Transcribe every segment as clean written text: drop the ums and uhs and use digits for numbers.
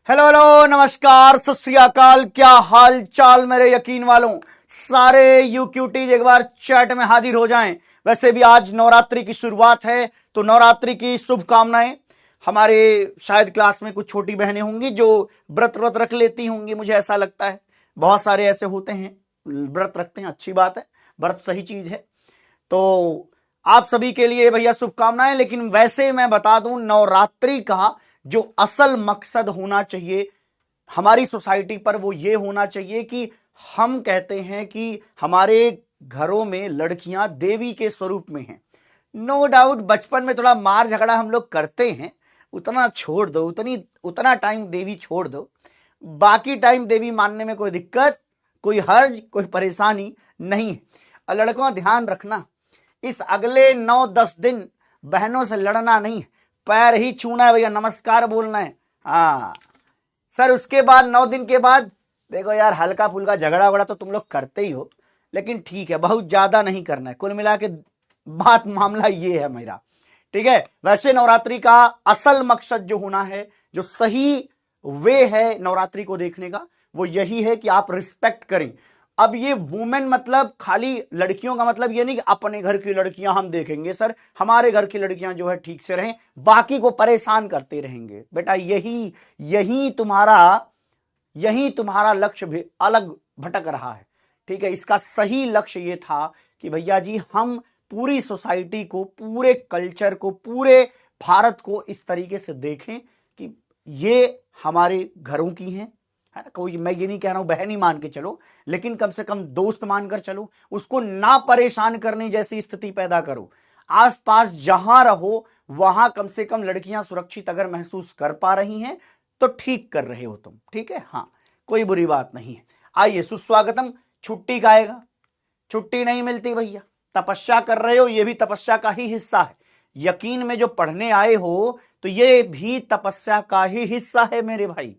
Hello hello नमस्कार सत श्री अकाल। क्या हाल चाल मेरे यकीन वालों। सारे यूक्यूटीज एक बार चैट में हाजिर हो जाएं। वैसे भी आज नवरात्रि की शुरुआत है तो नवरात्रि की शुभकामनाएं। हमारे शायद क्लास में कुछ छोटी बहनें होंगी जो व्रत व्रत रख लेती होंगी, मुझे ऐसा लगता है। बहुत सारे ऐसे होते हैं व्रत रखते हैं, अच्छी बात है, व्रत सही चीज है। तो आप सभी के लिए भैया शुभकामनाएं। लेकिन वैसे मैं बता दूं, नवरात्रि का जो असल मकसद होना चाहिए हमारी सोसाइटी पर वो ये होना चाहिए कि हम कहते हैं कि हमारे घरों में लड़कियां देवी के स्वरूप में हैं। नो डाउट बचपन में थोड़ा मार झगड़ा हम लोग करते हैं, उतना छोड़ दो, उतना टाइम देवी छोड़ दो। बाकी टाइम देवी मानने में कोई दिक्कत, कोई हर्ज, कोई परेशानी नहीं है। और लड़कों ध्यान रखना, इस अगले 9-10 दिन बहनों से लड़ना नहीं, पैर ही छूना है भैया, नमस्कार बोलना है। हाँ सर, उसके बाद 9 दिन के बाद देखो यार, हल्का फुल्का झगड़ा वगड़ा तो तुम लोग करते ही हो, लेकिन ठीक है, बहुत ज्यादा नहीं करना है। कुल मिला के बात मामला ये है मेरा, ठीक है। वैसे नवरात्रि का असल मकसद जो होना है, जो सही वे है नवरात्रि को देखने का, वो यही है कि आप रिस्पेक्ट करें। अब ये वुमेन मतलब खाली लड़कियों का मतलब ये नहीं कि अपने घर की लड़कियां हम देखेंगे, सर हमारे घर की लड़कियां जो है ठीक से रहें, बाकी को परेशान करते रहेंगे। बेटा यही यही तुम्हारा लक्ष्य भी अलग भटक रहा है, ठीक है। इसका सही लक्ष्य ये था कि भैया जी हम पूरी सोसाइटी को, पूरे कल्चर को, पूरे भारत को इस तरीके से देखें कि ये हमारे घरों की हैं, है ना। कोई, मैं ये नहीं कह रहा हूं बहन ही मान के चलो, लेकिन कम से कम दोस्त मानकर चलो, उसको ना परेशान करने जैसी स्थिति पैदा करो। आसपास जहां रहो वहां कम से कम लड़कियां सुरक्षित अगर महसूस कर पा रही हैं तो ठीक कर रहे हो तुम, ठीक है। हाँ, कोई बुरी बात नहीं है। आइए, सुस्वागतम। छुट्टी का आएगा, छुट्टी नहीं मिलती भैया। तपस्या कर रहे हो, ये भी तपस्या का ही हिस्सा है। यकीन में जो पढ़ने आए हो तो ये भी तपस्या का ही हिस्सा है मेरे भाई,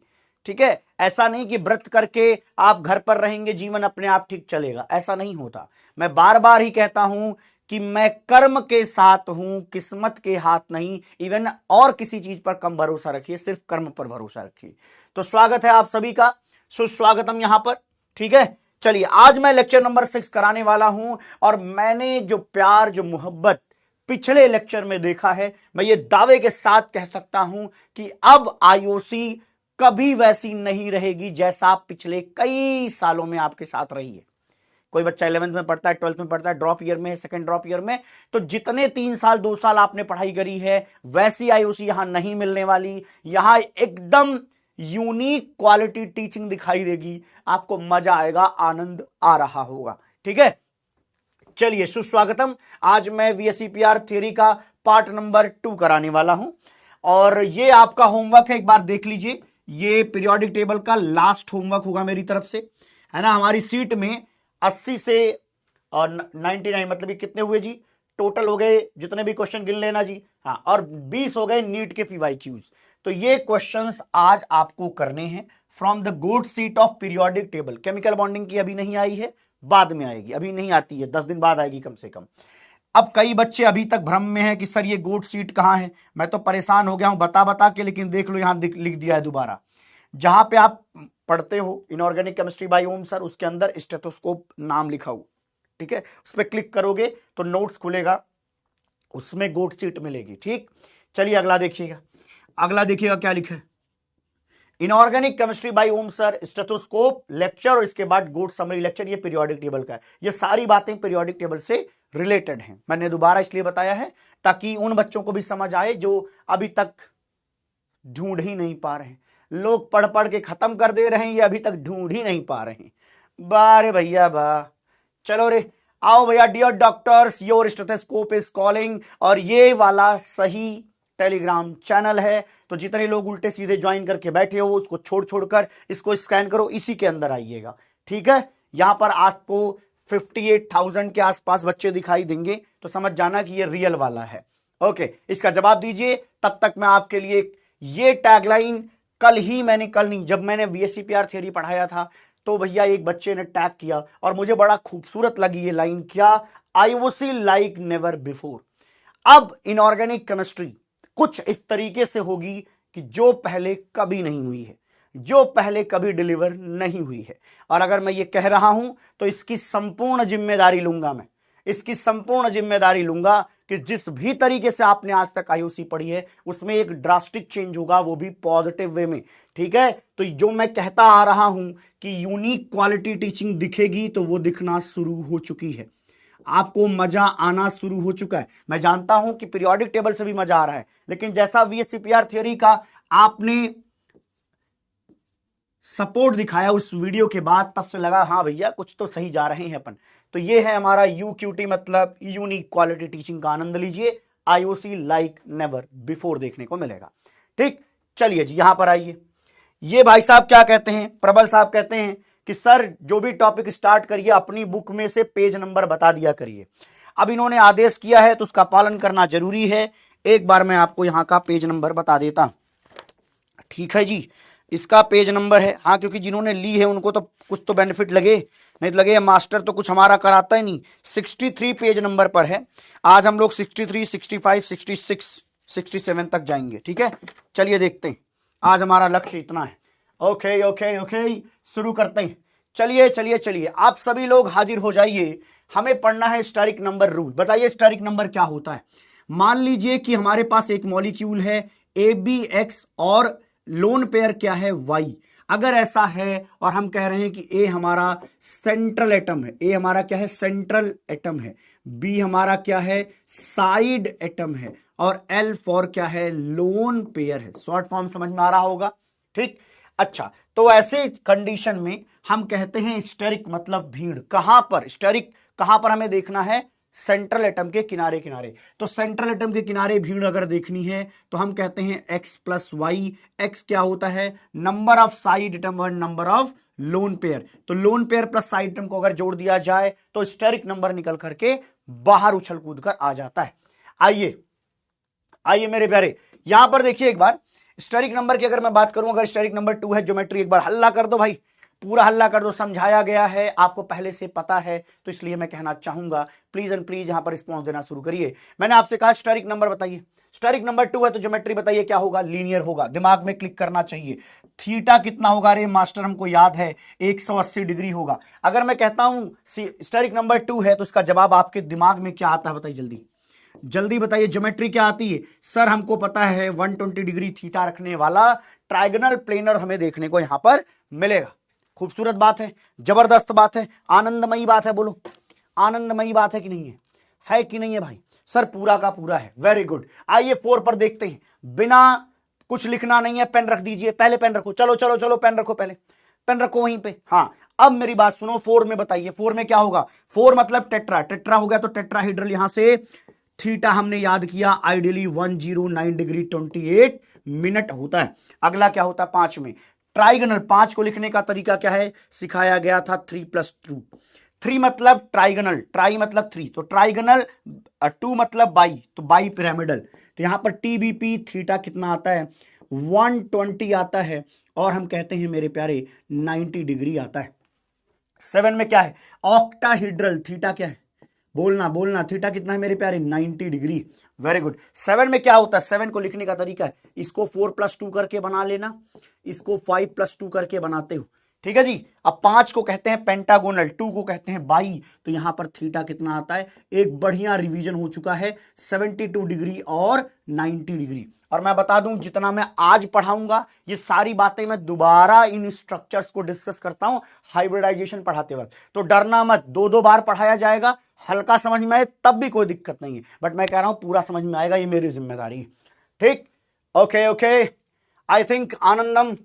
ठीक है। ऐसा नहीं कि व्रत करके आप घर पर रहेंगे जीवन अपने आप ठीक चलेगा, ऐसा नहीं होता। मैं बार बार ही कहता हूं कि मैं कर्म के साथ हूं, किस्मत के हाथ नहीं। इवन और किसी चीज पर कम भरोसा रखिए, सिर्फ कर्म पर भरोसा रखिए। तो स्वागत है आप सभी का, सुस्वागतम यहां पर, ठीक है। चलिए, आज मैं लेक्चर नंबर 6 कराने वाला हूं और मैंने जो प्यार, जो मोहब्बत पिछले लेक्चर में देखा है, मैं ये दावे के साथ कह सकता हूं कि अब आईओसी कभी वैसी नहीं रहेगी जैसा पिछले कई सालों में आपके साथ रही है। कोई बच्चा 11th में पढ़ता है, 12th में पढ़ता है, ड्रॉप ईयर में है, सेकंड ड्रॉप ईयर में, तो जितने 3 साल 2 साल आपने पढ़ाई करी है वैसी आईओसी यहां नहीं मिलने वाली। यहां एकदम यूनिक क्वालिटी टीचिंग दिखाई देगी, आपको मजा आएगा, आनंद आ रहा होगा, ठीक है। चलिए, सुस्वागतम। आज मैं वीएससीपीआर थ्योरी का पार्ट नंबर 2 कराने वाला हूं और ये आपका होमवर्क है, एक बार देख लीजिए। ये पीरियोडिक टेबल का लास्ट होमवर्क होगा मेरी तरफ से, है ना। हमारी सीट में 80 से 99 मतलब ये कितने हुए जी, टोटल हो गए, जितने भी क्वेश्चन गिन लेना जी। हाँ, और 20 हो गए नीट के पीवाईक्यूज। तो ये क्वेश्चंस आज आपको करने हैं from the good seat of periodic table. Chemical bonding की अभी नहीं आई है, बाद में आएगी, अभी नहीं आती है, 10 दिन बाद आएगी कम से कम। अब कई बच्चे अभी तक भ्रम में हैं कि सर ये गोट सीट कहां है। मैं तो परेशान हो गया हूं बता बता के, लेकिन देख लो यहां लिख दिया है दोबारा। जहां पे आप पढ़ते हो inorganic chemistry by Om sir, उसके अंदर स्टेथोस्कोप नाम लिखा हुआ, ठीक है। उस पर क्लिक करोगे तो नोट्स खुलेगा, उसमें गोट सीट मिलेगी, ठीक। चलिए अगला देखिएगा, अगला देखिएगा क्या लिखा है। Inorganic chemistry by Om sir, stethoscope lecture और इसके बाद गोट समरी लेक्चर, ये पीरियोडिक टेबल का है। ये सारी बातें पीरियोडिक टेबल से रिलेटेड हैं। मैंने दोबारा इसलिए बताया है ताकि उन बच्चों को भी समझ आए जो अभी तक ढूंढ ही नहीं पा रहे हैं। लोग पढ़ पढ़ के खत्म कर दे रहे हैं, ये अभी तक ढूंढ ही नहीं पा रहे हैं। बारे भैया बा, चलो रे, आओ भैया। Dear doctors, your stethoscope is calling. और ये वाला सही टेलीग्राम चैनल है, तो जितने लोग उल्टे सीधे ज्वाइन करके बैठे हो उसको छोड़ छोड़कर इसको स्कैन करो, इसी के अंदर आइएगा, ठीक है। यहां पर आपको 58,000 के आसपास बच्चे दिखाई देंगे, तो समझ जाना कि ये रियल वाला है। ओके, इसका जवाब दीजिए। तब तक मैं आपके लिए ये टैगलाइन कल नहीं, जब मैंने वीएससीपीआर थ्योरी पढ़ाया था तो भैया एक बच्चे ने टैग किया और मुझे बड़ा खूबसूरत लगी ये लाइन। क्या? IOC like never before. अब इनऑर्गेनिक केमिस्ट्री कुछ इस तरीके से होगी कि जो पहले कभी नहीं हुई है। जो पहले कभी डिलीवर नहीं हुई है। और अगर मैं ये कह रहा हूं तो इसकी संपूर्ण जिम्मेदारी लूंगा, मैं इसकी संपूर्ण जिम्मेदारी लूंगा कि जिस भी तरीके से आपने आज तक आईओसी पढ़ी है उसमें एक ड्रास्टिक चेंज होगा, वो भी पॉजिटिव वे में। ठीक है, तो जो मैं कहता आ रहा हूं कि यूनिक क्वालिटी टीचिंग दिखेगी तो वो दिखना शुरू हो चुकी है, आपको मजा आना शुरू हो चुका है। मैं जानता हूं कि पीरियोडिक टेबल से भी मजा आ रहा है, लेकिन जैसा वीएससीपीआर थ्योरी का आपने सपोर्ट दिखाया उस वीडियो के बाद, तब से लगा हाँ भैया कुछ तो सही जा रहे हैं अपन। तो ये है हमारा यूक्यूटी मतलब यूनिक क्वालिटी टीचिंग का आनंद लीजिए, आईओसी लाइक नेवर बिफोर देखने को मिलेगा। ठीक, चलिए जी यहां पर आइए। ये भाई साहब क्या कहते हैं, प्रबल साहब कहते हैं कि सर जो भी टॉपिक स्टार्ट करिए अपनी बुक में से पेज नंबर बता दिया करिए। अब इन्होंने आदेश किया है तो उसका पालन करना जरूरी है। एक बार मैं आपको यहां का पेज नंबर बता देता हूं। ठीक है जी, इसका पेज नंबर है, हाँ क्योंकि जिन्होंने ली है उनको तो कुछ तो बेनिफिट लगे, नहीं तो लगे मास्टर तो कुछ हमारा कराता ही नहीं। 63 पेज नंबर पर है। आज हम लोग 63, 65, 66, 67 तक जाएंगे। ठीक है, चलिए देखते हैं, आज हमारा लक्ष्य इतना है। ओके ओके ओके, शुरू करते हैं। चलिए चलिए चलिए, आप सभी लोग हाजिर हो जाइए, हमें पढ़ना है स्टेरिक नंबर रूल। बताइए स्टेरिक नंबर क्या होता है। मान लीजिए कि हमारे पास एक मॉलिक्यूल है ABX और लोन पेयर क्या है Y। अगर ऐसा है और हम कह रहे हैं कि A हमारा सेंट्रल एटम है, A हमारा क्या है सेंट्रल एटम है, B हमारा क्या है साइड एटम है, और L फॉर क्या है लोन पेयर है। शॉर्ट फॉर्म समझ में आ रहा होगा। ठीक, अच्छा, तो ऐसे कंडीशन में हम कहते हैं स्टेरिक मतलब भीड़। कहां पर स्टेरिक, कहां पर हमें देखना है, सेंट्रल एटम के किनारे किनारे। तो सेंट्रल एटम के किनारे भीड़ अगर देखनी है तो हम कहते हैं x प्लस वाई। एक्स क्या होता है, नंबर ऑफ साइड एटम और नंबर ऑफ लोन पेयर। तो loan pair plus side atom को अगर जोड़ दिया जाए तो स्टेरिक नंबर निकल करके बाहर उछल कूद कर आ जाता है। आइए आइए मेरे प्यारे, यहां पर देखिए एक बार स्टेरिक नंबर की अगर मैं बात करूं, अगर स्टेरिक नंबर 2 है ज्योमेट्री, एक बार हल्ला कर दो भाई, पूरा हल्ला कर दो। समझाया गया है, आपको पहले से पता है, तो इसलिए मैं कहना चाहूंगा प्लीज एंड प्लीज यहां पर रिस्पॉन्स देना शुरू करिए। मैंने आपसे कहा स्टेरिक नंबर बताइए, स्टेरिक नंबर 2 है तो ज्योमेट्री बताइए क्या होगा, लीनियर होगा। दिमाग में क्लिक करना चाहिए। थीटा कितना होगा, अरे मास्टर हमको याद है 180 डिग्री होगा। अगर मैं कहता हूं स्टेरिक नंबर 2 है तो इसका जवाब आपके दिमाग में क्या आता है, बताइए जल्दी जल्दी बताइए। ज्योमेट्री क्या आती है, सर हमको पता है 120 डिग्री थीटा रखने वाला ट्राइगोनल प्लेनर हमें देखने को यहां पर मिलेगा। खूबसूरत बात है, जबरदस्त बात है, आनंदमयी बात है। बोलो आनंदमयी बात है कि नहीं है कि नहीं है भाई, सर पूरा का पूरा है, वेरी गुड। आइए 4 पर देखते हैं, बिना कुछ लिखना नहीं है, पेन रख दीजिए, पहले पेन रखो, चलो चलो चलो पेन रखो, पहले पेन रखो वहीं पे। हाँ अब मेरी बात सुनो, 4 में बताइए, 4 में क्या होगा, 4 मतलब टेट्रा, टेट्रा हो गया तो टेट्राहेड्रल, यहां से थीटा हमने याद किया आइडियली 109 डिग्री 28 मिनट होता है। अगला क्या होता है 5 में, ट्राइगोनल। 5 को लिखने का तरीका क्या है, सिखाया गया था 3 + 2। 3 मतलब ट्राइगोनल, ट्राई मतलब 3, तो ट्राइगोनल। 2 मतलब बाई, तो बाई पिरामिडल। तो यहां पर TBP थीटा कितना आता है, 120 आता है, और हम कहते हैं मेरे प्यारे 90 डिग्री आता है। 7 में क्या है, ऑक्टाहेड्रल, थीटा क्या है, बोलना बोलना, थीटा कितना है मेरे प्यारे 90 डिग्री, वेरी गुड। 7 में क्या होता है, 7 को लिखने का तरीका है, इसको 4 + 2 करके बना लेना, इसको 5 + 2 करके बनाते हो, ठीक है जी। अब 5 को कहते हैं पेंटागोनल, 2 को कहते हैं बाई, तो यहां पर थीटा कितना आता है, एक बढ़िया रिवीजन हो चुका है 72 डिग्री और 90 डिग्री। और मैं बता दूं जितना मैं आज पढ़ाऊंगा ये सारी बातें मैं दोबारा इन स्ट्रक्चर्स को डिस्कस करता हूं हाइब्रिडाइजेशन पढ़ाते वक्त, तो डरना मत, 2-2 बार पढ़ाया जाएगा, हल्का समझ में आए तब भी कोई दिक्कत नहीं है, बट मैं कह रहा हूं पूरा समझ में आएगा, ये मेरी जिम्मेदारी। ठीक, ओके ओके, आई थिंक आनंदम,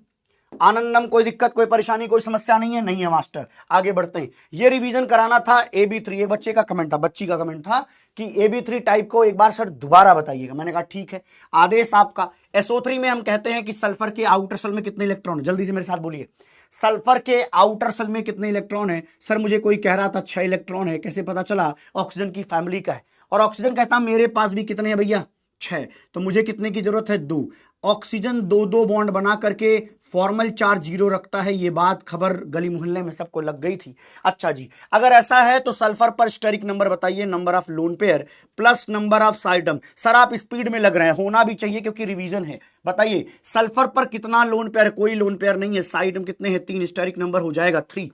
आनंदम कोई दिक्कत कोई परेशानी कोई समस्या नहीं है, नहीं है मास्टर। आगे बढ़ते हैं, ये रिवीजन कराना था AB3। एक बच्चे का कमेंट था, बच्ची का कमेंट था कि AB3 टाइप को एक बार सर दोबारा बताइएगा। मैंने कहा ठीक है, आदेश आपका। SO3 में हम कहते हैं कि सल्फर के आउटर सेल में कितने इलेक्ट्रॉन है, जल्दी से मेरे साथ बोलिए, सल्फर के आउटर सेल में कितने इलेक्ट्रॉन है। सर मुझे कोई कह रहा था 6 इलेक्ट्रॉन है, कैसे पता चला, ऑक्सीजन की फैमिली का है, और ऑक्सीजन कहता मेरे पास भी कितने हैं भैया 6, तो मुझे कितने की जरूरत है 2। ऑक्सीजन 2-2 बॉन्ड बना करके फॉर्मल चार्ज 0 रखता है, ये बात खबर गली मोहल्ले में सबको लग गई थी। अच्छा जी, अगर ऐसा है तो सल्फर पर स्टेरिक नंबर बताइए, number of lone pair plus number of side atom. Sir आप स्पीड में लग रहे हैं, होना भी चाहिए क्योंकि रिवीजन है। बताइए सल्फर पर कितना लोन पेयर, कोई लोन पेयर नहीं है, साइटम कितने हैं 3, स्टेरिक नंबर हो जाएगा 3।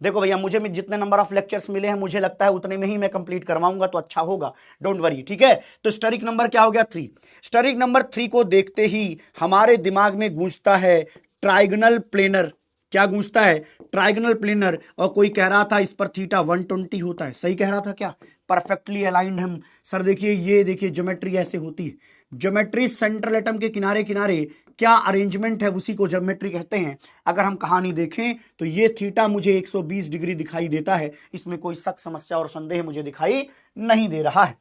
देखो भैया मुझे जितने नंबर ऑफ लेक्चर्स मिले हैं मुझे लगता है उतने में ही मैं कंप्लीट करवाऊंगा तो अच्छा होगा, डोंट वरी, ठीक है। तो स्टेरिक नंबर क्या हो गया 3। स्टेरिक नंबर 3 को देखते ही हमारे दिमाग में गूंजता है ट्राइगोनल प्लेनर। क्या गूंजता है? Trigonal planar. और कोई कह रहा था इस पर थीटा 120 होता है, सही कह रहा था क्या? परफेक्टली अलाइंड हम। सर देखिए ये देखिए ज्योमेट्री ऐसे होती है, ज्योमेट्री सेंट्रल एटम के किनारे किनारे क्या अरेंजमेंट है उसी को ज्योमेट्री कहते हैं। अगर हम कहानी देखें तो ये थीटा मुझे 120 डिग्री दिखाई देता है, इसमें कोई शक समस्या और संदेह मुझे दिखाई नहीं दे रहा है।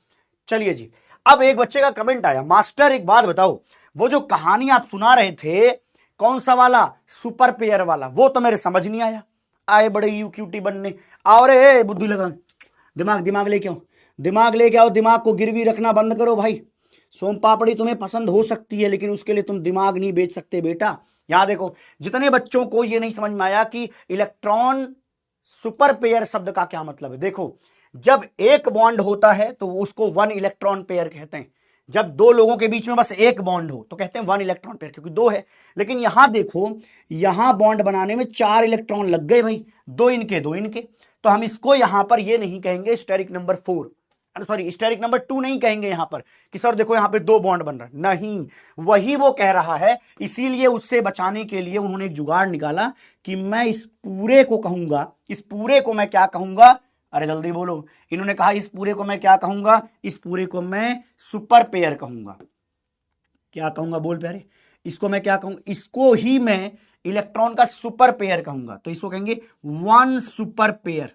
चलिए जी, अब एक बच्चे का कमेंट आया, मास्टर एक बात बताओ, वो जो कहानी आप सुना रहे थे कौन सा वाला, सुपर पेयर वाला, वो तो मेरे समझ नहीं आया। आए बड़े यू क्यूटी बनने, आओ रे बुद्धि लगा, दिमाग लेके आओ, दिमाग लेके आओ, दिमाग को गिरवी रखना बंद करो भाई। सोम पापड़ी तुम्हें पसंद हो सकती है लेकिन उसके लिए तुम दिमाग नहीं बेच सकते बेटा। यहां देखो, जितने बच्चों को ये नहीं समझ में आया कि इलेक्ट्रॉन सुपर पेयर शब्द का क्या मतलब है, देखो जब एक बॉन्ड होता है तो उसको 1 इलेक्ट्रॉन पेयर कहते हैं। जब दो लोगों के बीच में बस एक बॉन्ड हो तो कहते हैं 1 इलेक्ट्रॉन पेयर, क्योंकि 2 है। लेकिन यहां देखो, यहां बॉन्ड बनाने में 4 इलेक्ट्रॉन लग गए भाई, 2 इनके 2 इनके, तो हम इसको यहां पर ये नहीं कहेंगे steric number 4, sorry steric number 2 नहीं कहेंगे यहां पर कि सर देखो यहां पे 2 बॉन्ड बन रहा है, नहीं, वही वो कह रहा है। इसीलिए उससे बचाने के लिए उन्होंने एक जुगाड़ निकाला कि मैं इस पूरे को कहूंगा, इस पूरे को मैं क्या कहूंगा, अरे जल्दी बोलो, इन्होंने कहा इस पूरे को मैं क्या कहूंगा, इस पूरे को मैं सुपर पेयर कहूंगा। क्या कहूंगा बोल प्यारे, इसको मैं क्या कहूंगा, इसको ही मैं इलेक्ट्रॉन का सुपर पेयर कहूंगा। तो इसको कहेंगे 1 सुपर पेयर।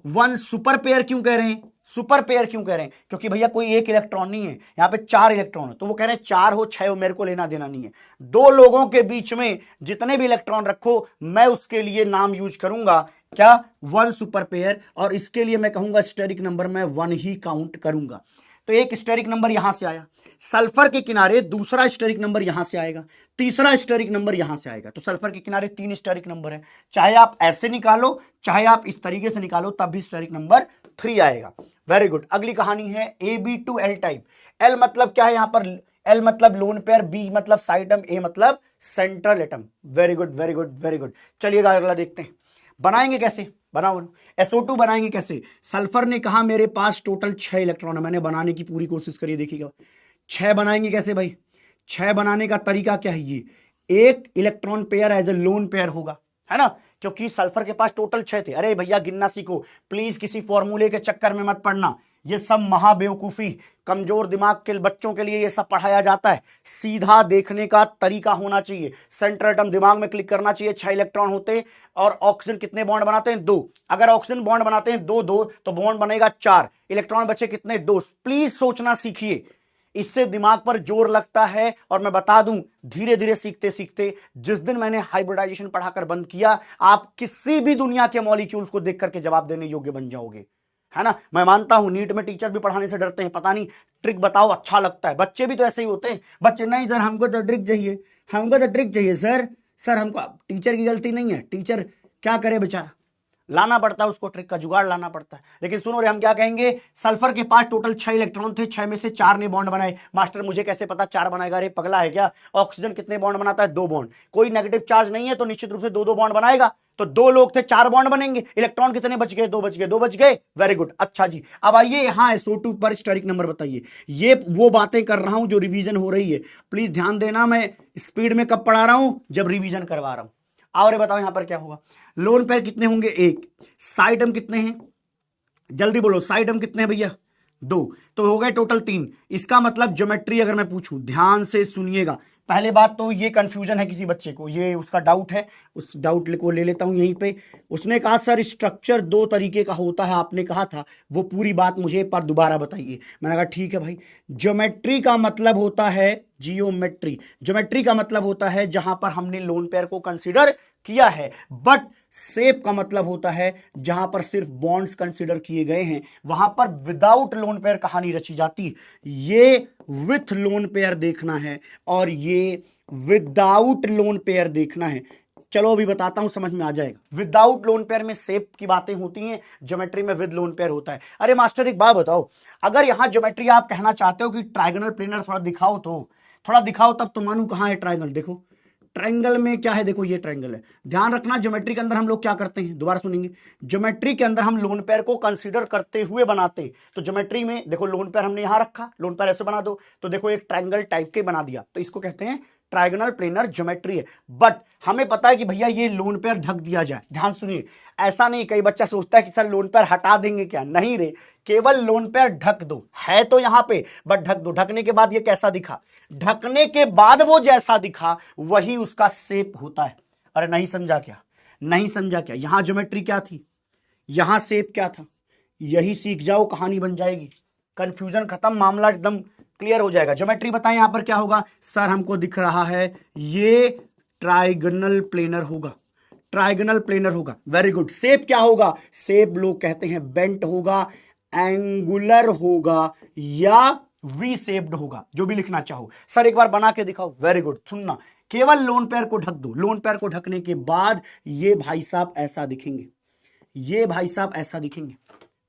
1 सुपर पेयर क्यों कह रहे हैं, सुपर पेयर क्यों कह रहे हैं, क्योंकि भैया कोई एक इलेक्ट्रॉन नहीं है, यहां पे 4 इलेक्ट्रॉन है, तो वो कह रहे हैं 4 हो 6 हो मेरे को लेना देना नहीं है। 2 लोगों के बीच में जितने भी इलेक्ट्रॉन रखो मैं उसके लिए नाम यूज करूंगा क्या, 1 सुपर पेयर, और इसके लिए मैं कहूंगा स्टेरिक नंबर में 1 ही काउंट करूंगा। तो एक स्टेरिक नंबर यहां से आया, सल्फर के किनारे दूसरा स्टेरिक नंबर यहां से आएगा, तीसरा स्टेरिक नंबर यहां से आएगा। तो सल्फर के किनारे 3 स्टेरिक नंबर है, चाहे आप ऐसे निकालो चाहे आप इस तरीके से निकालो तब भी स्टेरिक नंबर 3 आएगा। Very good. अगली कहानी है AB2L टाइप। एल मतलब क्या है यहां पर, एल मतलब लोन पेयर, बी मतलब साइटम, ए मतलब central atom. Very good very good very good. चलिएगा अगला देखते हैं, बनाएंगे कैसे, बनाओ। SO2 बनाएंगे कैसे, सल्फर ने कहा मेरे पास टोटल 6 इलेक्ट्रॉन है, मैंने बनाने की पूरी कोशिश करी, देखिएगा 6 बनाएंगे कैसे भाई। 6 बनाने का तरीका क्या है, ये एक electron pair as a lone pair होगा, है ना, क्योंकि सल्फर के पास टोटल 6 थे। अरे भैया गिनना सीखो प्लीज, किसी फॉर्मूले के चक्कर में मत पड़ना, ये सब महाबेवकूफी, कमजोर दिमाग के बच्चों के लिए ये सब पढ़ाया जाता है। सीधा देखने का तरीका होना चाहिए, सेंट्रल एटम दिमाग में क्लिक करना चाहिए। 6 इलेक्ट्रॉन होते हैं और ऑक्सीजन कितने बॉन्ड बनाते हैं, 2। अगर ऑक्सीजन बॉन्ड बनाते हैं 2 2 तो बॉन्ड बनेगा 4, इलेक्ट्रॉन बचे कितने, 2। प्लीज सोचना सीखिए, इससे दिमाग पर जोर लगता है। और मैं बता दूं धीरे धीरे सीखते सीखते जिस दिन मैंने हाइब्रिडाइजेशन पढ़ाकर बंद किया, आप किसी भी दुनिया के मॉलिक्यूल्स को देख करके जवाब देने योग्य बन जाओगे, है ना। मैं मानता हूं नीट में टीचर भी पढ़ाने से डरते हैं, पता नहीं ट्रिक बताओ अच्छा लगता है, बच्चे भी तो ऐसे ही होते हैं। बच्चे नहीं सर हमको तो ट्रिक चाहिए, हमको तो ट्रिक चाहिए सर हमको, टीचर की गलती नहीं है, टीचर क्या करे बेचारा, लाना पड़ता है उसको, ट्रिक का जुगाड़ लाना पड़ता है। लेकिन सुनो रे, हम क्या कहेंगे, सल्फर के पास टोटल 6 इलेक्ट्रॉन थे, 6 में से 4 ने बॉन्ड बनाए। मास्टर मुझे कैसे पता 4 बनाएगा, रे पगला है क्या, ऑक्सीजन कितने बॉन्ड बनाता है, 2 बॉन्ड, कोई नेगेटिव चार्ज नहीं है तो निश्चित रूप से 2 2 बॉन्ड बनाएगा। तो 2 लोग थे 4 बॉन्ड बनेंगे, इलेक्ट्रॉन कितने बच गए, 2 बच गए, 2 बच गए। Very good. अच्छा जी, अब आइए यहाँ SO2 पर स्टेरिक नंबर बताइए। ये वो बातें कर रहा हूं जो रिवीजन हो रही है, प्लीज ध्यान देना, मैं स्पीड में कब पढ़ा रहा हूं, जब रिवीजन करवा रहा हूं। और बताओ यहां पर क्या होगा, लोन पेयर कितने होंगे, 1, साइटम कितने हैं, जल्दी बोलो, साइटम कितने हैं भैया, 2, तो हो गए टोटल 3। इसका मतलब ज्योमेट्री अगर मैं पूछूं, ध्यान से सुनिएगा, पहले बात तो ये कंफ्यूजन है किसी बच्चे को, ये उसका डाउट है, उस डाउट को ले लेता हूं यहीं पे। उसने कहा सर स्ट्रक्चर 2 तरीके का होता है, आपने कहा था वो पूरी बात मुझे पर दोबारा बताइए। मैंने कहा ठीक है भाई, ज्योमेट्री का मतलब होता है, जियोमेट्री, ज्योमेट्री का मतलब होता है जहां पर हमने लोन पेयर को कंसीडर किया है, बट शेप का मतलब होता है जहां पर सिर्फ बॉन्ड्स कंसीडर किए गए हैं, वहां पर विदाउट लोन पेयर कहानी रची जाती। ये विथ लोन पेयर देखना है और ये विदाउट लोन पेयर देखना है। चलो अभी बताता हूं, समझ में आ जाएगा। विदाउट लोन पेयर में शेप की बातें होती हैं, ज्योमेट्री में विद लोन पेयर होता है। अरे मास्टर एक बात बताओ, अगर यहां ज्योमेट्री आप कहना चाहते हो कि ट्राइगोनल प्लेनर थोड़ा दिखाओ, तो थोड़ा दिखाओ तब तो मानू। कहां है ट्राइंगल? देखो ट्राइंगल में क्या है, देखो ये ट्राइंगल है। ध्यान रखना ज्योमेट्री के अंदर हम लोग क्या करते हैं, दोबारा सुनेंगे। ज्योमेट्री के अंदर हम लोन पेयर को कंसीडर करते हुए बनाते हैं। तो ज्योमेट्री में देखो लोन पेयर हमने यहां रखा, लोन पेयर ऐसे बना दो, तो देखो एक ट्राइंगल टाइप के बना दिया, तो इसको कहते हैं ट्राइगोनल प्लेनर ज्योमेट्री है। बट हमें पता है कि भैया ये लोन पेयर ढक दिया जाए। ध्यान सुनिए, ऐसा नहीं, कई बच्चा सोचता है कि सर लोन पेयर हटा देंगे क्या, नहीं रे, केवल लोन पेयर ढक दो, है तो यहां पे बट ढक दो। ढकने के बाद ये कैसा दिखा, ढकने के बाद वो जैसा दिखा वही उसका शेप होता है। अरे नहीं समझा क्या, नहीं समझा क्या? यहां ज्योमेट्री क्या थी, यहां शेप क्या था, यही सीख जाओ, कहानी बन जाएगी, कंफ्यूजन खत्म, मामला एकदम क्लियर हो जाएगा। ज्योमेट्री बताएं यहां पर क्या होगा। सर हमको दिख रहा है ये ट्राइगोनल प्लेनर होगा, ट्राइगोनल प्लेनर होगा, वेरी गुड। शेप क्या होगा, शेप लोग कहते हैं बेंट होगा, एंगुलर होगा या वी शेप्ड होगा, जो भी लिखना चाहो। सर एक बार बना के दिखाओ, वेरी गुड। सुनना, केवल लोन पेयर को ढक दो, लोन पेयर को ढकने के बाद ये भाई साहब ऐसा दिखेंगे, ये भाई साहब ऐसा दिखेंगे,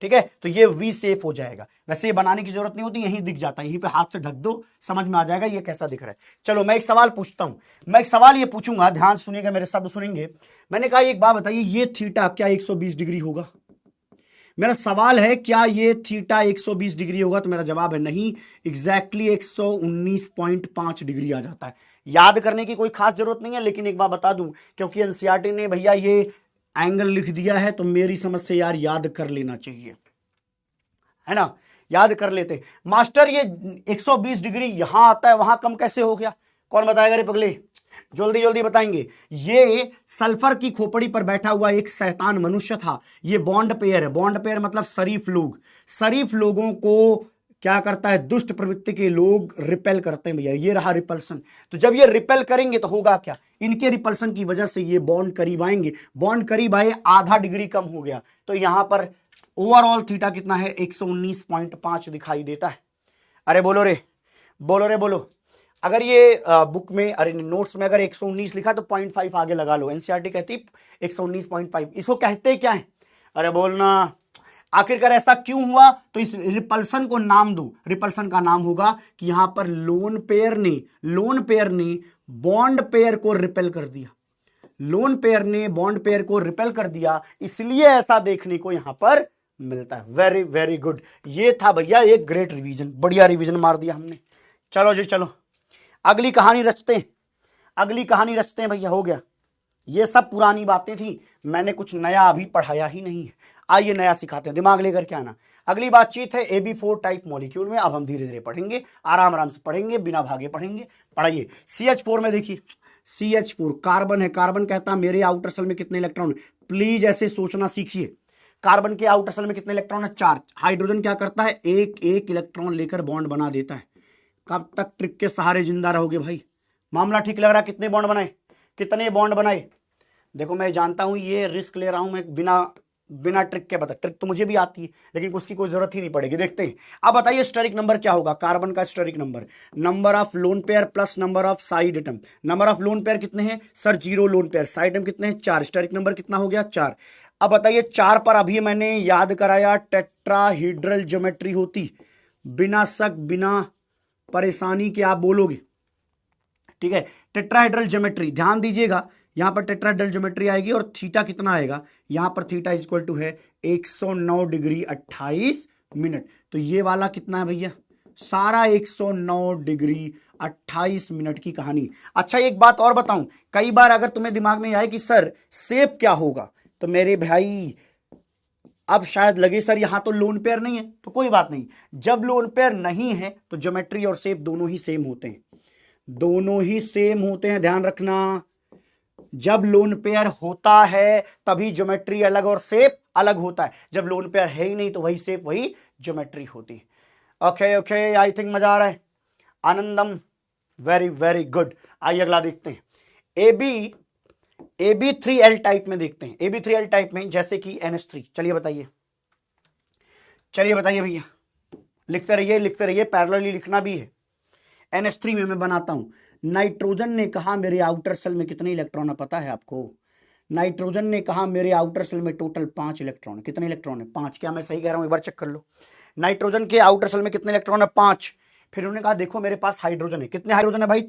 ठीक है। तो ये वी शेप हो जाएगा। वैसे ये बनाने की जरूरत नहीं होती, यहीं दिख जाता है, यहीं पे हाथ से ढक दो, समझ में आ जाएगा ये कैसा दिख रहा है। चलो मैं एक सवाल पूछता हूं, मैं एक सवाल ये पूछूंगा, ध्यान सुनिएगा, मेरे शब्द सुनेंगे। मैंने कहा एक बात बताइए, ये थीटा क्या 120 डिग्री होगा? मेरा सवाल है क्या ये थीटा 120 डिग्री होगा? तो मेरा जवाब है नहीं, एग्जैक्टली 119.5 डिग्री आ जाता है। याद करने की कोई खास जरूरत नहीं है, लेकिन एक बात बता दूं, क्योंकि एनसीईआरटी ने भैया ये एंगल लिख दिया है, तो मेरी समझ से यार याद कर लेना चाहिए, है ना, याद कर लेते। मास्टर ये 120 डिग्री यहां आता है, वहां कम कैसे हो गया? कौन बताएगा रे पगले, जल्दी जल्दी बताएंगे। ये सल्फर की खोपड़ी पर बैठा हुआ एक शैतान मनुष्य था। ये बॉन्ड पेयर है, बॉन्ड पेयर मतलब शरीफ लोग, शरीफ लोगों को क्या करता है, दुष्ट प्रवृत्ति के लोग रिपेल करते हैं भैया। ये रहा रिपल्सन। तो जब ये रिपेल करेंगे तो होगा क्या, इनके रिपल्सन की वजह से ये बॉन्ड करीब आएंगे, बॉन्ड करीब आए, आधा डिग्री कम हो गया, तो यहां पर ओवरऑल थीटा कितना है, 119.5 दिखाई देता है। अरे बोलो रे, बोलो रे, बोलो। अगर ये बुक में, अरे नोट्स में अगर 119 लिखा तो 0.5 आगे लगा लो, एनसीईआरटी कहती 119.5। इसको कहते क्या है? अरे बोलना, आखिरकार ऐसा क्यों हुआ? तो इस रिपल्सन को नाम दो, रिपल्सन का नाम होगा कि यहां पर लोन पेयर ने बॉन्ड पेयर को रिपेल कर दिया, लोन पेयर ने बॉन्ड पेयर को रिपेल कर दिया, इसलिए ऐसा देखने को यहां पर मिलता है। वेरी वेरी गुड, ये था भैया एक ग्रेट रिवीजन, बढ़िया रिवीजन मार दिया हमने। चलो जी चलो, अगली कहानी रचते हैं, अगली कहानी रचते हैं भैया। हो गया, ये सब पुरानी बातें थी, मैंने कुछ नया अभी पढ़ाया ही नहीं है। आइए नया सिखाते हैं, दिमाग लेकर के आना। अगली बातचीत है AB4 टाइप मॉलिक्यूल में। अब हम धीरे धीरे पढ़ेंगे, आराम आराम से पढ़ेंगे, बिना भागे पढ़ेंगे। पढ़ाइए CH4 में, देखिए CH4 कार्बन है, कार्बन कहता है मेरे आउटर सेल में कितने इलेक्ट्रॉन, प्लीज ऐसे सोचना सीखिए। कार्बन के आउटर सेल में कितने इलेक्ट्रॉन है, 4। हाइड्रोजन क्या करता है, एक एक इलेक्ट्रॉन लेकर बॉन्ड बना देता है। कब तक ट्रिक के सहारे जिंदा रहोगे भाई? मामला ठीक लग रहा है? कितने बॉन्ड बनाए, कितने बॉन्ड बनाए? देखो मैं जानता हूं ये रिस्क ले रहा हूं मैं, बिना ट्रिक के बता, ट्रिक तो मुझे भी आती है लेकिन उसकी कोई जरूरत ही नहीं पड़ेगी। देखते हैं। अब बताइए स्टेरिक नंबर क्या होगा, कार्बन का steric number, number of lone pair plus number of side atom. Number of lone pair कितने हैं sir, 0 lone pair, side atom कितने हैं, 4, स्टेरिक नंबर कितना हो गया, 4। अब बताइए 4 पर अभी मैंने याद कराया टेट्राहीड्रल ज्योमेट्री होती, बिना शक बिना परेशानी के आप बोलोगे, ठीक है। टेट्राहेड्रल ज्योमेट्री, ध्यान दीजिएगा, यहां पर टेट्राहेड्रल ज्योमेट्री आएगी और थीटा कितना आएगा, यहां पर थीटा इज इक्वल टू है 109 डिग्री 28 मिनट। तो ये वाला कितना है भैया, सारा 109 डिग्री 28 मिनट की कहानी। अच्छा एक बात और बताऊं, कई बार अगर तुम्हें दिमाग में आए कि सर शेप क्या होगा, तो मेरे भाई अब शायद लगे सर यहां तो लोन पेयर नहीं है, तो कोई बात नहीं, जब लोन पेयर नहीं है तो ज्योमेट्री और शेप दोनों ही सेम होते हैं, दोनों ही सेम होते हैं, ध्यान रखना। जब लोन पेयर होता है तभी ज्योमेट्री अलग और शेप अलग होता है, जब लोन पेयर है ही नहीं तो वही शेप वही ज्योमेट्री होती है। ओके ओके, आई थिंक मजा आ रहा है, आनंदम वेरी वेरी गुड। आइए अगला देखते हैं, AB3L टाइप में देखते हैं। AB3L टाइप में जैसे कि NH3, चलिए बताइए भैया, लिखते रहिए, पैरेलली लिखना भी है। NH3 में मैं बनाता हूं। नाइट्रोजन ने कहा मेरे आउटर सेल में कितने इलेक्ट्रॉन है पता है आपको? नाइट्रोजन ने कहा मेरे आउटर सेल में टोटल 5 इलेक्ट्रॉन है। कितने इलेक्ट्रॉन है? 5। क्या मैं सही कह रहा हूं? एक बार चेक कर लो। नाइट्रोजन के आउटर सेल में कितने इलेक्ट्रॉन है? 5। फिर उन्होंने कहा देखो मेरे पास हाइड्रोजन है। कितने हाइड्रोजन है भाई?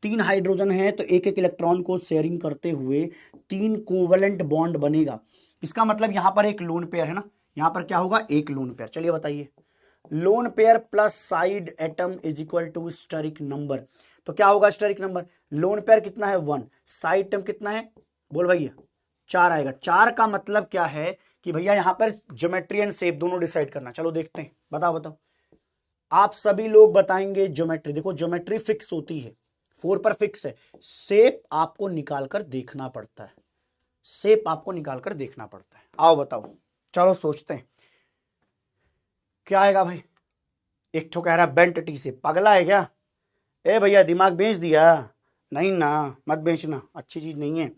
3 हाइड्रोजन है, तो एक एक इलेक्ट्रॉन को शेयरिंग करते हुए 3 कोवलेंट बॉन्ड बनेगा। इसका मतलब यहां पर एक लोन पेयर है ना, यहां पर क्या होगा? एक लोन पेयर। चलिए बताइए, lone pair plus side atom is equal to steric number. तो क्या होगा स्टेरिक नंबर? लोन पेयर कितना है? 1। साइड एटम कितना है? बोल भैया 4 आएगा। 4 का मतलब क्या है कि भैया यहां पर ज्योमेट्री एंड शेप दोनों डिसाइड करना। चलो देखते हैं, बताओ आप सभी लोग बताएंगे ज्योमेट्री। देखो ज्योमेट्री फिक्स होती है, 4 पर फिक्स है, शेप आपको निकालकर देखना पड़ता है, आओ बताओ, चलो सोचते हैं क्या आएगा भाई। एक ठो कह रहा बेंट टी से, पगला है क्या? ए भैया दिमाग बेच दिया? नहीं ना, मत बेचना, अच्छी चीज नहीं है।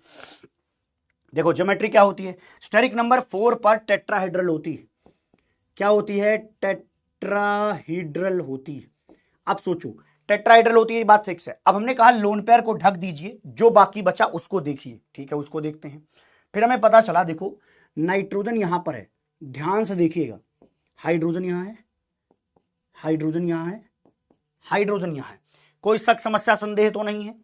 देखो ज्योमेट्री क्या होती है? स्टेरिक नंबर 4 पर टेट्राहेड्रल होती है। क्या होती है? टेट्राहेड्रल होती है। अब सोचो टेट्राहेड्रल होती है, ये बात फिक्स है। अब हमने कहा लोन पेयर को ढक दीजिए, जो बाकी बचा उसको देखिए। ठीक है, उसको देखते हैं। फिर हमें पता चला, देखो नाइट्रोजन यहां पर है, ध्यान से देखिएगा, हाइड्रोजन यहां है, हाइड्रोजन यहां है, हाइड्रोजन यहां है। कोई शक समस्या संदेह तो नहीं है?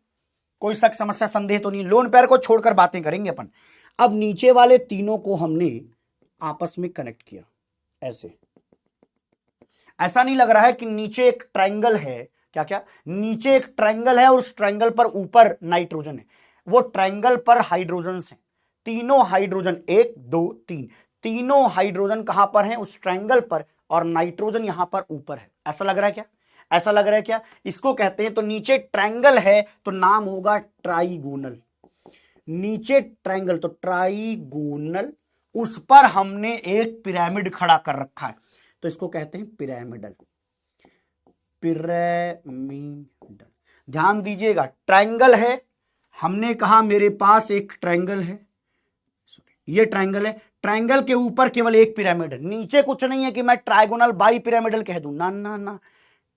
कोई शक समस्या संदेह तो नहीं? लोन पेयर को छोड़कर बातें करेंगे अपन। अब नीचे वाले तीनों को हमने आपस में कनेक्ट किया ऐसे। ऐसा नहीं लग रहा है कि नीचे एक ट्रायंगल है? क्या क्या? नीचे एक ट्रायंगल है और उस ट्रायंगल पर ऊपर नाइट्रोजन है। वो ट्रायंगल पर हाइड्रोजन है, तीनों हाइड्रोजन, 1 2 3, तीनों हाइड्रोजन कहां पर हैं? उस ट्रायंगल पर, और नाइट्रोजन यहां पर ऊपर है। ऐसा लग रहा है क्या? ऐसा लग रहा है क्या? इसको कहते हैं, तो नीचे ट्रायंगल है तो नाम होगा ट्राइगोनल। नीचे ट्रायंगल तो ट्राइगोनल, उस पर हमने एक पिरामिड खड़ा कर रखा है, तो इसको कहते हैं पिरामिडल। पिरामिडल, ध्यान दीजिएगा, ट्रायंगल है, हमने कहा मेरे पास एक ट्रायंगल है, ये ट्रायंगल है, ट्रायंगल के ऊपर केवल एक पिरामिड है, नीचे कुछ नहीं है कि मैं ट्राइगोनल बाई पिरामिडल कह दूं, ना ना ना,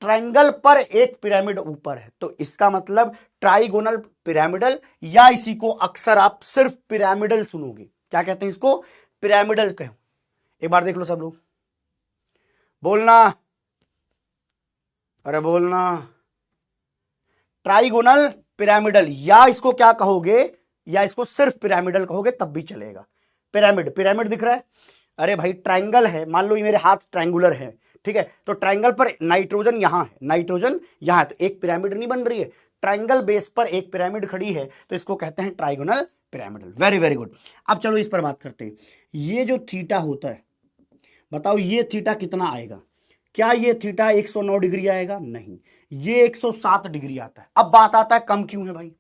ट्रायंगल पर एक पिरामिड ऊपर है, तो इसका मतलब ट्राइगोनल पिरामिडल, या इसी को अक्सर आप सिर्फ पिरामिडल सुनोगे। क्या कहते हैं इसको? पिरामिडल कहो। एक बार देख लो सब लोग, बोलना, अरे बोलना, ट्राइगोनल पिरामिडल, या इसको क्या कहोगे? या इसको सिर्फ पिरामिडल कहोगे तब भी चलेगा। पिरामिड, पिरामिड दिख रहा है? अरे भाई ट्रायंगल है, मान लो ये मेरे हाथ ट्रायंगुलर है, ठीक है, तो ट्रायंगल पर नाइट्रोजन यहां है, नाइट्रोजन यहां है, तो एक पिरामिड नहीं बन रही है, ट्रायंगल बेस पर एक पिरामिड खड़ी है, तो इसको कहते हैं trigonal pyramidal. Very very good. अब चलो इस पर बात करते हैं। ये जो थीटा होता है, बताओ ये थीटा कितना आएगा? क्या ये थीटा 109 डिग्री आएगा? नहीं, ये 107 डिग्री आता है। अब बात आता है कम क्यों है भाई?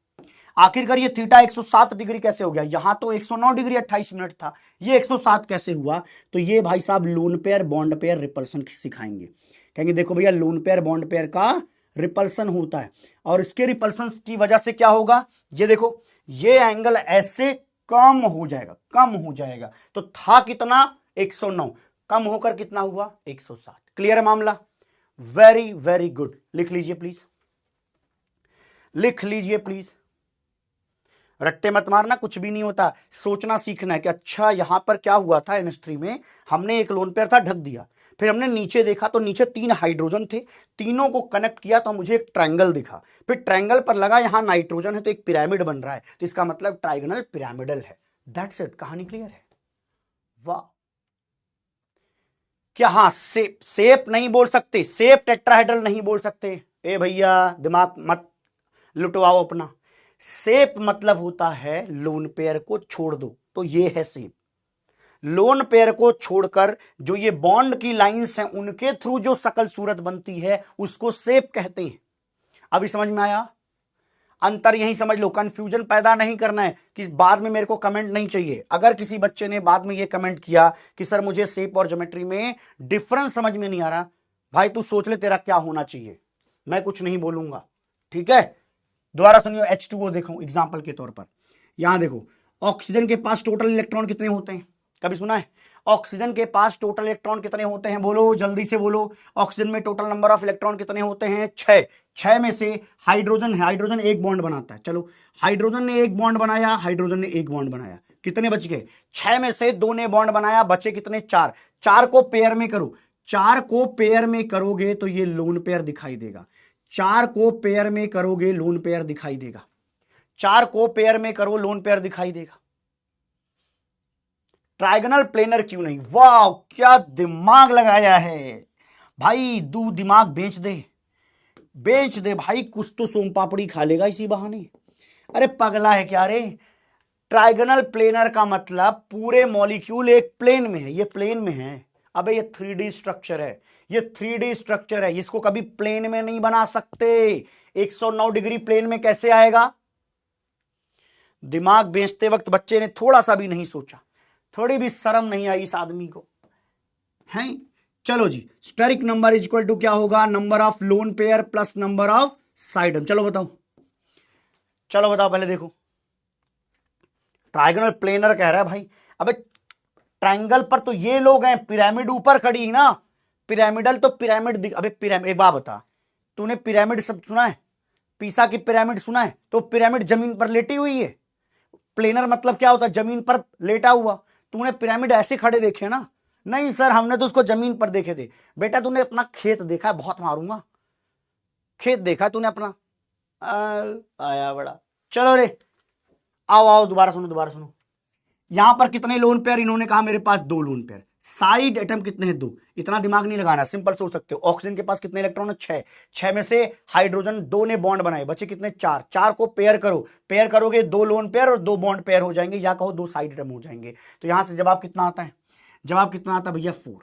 आखिरकार ये थीटा 107 डिग्री कैसे हो गया? यहां तो 109 डिग्री 28 मिनट था, ये 107 कैसे हुआ? तो ये भाई साहब loan pair bond pair repulsion सिखाएंगे। कहेंगे देखो भैया लोन पेयर बॉन्ड पेयर का रिपल्सन होता है, और इसके रिपल्सन की वजह से क्या होगा? ये देखो, ये एंगल ऐसे कम हो जाएगा, कम हो जाएगा। तो था कितना? 109, कम होकर कितना हुआ? 107। क्लियर है मामला? Very very good. लिख लीजिए प्लीज, लिख लीजिए प्लीज, रट्टे मत मारना, कुछ भी नहीं होता, सोचना सीखना है कि अच्छा यहां पर क्या हुआ था NH3 में, हमने एक लोन पेयर था ढक दिया, फिर हमने नीचे देखा तो नीचे 3 हाइड्रोजन थे, तीनों को कनेक्ट किया तो मुझे एक ट्रायंगल दिखा, फिर ट्रायंगल पर लगा यहां नाइट्रोजन है तो एक पिरामिड बन रहा है, तो इसका मतलब ट्राइगोनल पिरामिडल है। दैट्स इट, कहानी क्लियर है? वाह। क्या? हाँ, सेप नहीं बोल सकते, सेप टेट्राहेड्रल नहीं बोल सकते। ए भैया दिमाग मत लुटवाओ अपना। सेप मतलब होता है लोन पेयर को छोड़ दो, तो ये है सेप। लोन पेयर को छोड़कर जो ये बॉन्ड की लाइंस हैं उनके थ्रू जो शकल सूरत बनती है उसको सेप कहते हैं। अभी समझ में आया? अंतर यही समझ लो, कंफ्यूजन पैदा नहीं करना है कि बाद में मेरे को कमेंट नहीं चाहिए। अगर किसी बच्चे ने बाद में ये कमेंट किया कि सर मुझे शेप और ज्योमेट्री में डिफरेंस समझ में नहीं आ रहा, भाई तू सोच ले तेरा क्या होना चाहिए, मैं कुछ नहीं बोलूंगा, ठीक है, दोबारा सुनियो, H2O देखो एग्जाम्पल के तौर पर, यहां देखो ऑक्सीजन के पास टोटल इलेक्ट्रॉन कितने होते हैं, कभी सुना है? ऑक्सीजन के पास टोटल इलेक्ट्रॉन कितने होते हैं, बोलो जल्दी से बोलो। ऑक्सीजन में टोटल नंबर ऑफ इलेक्ट्रॉन कितने होते हैं? 6। 6 में से हाइड्रोजन है, हाइड्रोजन एक बॉन्ड बनाता है, चलो हाइड्रोजन ने एक बॉन्ड बनाया, हाइड्रोजन ने एक बॉन्ड बनाया, कितने बच गए? 6 में से 2 ने बॉन्ड बनाया, बचे कितने? 4। 4 को पेयर में करो, 4 को पेयर में करोगे तो ये लोन पेयर दिखाई देगा। 4 को पेयर में करोगे लोन पेयर दिखाई देगा। 4 को पेयर में करो लोन पेयर दिखाई देगा। ट्राइगोनल प्लेनर क्यों नहीं? वाह क्या दिमाग लगाया है भाई, तू दिमाग बेच दे, बेच दे भाई, कुछ तो सोम पापड़ी खा लेगा इसी बहाने। अरे पगला है क्या रे? ट्राइगोनल प्लेनर का मतलब पूरे मॉलिक्यूल एक प्लेन में है, ये प्लेन में है। अबे ये 3D स्ट्रक्चर है, ये 3D स्ट्रक्चर है, इसको कभी प्लेन में नहीं बना सकते। 109 डिग्री प्लेन में कैसे आएगा? दिमाग बेचते वक्त बच्चे ने थोड़ा सा भी नहीं सोचा, थोड़ी भी शर्म नहीं आई इस आदमी को, है? चलो जी, steric number is equal to क्या होगा? Number of lone pair plus number of side. चलो बताओ, चलो बताओ, पहले देखो ट्राइगोनल प्लेनर कह रहा है भाई। अबे ट्रायंगल पर तो ये लोग हैं, पिरामिड ऊपर खड़ी है ना, पिरामिडल तो पिरामिड अबे पिरामिड, एक बात बता, तूने पिरामिड सब सुना है? पीसा की पिरामिड सुना है? तो पिरामिड जमीन पर लेटी हुई है। प्लेनर मतलब क्या होता है? जमीन पर लेटा हुआ। तूने पिरामिड ऐसे खड़े देखे ना? नहीं सर, हमने तो उसको जमीन पर देखे थे। बेटा तूने अपना खेत देखा है? बहुत मारूंगा, खेत देखा तूने अपना? आया बड़ा। चलो रे, आओ आओ, दोबारा सुनो, दोबारा सुनो। यहां पर कितने लोन पेयर? इन्होंने कहा मेरे पास 2 लोन पेयर। साइड एटम कितने हैं? 2। इतना दिमाग नहीं लगाना, सिंपल सोच सकते हो। ऑक्सीजन के पास कितने इलेक्ट्रॉन है? 6। 6 में से हाइड्रोजन 2 ने बॉन्ड बनाए, बचे कितने? 4। 4 को पेयर करो, पेयर करोगे 2 लोन पेयर और 2 बॉन्ड पेयर हो जाएंगे, या कहो 2 साइड एटम हो जाएंगे। तो यहां से जवाब कितना आता है? जवाब कितना आता है भैया? 4।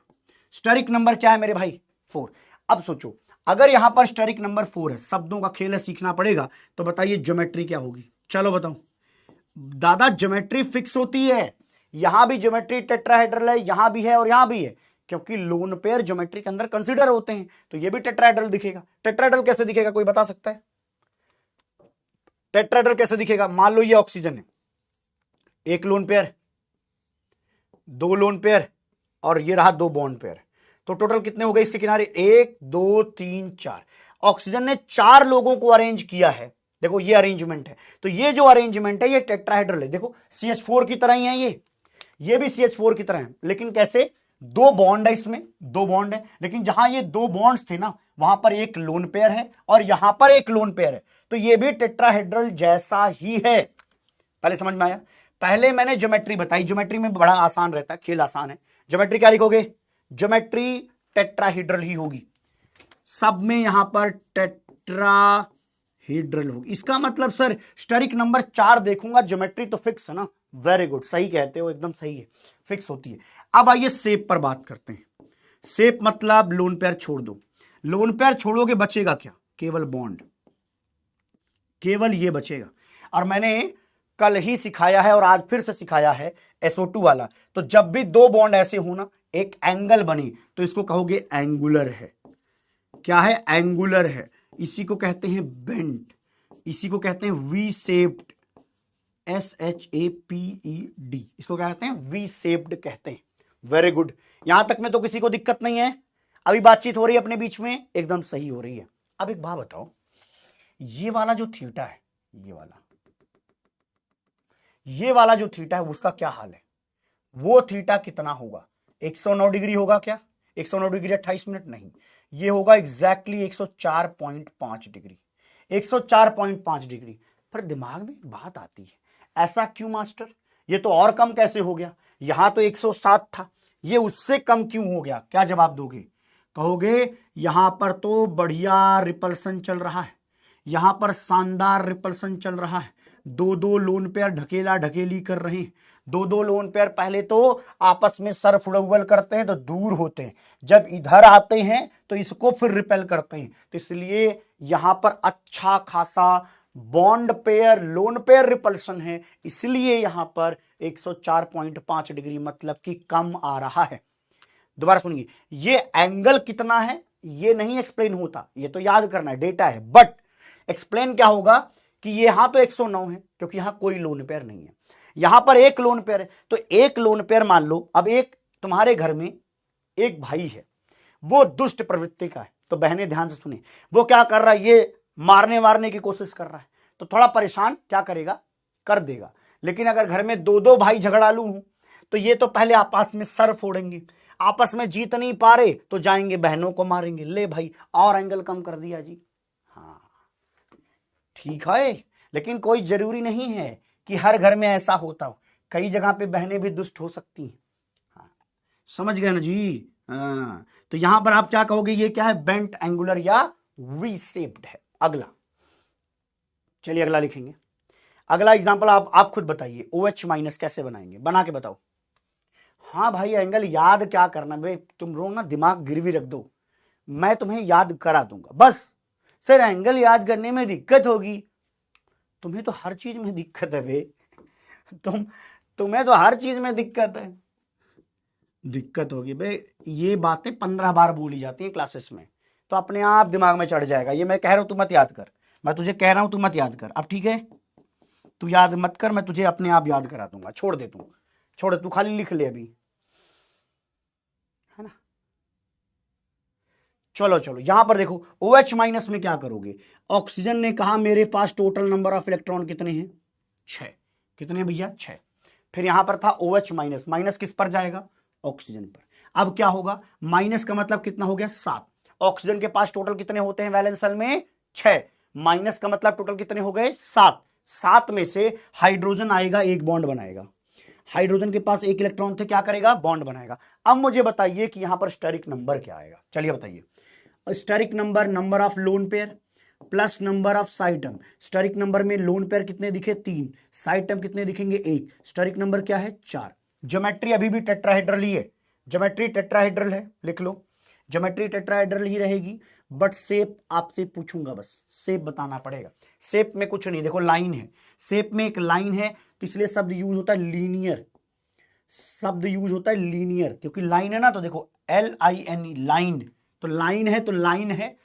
स्टेरिक नंबर क्या है मेरे भाई? 4। अब सोचो, अगर यहां पर स्टेरिक नंबर 4 है, शब्दों का खेल है, सीखना पड़ेगा, तो बताइए ज्योमेट्री क्या होगी? चलो बताओ दादा। ज्योमेट्री फिक्स होती है, यहां भी ज्योमेट्री टेट्राहेड्रल है, यहां भी है और यहां भी है, क्योंकि लोन पेयर ज्योमेट्री के अंदर कंसीडर होते हैं, तो ये भी टेट्राहेड्रल दिखेगा। टेट्राहेड्रल कैसे दिखेगा, कोई बता सकता है? टेट्राहेड्रल कैसे दिखेगा? मान लो ये ऑक्सीजन है, 1 लोन पेयर, 2 लोन पेयर और ये रहा 2 बॉन्ड पेयर, तो टोटल कितने हो गए इसके किनारे? 1 2 3 4। ऑक्सीजन ने 4 लोगों को अरेंज किया है, देखो ये अरेंजमेंट है, तो ये जो अरेंजमेंट है ये टेट्राहेड्रल है। देखो CH4 की तरह ही है, ये भी CH4 की तरह है, लेकिन कैसे? 2 बॉन्ड है इसमें, 2 बॉन्ड है, लेकिन जहां ये 2 बॉन्ड्स थे ना, वहां पर 1 लोन पेयर है और यहां पर 1 लोन पेयर है, तो ये भी टेट्राहेड्रल जैसा ही है। पहले समझ में आया? पहले मैंने ज्योमेट्री बताई, ज्योमेट्री में बड़ा आसान रहता है, खेल आसान है। ज्योमेट्री क्या लिखोगे? ज्योमेट्री टेट्राहेड्रल ही होगी, सब में यहां पर टेट्राहेड्रल होगी। इसका मतलब सर स्टेरिक नंबर 4 देखूंगा, ज्योमेट्री तो फिक्स है ना? वेरी गुड, सही कहते हो, एकदम सही है, फिक्स होती है। अब आइए शेप पर बात करते हैं। शेप मतलब लोन पेयर छोड़ दो, लोन पेयर छोड़ोगे बचेगा क्या? केवल बॉन्ड, केवल ये बचेगा। और मैंने कल ही सिखाया है और आज फिर से सिखाया है SO2 वाला, तो जब भी 2 बॉन्ड ऐसे हो ना, एक एंगल बने, तो इसको कहोगे एंगुलर है। क्या है? एंगुलर है। इसी को कहते हैं बेंट, इसी को कहते हैं वी शेप्ड, SHAPED, इसको क्या कहते हैं? वी शेप्ड कहते हैं। वेरी गुड, यहां तक में तो किसी को दिक्कत नहीं है? अभी बातचीत हो रही है अपने बीच में, एकदम सही हो रही है। अब एक बात बताओ, ये वाला जो थीटा है, ये वाला जो थीटा है उसका क्या हाल है? वो थीटा कितना होगा? 109 डिग्री होगा क्या? 109 डिग्री 28 मिनट नहीं, ये होगा एग्जैक्टली 104.5 डिग्री, 104.5 डिग्री। पर दिमाग में एक बात आती है, ऐसा क्यों मास्टर? ये तो और कम कैसे हो गया? यहां तो 107 था, ये उससे कम क्यों हो गया? क्या जवाब दोगे? कहोगे यहां पर तो बढ़िया रिपल्सन चल रहा है, यहां पर शानदार रिपल्सन चल रहा है, 2 लोन पेयर ढकेला ढकेली कर रहे हैं, 2 लोन पेयर पहले तो आपस में सर फुड़ौल करते हैं तो दूर होते हैं, जब इधर आते हैं तो इसको फिर रिपेल करते हैं, तो इसलिए यहां पर अच्छा खासा bond pair lone pair repulsion है, इसलिए यहां पर 104.5 डिग्री मतलब कि कम आ रहा है। दोबारा सुनिए, ये एंगल कितना है ये नहीं एक्सप्लेन होता, ये तो याद करना है, डेटा है, बट एक्सप्लेन क्या होगा कि ये यहां तो 109 है क्योंकि यहां कोई लोन पेयर नहीं है, यहां पर एक लोन पेयर है। तो एक लोन पेयर मान लो, अब एक तुम्हारे घर में एक भाई है, वो दुष्ट प्रवृत्ति का है। तो बहनें ध्यान से सुने, वो क्या कर रहा है, ये मारने वारने की कोशिश कर रहा है, तो थोड़ा परेशान क्या करेगा, कर देगा। लेकिन अगर घर में दो दो भाई झगड़ालू हूं तो ये तो पहले आपस में सर फोड़ेंगे, आपस में जीत नहीं पा रहे तो जाएंगे बहनों को मारेंगे। ले भाई और एंगल कम कर दिया जी। हाँ ठीक है, लेकिन कोई जरूरी नहीं है कि हर घर में ऐसा होता हो, कई जगह पे बहनें भी दुष्ट हो सकती हैं। हाँ, समझ गए ना जी। हाँ, तो यहां पर आप क्या कहोगे, ये क्या है, बेंट एंगुलर या वी शेप्ड है। अगला, चलिए अगला लिखेंगे। अगला एग्जांपल आप खुद बताइए, OH माइनस कैसे बनाएंगे, बना के बताओ। हाँ भाई एंगल याद क्या करना भाई, तुम लोग ना दिमाग गिरवी रख दो, मैं तुम्हें याद करा दूंगा। बस सर एंगल याद करने में दिक्कत होगी, तुम्हें तो हर चीज में दिक्कत है बे, तुम्हें तो हर चीज में दिक्कत है। दिक्कत होगी बे, ये बातें 15 बार बोली जाती हैं क्लासेस में, तो अपने आप दिमाग में चढ़ जाएगा। ये मैं कह रहा हूं तू मत याद कर, मैं तुझे कह रहा हूं तू मत याद कर। अब ठीक है, तू याद मत कर, मैं तुझे अपने आप याद करा दूंगा। छोड़ दे तू, छोड़, तू खाली लिख ले अभी, है ना। चलो चलो यहां पर देखो, OH माइनस में क्या करोगे, ऑक्सीजन ने कहा मेरे पास टोटल नंबर ऑफ इलेक्ट्रॉन कितने हैं, 6। कितने भैया, 6। फिर यहां पर था OH माइनस, माइनस किस पर जाएगा, ऑक्सीजन पर। अब क्या होगा, माइनस का मतलब कितना हो गया, 7। ऑक्सीजन के पास टोटल कितने होते हैं वैलेंस शेल में, 6। माइनस का मतलब टोटल कितने हो गए, 7। 7 में से हाइड्रोजन आएगा, एक बॉन्ड बनाएगा। हाइड्रोजन के पास एक इलेक्ट्रॉन थे, क्या करेगा, बॉन्ड बनाएगा। अब मुझे बताइए कि यहां पर स्टेरिक नंबर क्या आएगा, चलिए बताइए। Steric number, number of lone pair plus number of side term. Steric number में लोन पेयर कितने दिखे, 3। साइड टर्म कितने दिखेंगे, 1। स्टेरिक नंबर क्या है, 4। ज्योमेट्री अभी भी टेट्राहेड्रल ही है, ज्योमेट्री टेट्राहेड्रल है, लिख लो, ज्योमेट्री टेट्राहेड्रल ही रहेगी। बट शेप आपसे पूछूंगा, बस शेप बताना पड़ेगा। शेप में कुछ नहीं, देखो लाइन है, शेप में एक लाइन है, तो इसलिए शब्द यूज होता है लीनियर, शब्द यूज होता है लीनियर, क्योंकि लाइन है ना, तो देखो LINE लाइन, तो लाइन है तो लाइन है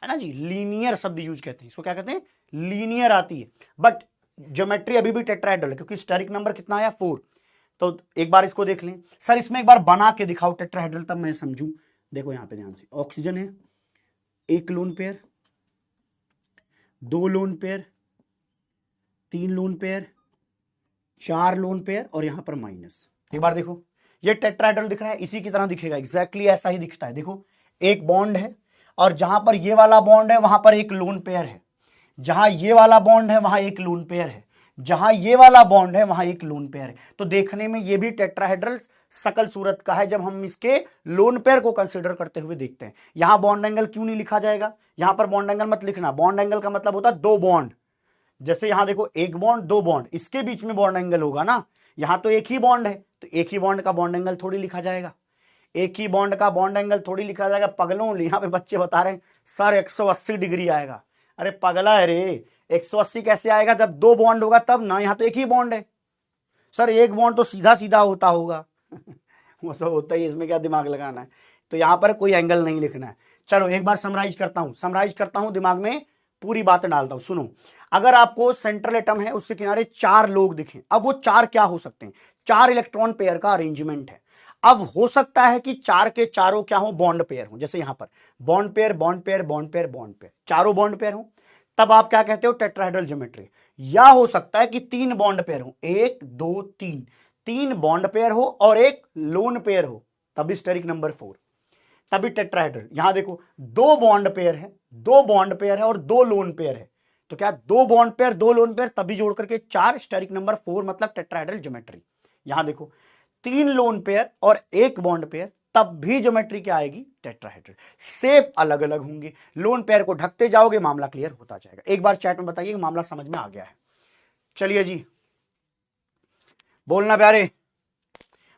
ना जी। लीनियर शब्द यूज कहते हैं इसको, क्या कहते हैं, लीनियर आती है। बट ज्योमेट्री अभी भी टेट्राहेड्रल है, क्योंकि स्टेरिक नंबर कितना आया, 4। तो एक बार इसको देख लें, सर इसमें एक बार बना के दिखाओ टेट्राहेड्रल, तब मैं समझूं। देखो यहां पे ध्यान से, ऑक्सीजन है, एक loan pair, 2 lone pair, 3 lone pair, 4 lone pair, और यहां पर माइनस। एक बार देखो, ये टेट्राहेड्रल दिख रहा है, इसी की तरह दिखेगा, एग्जैक्टली ऐसा ही दिखता है। देखो एक बॉन्ड है, और जहां पर ये वाला बॉन्ड है वहां पर एक लोन पेयर है, जहां ये वाला बॉन्ड है वहां एक लोन पेयर है, जहां ये वाला बॉन्ड है वहां एक लोन पेयर है। तो देखने में ये भी टेट्राहेड्रल सकल सूरत का है, जब हम इसके लोन पेयर को कंसीडर करते हुए देखते हैं। यहां बॉन्ड एंगल क्यों नहीं लिखा जाएगा, यहां पर बॉन्ड एंगल मत लिखना, बॉन्ड एंगल का मतलब होता है 2 बॉन्ड। जैसे यहां देखो, एक बॉन्ड, 2 बॉन्ड, इसके बीच में बॉन्ड एंगल होगा ना, यहां तो एक ही बॉन्ड है, तो एक ही बॉन्ड का बॉन्ड एंगल थोड़ी लिखा जाएगा, एक ही बॉन्ड का बॉन्ड एंगल थोड़ी लिखा जाएगा। पगलों, यहां पे बच्चे बता रहे हैं सर 180 डिग्री आएगा। अरे पगला है रे, 180 कैसे आएगा, जब 2 बॉन्ड होगा तब ना, यहां तो एक ही बॉन्ड है। सर एक बॉन्ड तो सीधा सीधा होता होगा वो तो होता ही, इसमें क्या दिमाग लगाना है। तो यहां पर कोई एंगल नहीं लिखना है। चलो एक बार समराइज करता हूं, दिमाग में पूरी बातें डालता हूं, सुनो। अगर आपको सेंट्रल एटम है, उसके किनारे 4 लोग दिखें, अब वो 4 क्या हो सकते हैं, 4 इलेक्ट्रॉन पेयर का अरेंजमेंट है। अब हो सकता है कि 4 के चारों क्या हो, बॉन्ड पेयर हो, जैसे यहां पर bond pair, bond pair, bond pair, bond pair, चारों बॉन्ड पेयर हो, तब आप क्या कहते हो, टेट्राहेड्रल ज्योमेट्री। या हो सकता है कि 3 बॉन्ड पेयर हो, 1 2 3, 3 बॉन्ड पेयर हो और एक लोन पेयर हो, तभी स्टेरिक नंबर 4, तभी टेट्राहेड्रल। यहां देखो 2 बॉन्ड पेयर है, 2 बॉन्ड पेयर है और 2 लोन पेयर है, तो क्या 2 बॉन्ड पेयर 2 लोन पेयर, तभी जोड़ करके 4, स्टेरिक नंबर 4, मतलब टेट्राहेड्रल ज्योमेट्री। यहां देखो 3 लोन पेयर और 1 बॉन्ड पेयर, तब भी ज्योमेट्री क्या आएगी, टेट्राहेड्रल। शेप अलग अलग होंगे, लोन पेयर को ढकते जाओगे, मामला क्लियर होता जाएगा। एक बार चैट में बताइए कि मामला समझ में आ गया है। चलिए जी, बोलना प्यारे,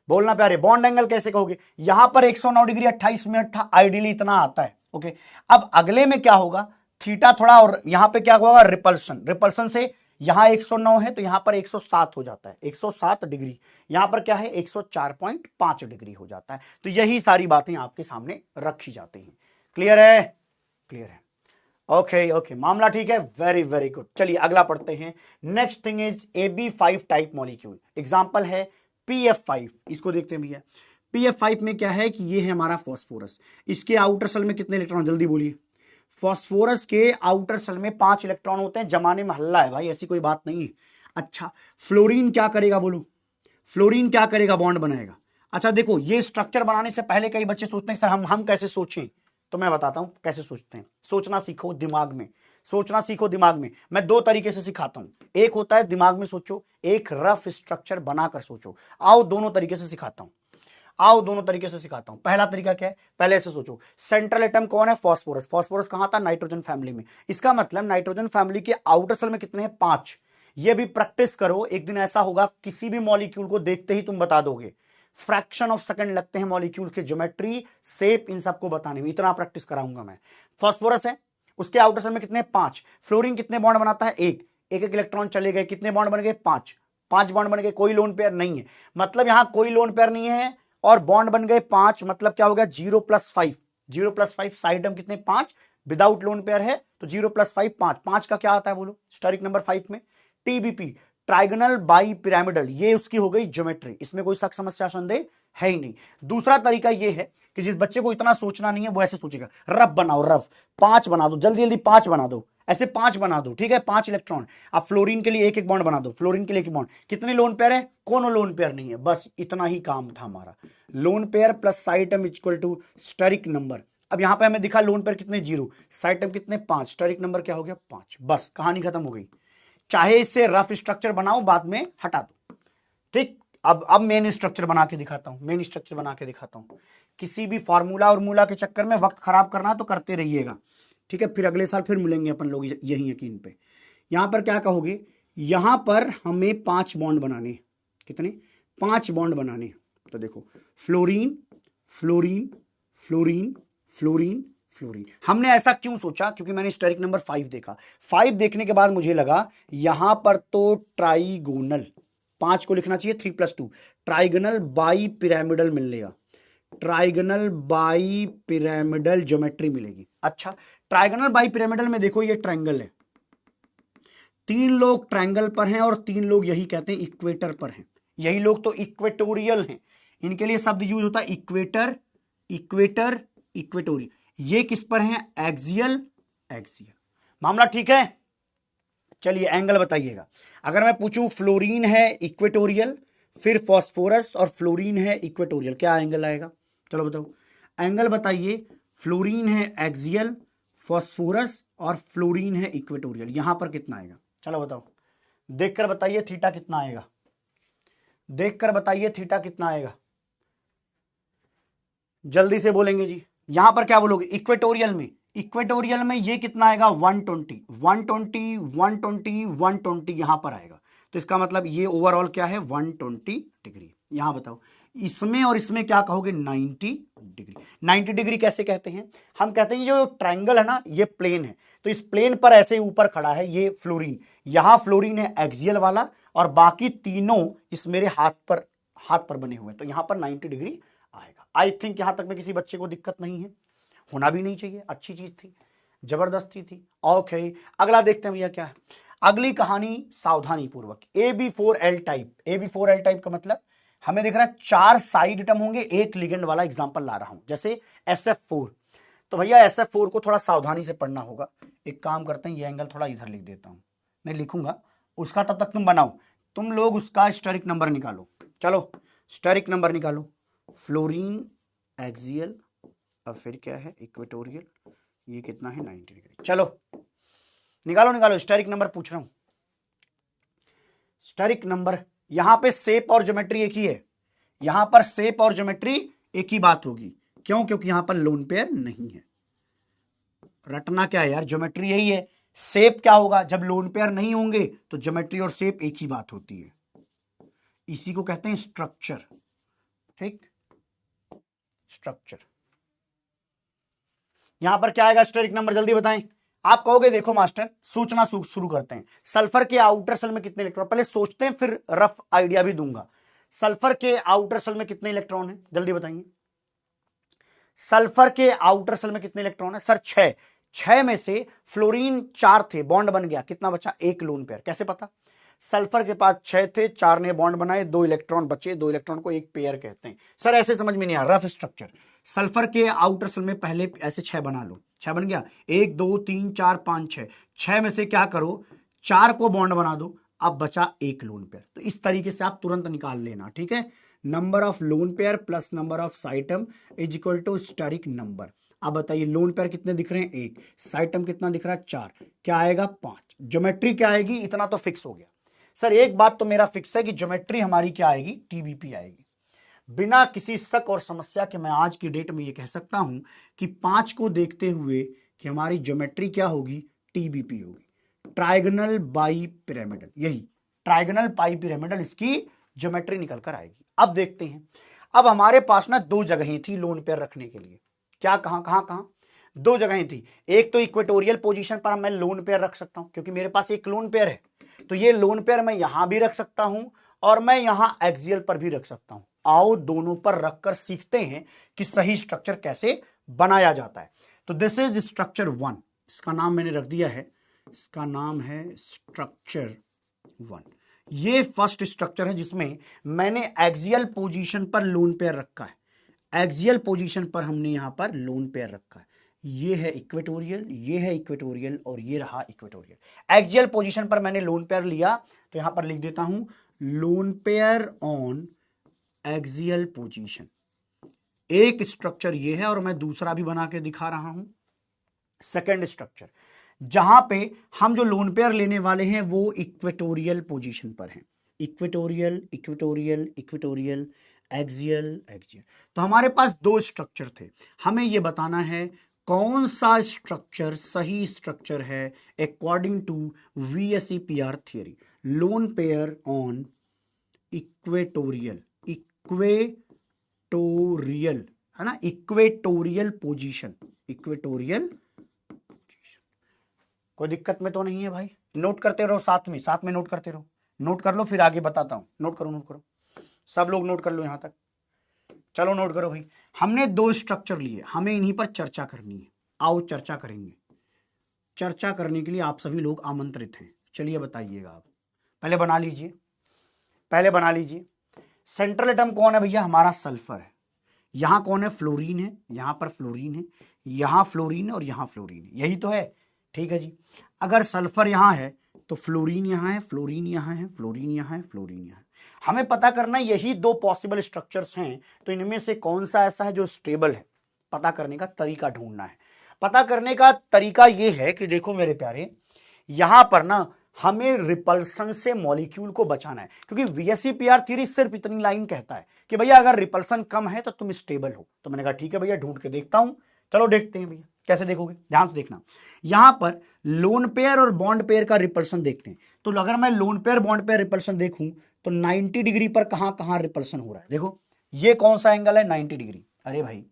बोलना प्यारे। बॉन्ड एंगल कैसे कहोगे, यहां पर 109 डिग्री 28 मिनट था, आइडियली इतना आता है, ओके। अब अगले में क्या होगा, थीटा थोड़ा, और यहां पे क्या होगा, रिपल्सन, रिपल्सन से यहां 109 है तो यहां पर 107 हो जाता है, 107 डिग्री, यहां पर क्या है 104.5 डिग्री हो जाता है। तो यही सारी बातें आपके सामने रखी जाती हैं। क्लियर है, क्लियर है। ओके ओके, मामला ठीक है, वेरी वेरी गुड। चलिए अगला पढ़ते हैं। Next thing is AB5 type molecule. Example है PF5। इसको देखते हैं भैया। PF5 में क्या है कि ये है हमारा फास्फोरस। इसके आउटर सेल में कितने इलेक्ट्रॉन, जल्दी बोलिए। फास्फोरस के आउटर सेल में 5 इलेक्ट्रॉन होते हैं। जमाने में हल्ला है भाई, ऐसी कोई बात नहीं है। अच्छा, फ्लोरीन क्या करेगा बोलो, फ्लोरीन क्या करेगा, बॉन्ड बनाएगा। अच्छा देखो, ये स्ट्रक्चर बनाने से पहले कई बच्चे सोचते हैं सर हम कैसे सोचें, तो मैं बताता हूं कैसे सोचते हैं। सोचना सीखो दिमाग में, सोचना सीखो दिमाग में। मैं 2 तरीके से सिखाता हूं। एक होता है दिमाग में सोचो, एक रफ स्ट्रक्चर बनाकर सोचो। आओ दोनों तरीके से सिखाता हूं, आओ दोनों तरीके से सिखाता हूं। पहला तरीका क्या है, पहले ऐसे सोचो, सेंट्रल एटम कौन है, फास्फोरस। फास्फोरस कहां था, नाइट्रोजन फैमिली में। इसका मतलब नाइट्रोजन फैमिली के आउटर सेल में कितने हैं, 5। ये भी प्रैक्टिस करो, एक दिन ऐसा होगा किसी भी मॉलिक्यूल को देखते ही तुम बता दोगे। फ्रैक्शन ऑफ सेकंड लगते हैं मॉलिक्यूल के ज्योमेट्री, शेप, इन सबको बताने में। इतना प्रैक्टिस कराऊंगा मैं। फास्फोरस है, उसके आउटर सेल में कितने, 5। फ्लोरीन कितने बॉन्ड बनाता है, एक एक इलेक्ट्रॉन चले गए, कितने बॉन्ड बन गए, 5। 5 बॉन्ड बन गए, कोई लोन पेयर नहीं है। मतलब यहां कोई लोन पेयर नहीं है और बॉन्ड बन गए 5। मतलब क्या हो गया, 0+5। 0+5 साइड में कितने, 5। विदाउट लोन पेयर है तो 0+5 5। 5 का क्या आता है बोलो, स्टेरिक नंबर 5 में। TBP ट्राइगोनल बाई पिरामिडल, ये उसकी हो गई ज्योमेट्री। इसमें कोई शक समस्या संदेह है ही नहीं। दूसरा तरीका ये है कि जिस बच्चे को इतना सोचना नहीं है वो ऐसे सोचेगा, रफ बनाओ, रफ 5 बना दो, जल्दी जल्दी 5 बना दो, ऐसे 5 बना दो, ठीक है, 5 इलेक्ट्रॉन। अब फ्लोरीन के लिए एक एक बॉन्ड बना दो, फ्लोरीन के लिए एक बॉन्ड। कितने लोन पेयर है, कोनो लोन पेयर नहीं है। बस इतना ही काम था हमारा। Lone pair plus side term equal to steric number. अब यहां पे हमें दिखा लोन पेयर कितने, 0, साइड टर्म कितने, 5, स्टेरिक नंबर क्या हो गया, 5। बस कहानी खत्म हो गई। चाहे इससे रफ स्ट्रक्चर बनाओ, बाद में हटा दो, ठीक। अब मेन स्ट्रक्चर बना के दिखाता हूं, मेन स्ट्रक्चर बना के दिखाता हूं। किसी भी फार्मूला और मूला के चक्कर में वक्त खराब करना तो करते रहिएगा, ठीक है। फिर अगले साल फिर मिलेंगे अपन लोग यही यकीन पे। यहां पर क्या कहोगे, यहां पर हमें 5 बॉन्ड बनाने, कितने, 5 बॉन्ड बनाने। तो देखो, fluorine fluorine fluorine fluorine fluorine. हमने ऐसा क्यों सोचा, क्योंकि मैंने स्टेरिक नंबर 5 देखा। 5 देखने के बाद मुझे लगा यहां पर तो ट्राइगोनल, 5 को लिखना चाहिए 3+2, ट्राइगोनल बाई पिरामिडल मिलेगा, ट्राइगोनल बाई पिरामिडल ज्योमेट्री मिलेगी। अच्छा, ट्राइगोनल बाई पिरामिडल में देखो, ये ट्रायंगल है, 3 लोग ट्रायंगल पर हैं और 3 लोग यही कहते हैं इक्वेटर पर हैं। यही लोग तो इक्वेटोरियल हैं। इनके लिए शब्द यूज होता है इक्वेटर, इक्वेटर, इक्वेटोरियल। ये किस पर हैं, एक्सियल, एक्सियल। मामला ठीक है। चलिए एंगल बताइएगा। अगर मैं पूछूं फ्लोरीन है इक्वेटोरियल, फिर फास्फोरस और फ्लोरीन है इक्वेटोरियल, क्या एंगल आएगा, चलो बताओ, एंगल बताइए। फ्लोरीन है एक्सियल, फास्फोरस और फ्लोरीन है इक्वेटोरियल, यहां पर कितना आएगा, चलो बताओ, देखकर बताइए थीटा कितना आएगा, देखकर बताइए थीटा कितना आएगा, जल्दी से बोलेंगे जी। यहां पर क्या बोलोगे, इक्वेटोरियल में, इक्वेटोरियल में ये कितना आएगा, 120 120 120 120 यहां पर आएगा। तो इसका मतलब ये ओवरऑल क्या है, 120 डिग्री। यहां बताओ, इसमें और इसमें क्या कहोगे, 90 डिग्री। 90 डिग्री कैसे कहते हैं, हम कहते हैं जो ट्रायंगल है ना, ये प्लेन है, तो इस प्लेन पर ऐसे ऊपर खड़ा है ये फ्लोरीन, यहां फ्लोरीन है एक्सियल वाला और बाकी तीनों इस मेरे हाथ पर बने हुए हैं, तो यहां पर 90 डिग्री आएगा। आई थिंक यहां तक में किसी बच्चे को दिक्कत नहीं है, होना भी नहीं चाहिए, अच्छी चीज थी, जबरदस्ती थी। ओके, अगला देखते हैं भैया क्या है। अगली कहानी सावधानी पूर्वक, AB4L टाइप। AB4L टाइप का मतलब हमें दिख रहा है 4 साइड एटम होंगे, एक लिगेंड वाला एग्जांपल ला रहा हूं, जैसे SF4। तो भैया SF4 को थोड़ा सावधानी से पढ़ना होगा। एक काम करते हैं, ये एंगल थोड़ा इधर लिख देता हूं, नहीं लिखूंगा उसका, तब तक तुम बनाओ, तुम लोग उसका स्टेरिक नंबर निकालो। चलो स्टेरिक नंबर निकालो, फ्लोरीन एक्सियल, अब फिर क्या है इक्वेटोरियल, ये कितना है 90 डिग्री। चलो निकालो निकालो, स्टेरिक नंबर पूछ रहा हूं, स्टेरिक नंबर। यहां पे शेप और ज्योमेट्री एक ही है, यहां पर शेप और ज्योमेट्री एक ही बात होगी, क्यों, क्योंकि यहां पर लोन पेयर नहीं है। रटना क्या है यार, ज्योमेट्री यही है। शेप क्या होगा, जब लोन पेयर नहीं होंगे तो ज्योमेट्री और शेप एक ही बात होती है, इसी को कहते हैं स्ट्रक्चर, ठीक, स्ट्रक्चर। यहां पर क्या आएगा स्टेरिक नंबर, जल्दी बताएं। आप कहोगे देखो मास्टर, सोचना शुरू करते हैं। सल्फर के आउटर सेल में कितने इलेक्ट्रॉन, पहले सोचते हैं फिर रफ आइडिया भी दूंगा। सल्फर के आउटर सेल में कितने इलेक्ट्रॉन हैं, जल्दी बताइए। सल्फर के आउटर सेल में कितने इलेक्ट्रॉन है, सर 6। 6 में से फ्लोरीन 4 थे, बॉन्ड बन गया, कितना बचा? 1 लोन पेयर। कैसे पता? सल्फर के पास 6 थे, 4 ने बॉन्ड बनाए, 2 इलेक्ट्रॉन बचे, 2 इलेक्ट्रॉन को एक पेयर कहते हैं। सर ऐसे समझ में नहीं आ रहा, रफ स्ट्रक्चर। सल्फर के आउटर शेल में पहले ऐसे 6 बना लो, 6 बन गया, 1 2 3 4 5 6, 6 में से क्या करो, 4 को बॉन्ड बना दो, अब बचा 1 लोन पेयर। तो इस तरीके से आप तुरंत निकाल लेना, ठीक है। Number of lone pair plus number of side atom is equal to steric number. अब बताइए लोन पेयर कितने दिख रहे हैं? 1। साइटम कितना दिख रहा है? 4। क्या आएगा? 5। ज्योमेट्री क्या आएगी? इतना तो फिक्स हो गया। सर एक बात तो मेरा फिक्स है कि ज्योमेट्री हमारी क्या आएगी? टीबीपी आएगी। बिना किसी शक और समस्या के मैं आज की डेट में ये कह सकता हूं कि 5 को देखते हुए कि हमारी ज्योमेट्री क्या होगी? टीबीपी होगी, ट्राइगोनल बाई पिरामिडल। यही ट्राइगोनल बाई पिरामिडल इसकी ज्योमेट्री निकल कर आएगी। अब देखते हैं, अब हमारे पास ना 2 जगहें थी लोन पेयर रखने के लिए। क्या? कहां? 2 जगहें थी। एक तो इक्वेटोरियल पोजीशन पर मैं लोन पेयर रख सकता हूं क्योंकि मेरे पास एक लोन पेयर है, तो ये लोन पेयर मैं यहां भी रख सकता हूं और मैं यहां एक्सियल पर भी रख सकता हूं। आओ दोनों पर रखकर सीखते हैं कि सही स्ट्रक्चर कैसे बनाया जाता है। तो दिस इज स्ट्रक्चर 1, इसका नाम मैंने रख दिया है, इसका नाम है स्ट्रक्चर 1। ये फर्स्ट स्ट्रक्चर है जिसमें मैंने एक्सियल पोजीशन पर लोन पेयर रखा है। एक्सियल पोजीशन पर हमने यहां पर लोन पेयर रखा है। ये है इक्वेटोरियल, ये है इक्वेटोरियल और ये रहा इक्वेटोरियल। एक्सियल पोजीशन पर मैंने लोन पेयर लिया, तो यहां पर लिख देता हूं loan pair on axial position. एक स्ट्रक्चर ये है और मैं दूसरा भी बना के दिखा रहा हूं, सेकंड स्ट्रक्चर, जहां पे हम जो लोन पेयर लेने वाले हैं वो इक्वेटोरियल पोजीशन पर हैं। Equatorial equatorial equatorial axial axial. तो हमारे पास 2 स्ट्रक्चर थे, हमें ये बताना है कौन सा स्ट्रक्चर सही स्ट्रक्चर है according to VSEPR theory. Lone pair on equatorial, equatorial है ना, इक्वेटोरियल पोजीशन, इक्वेटोरियल। कोई दिक्कत में तो नहीं है भाई? नोट करते रहो, साथ में नोट करते रहो, नोट कर लो फिर आगे बताता हूं। नोट करो, सब लोग नोट कर लो यहां तक। चलो नोट करो भाई। हमने 2 स्ट्रक्चर लिए, हमें इन्हीं पर चर्चा करनी है। आओ चर्चा करेंगे। चर्चा करने के लिए आप सभी लोग आमंत्रित हैं। चलिए बताइएगा आप। पहले बना लीजिए। सेंट्रल एटम कौन है भैया? हमारा सल्फर है। यहां कौन है? फ्लोरीन है। यहां पर फ्लोरीन है, यहां फ्लोरीन है और यहां फ्लोरीन है। यही तो है, ठीक है जी। अगर सल्फर यहां है तो फ्लोरीन यहां है, फ्लोरीन यहां है, फ्लोरीन यहां है, फ्लोरीन यहां है। हमें पता करना यही 2 पॉसिबल स्ट्रक्चर्स हैं, तो इनमें से कौन सा ऐसा है जो स्टेबल है, पता करने का तरीका ढूंढना है। पता करने का तरीका यह है कि देखो मेरे प्यारे, यहां पर ना हमें रिपल्सन से मॉलिक्यूल को बचाना है, क्योंकि VSEPR थ्योरी सिर्फ इतनी लाइन कहता है कि भैया अगर रिपल्सन कम है तो तुम स्टेबल हो। तो मैंने कहा ठीक है भैया, ढूंढ के देखता हूं। चलो देखते हैं भैया कैसे देखोगे, ध्यान से देखना। यहां पर लोन पेयर और बॉन्ड पेयर का रिपल्सन देखते हैं। तो अगर मैं loan pair bond pair repulsion देखूं तो 90 डिग्री पर कहां कहां रिपल्सन हो रहा है? देखो ये कौन सा एंगल है? 90 डिग्री। अरे भाई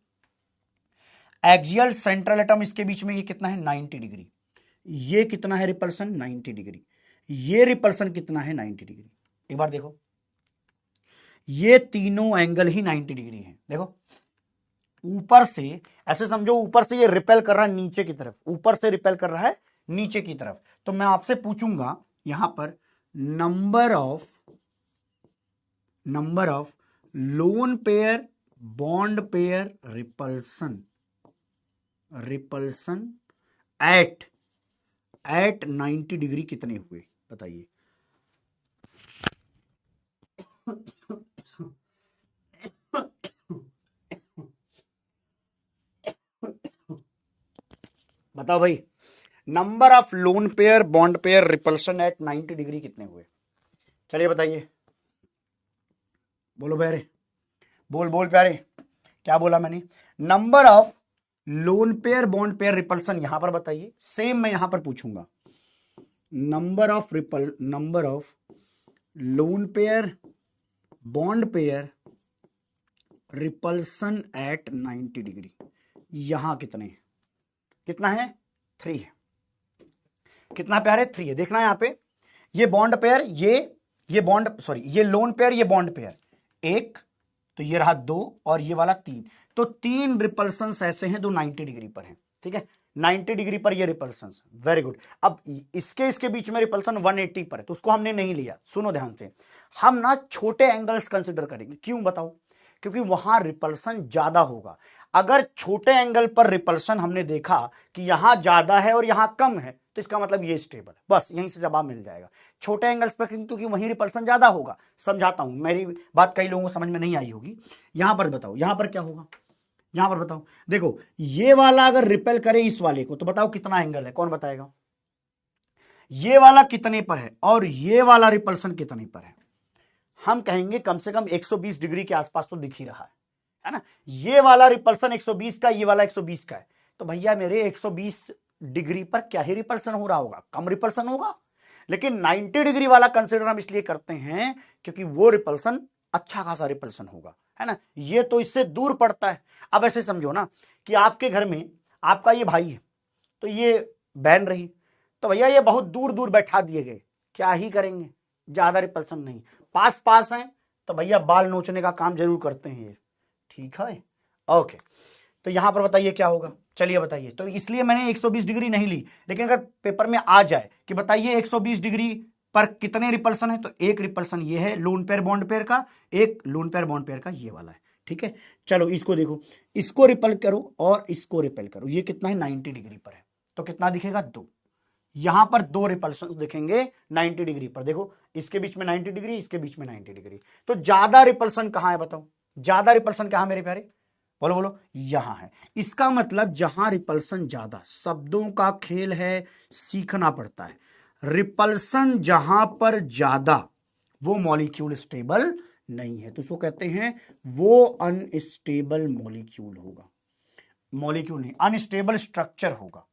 एक्सियल सेंट्रल एटम, इसके बीच में ये कितना है? 90 डिग्री। ये कितना है रिपल्सन? 90 डिग्री। ये रिपल्सन कितना है? 90 डिग्री। एक बार देखो, ये तीनों एंगल ही 90 डिग्री हैं। देखो ऊपर से, ऐसे समझो ऊपर से ये रिपेल कर रहा है नीचे की तरफ, ऊपर से रिपेल कर रहा है नीचे की तरफ। तो मैं आपसे पूछूंगा यहां पर number of lone pair bond pair repulsion at 90 degree कितने हुए? बताइए। बताओ भाई, number of lone pair bond pair repulsion at 90 degree कितने हुए? चलिए बताइए, बोलो प्यारे, बोल प्यारे, क्या बोला मैंने? Number of lone pair bond pair repulsion यहां पर बताइए। सेम मैं यहां पर पूछूंगा, number of lone pair bond pair repulsion at 90 degree यहां कितना है? 3 है। कितना प्यारे? 3 है। देखना यहां पे, ये बॉन्ड पेयर, ये बॉन्ड, सॉरी ये लोन पेयर, ये बॉन्ड पेयर 1, तो ये रहा 2 और ये वाला 3। तो 3 रिपल्सन ऐसे हैं जो 90 डिग्री पर हैं। ठीक है, 90 डिग्री पर ये रिपल्सन, वेरी गुड। अब इसके बीच में रिपल्सन 180 पर है, तो उसको हमने नहीं लिया। सुनो ध्यान से, हम ना छोटे एंगल्स कंसिडर करेंगे। क्यों बताओ? क्योंकि वहां रिपल्सन ज्यादा होगा। अगर छोटे एंगल पर रिपल्सन हमने देखा कि यहां ज्यादा है और यहां कम है, तो इसका मतलब ये स्टेबल है। बस यहीं से जवाब मिल जाएगा। छोटे एंगल्स पर क्योंकि वहीं रिपल्सन ज्यादा होगा। समझाता हूं, मेरी बात कई लोगों को समझ में नहीं आई होगी। यहां पर बताओ, यहां पर क्या होगा, यहां पर बताओ। देखो ये वाला अगर रिपेल करे इस वाले को, तो बताओ कितना एंगल है, कौन बताएगा? ये वाला कितने पर है और ये वाला रिपल्सन कितने पर है? हम कहेंगे कम से कम 120 डिग्री के आसपास तो दिख ही रहा है ना। ये वाला रिपल्सन 120 का, ये वाला 120 का है, तो भैया मेरे 120 डिग्री पर क्या ही रिपल्सन हो रहा होगा? कम रिपल्सन होगा। लेकिन 90 डिग्री वाला कंसिडर हम इसलिए करते हैं क्योंकि वो रिपल्सन अच्छा खासा रिपल्सन होगा, है ना। ये तो इससे दूर पड़ता है। अब ऐसे समझो ना कि आपके घर में आपका ये भाई है, तो ये बहन रही, तो भैया ये बहुत दूर दूर बैठा दिए गए, क्या ही करेंगे? ज्यादा रिपल्सन नहीं। पास पास हैं तो भैया बाल नोचने का काम जरूर करते हैं ये, ठीक है, ओके। तो यहां पर बताइए क्या होगा, चलिए बताइए। तो इसलिए मैंने 120 डिग्री नहीं ली, लेकिन अगर पेपर में आ जाए कि बताइए 120 डिग्री पर कितने रिपल्सन है, तो एक रिपल्सन ये है लोन पेयर बॉन्ड पेयर का, एक लोन पेयर बॉन्ड पेयर का ये वाला है, ठीक है। चलो इसको देखो, इसको रिपल करो और इसको रिपेल करो। ये कितना है? 90 डिग्री पर है, तो कितना दिखेगा? 2। यहां पर 2 रिपल्सन दिखेंगे 90 डिग्री पर। देखो इसके बीच में 90 डिग्री, इसके बीच में 90 डिग्री। तो ज्यादा रिपल्सन कहां है बताओ? ज्यादा रिपल्सन कहां मेरे प्यारे? बोलो बोलो, यहां है। इसका मतलब जहां रिपल्सन ज्यादा, शब्दों का खेल है, सीखना पड़ता है। रिपल्सन जहां पर ज्यादा, वो मॉलिक्यूल स्टेबल नहीं है, तो उसको कहते हैं वो अनस्टेबल मॉलिक्यूल होगा। मॉलिक्यूल नहीं, अनस्टेबल स्ट्रक्चर होगा,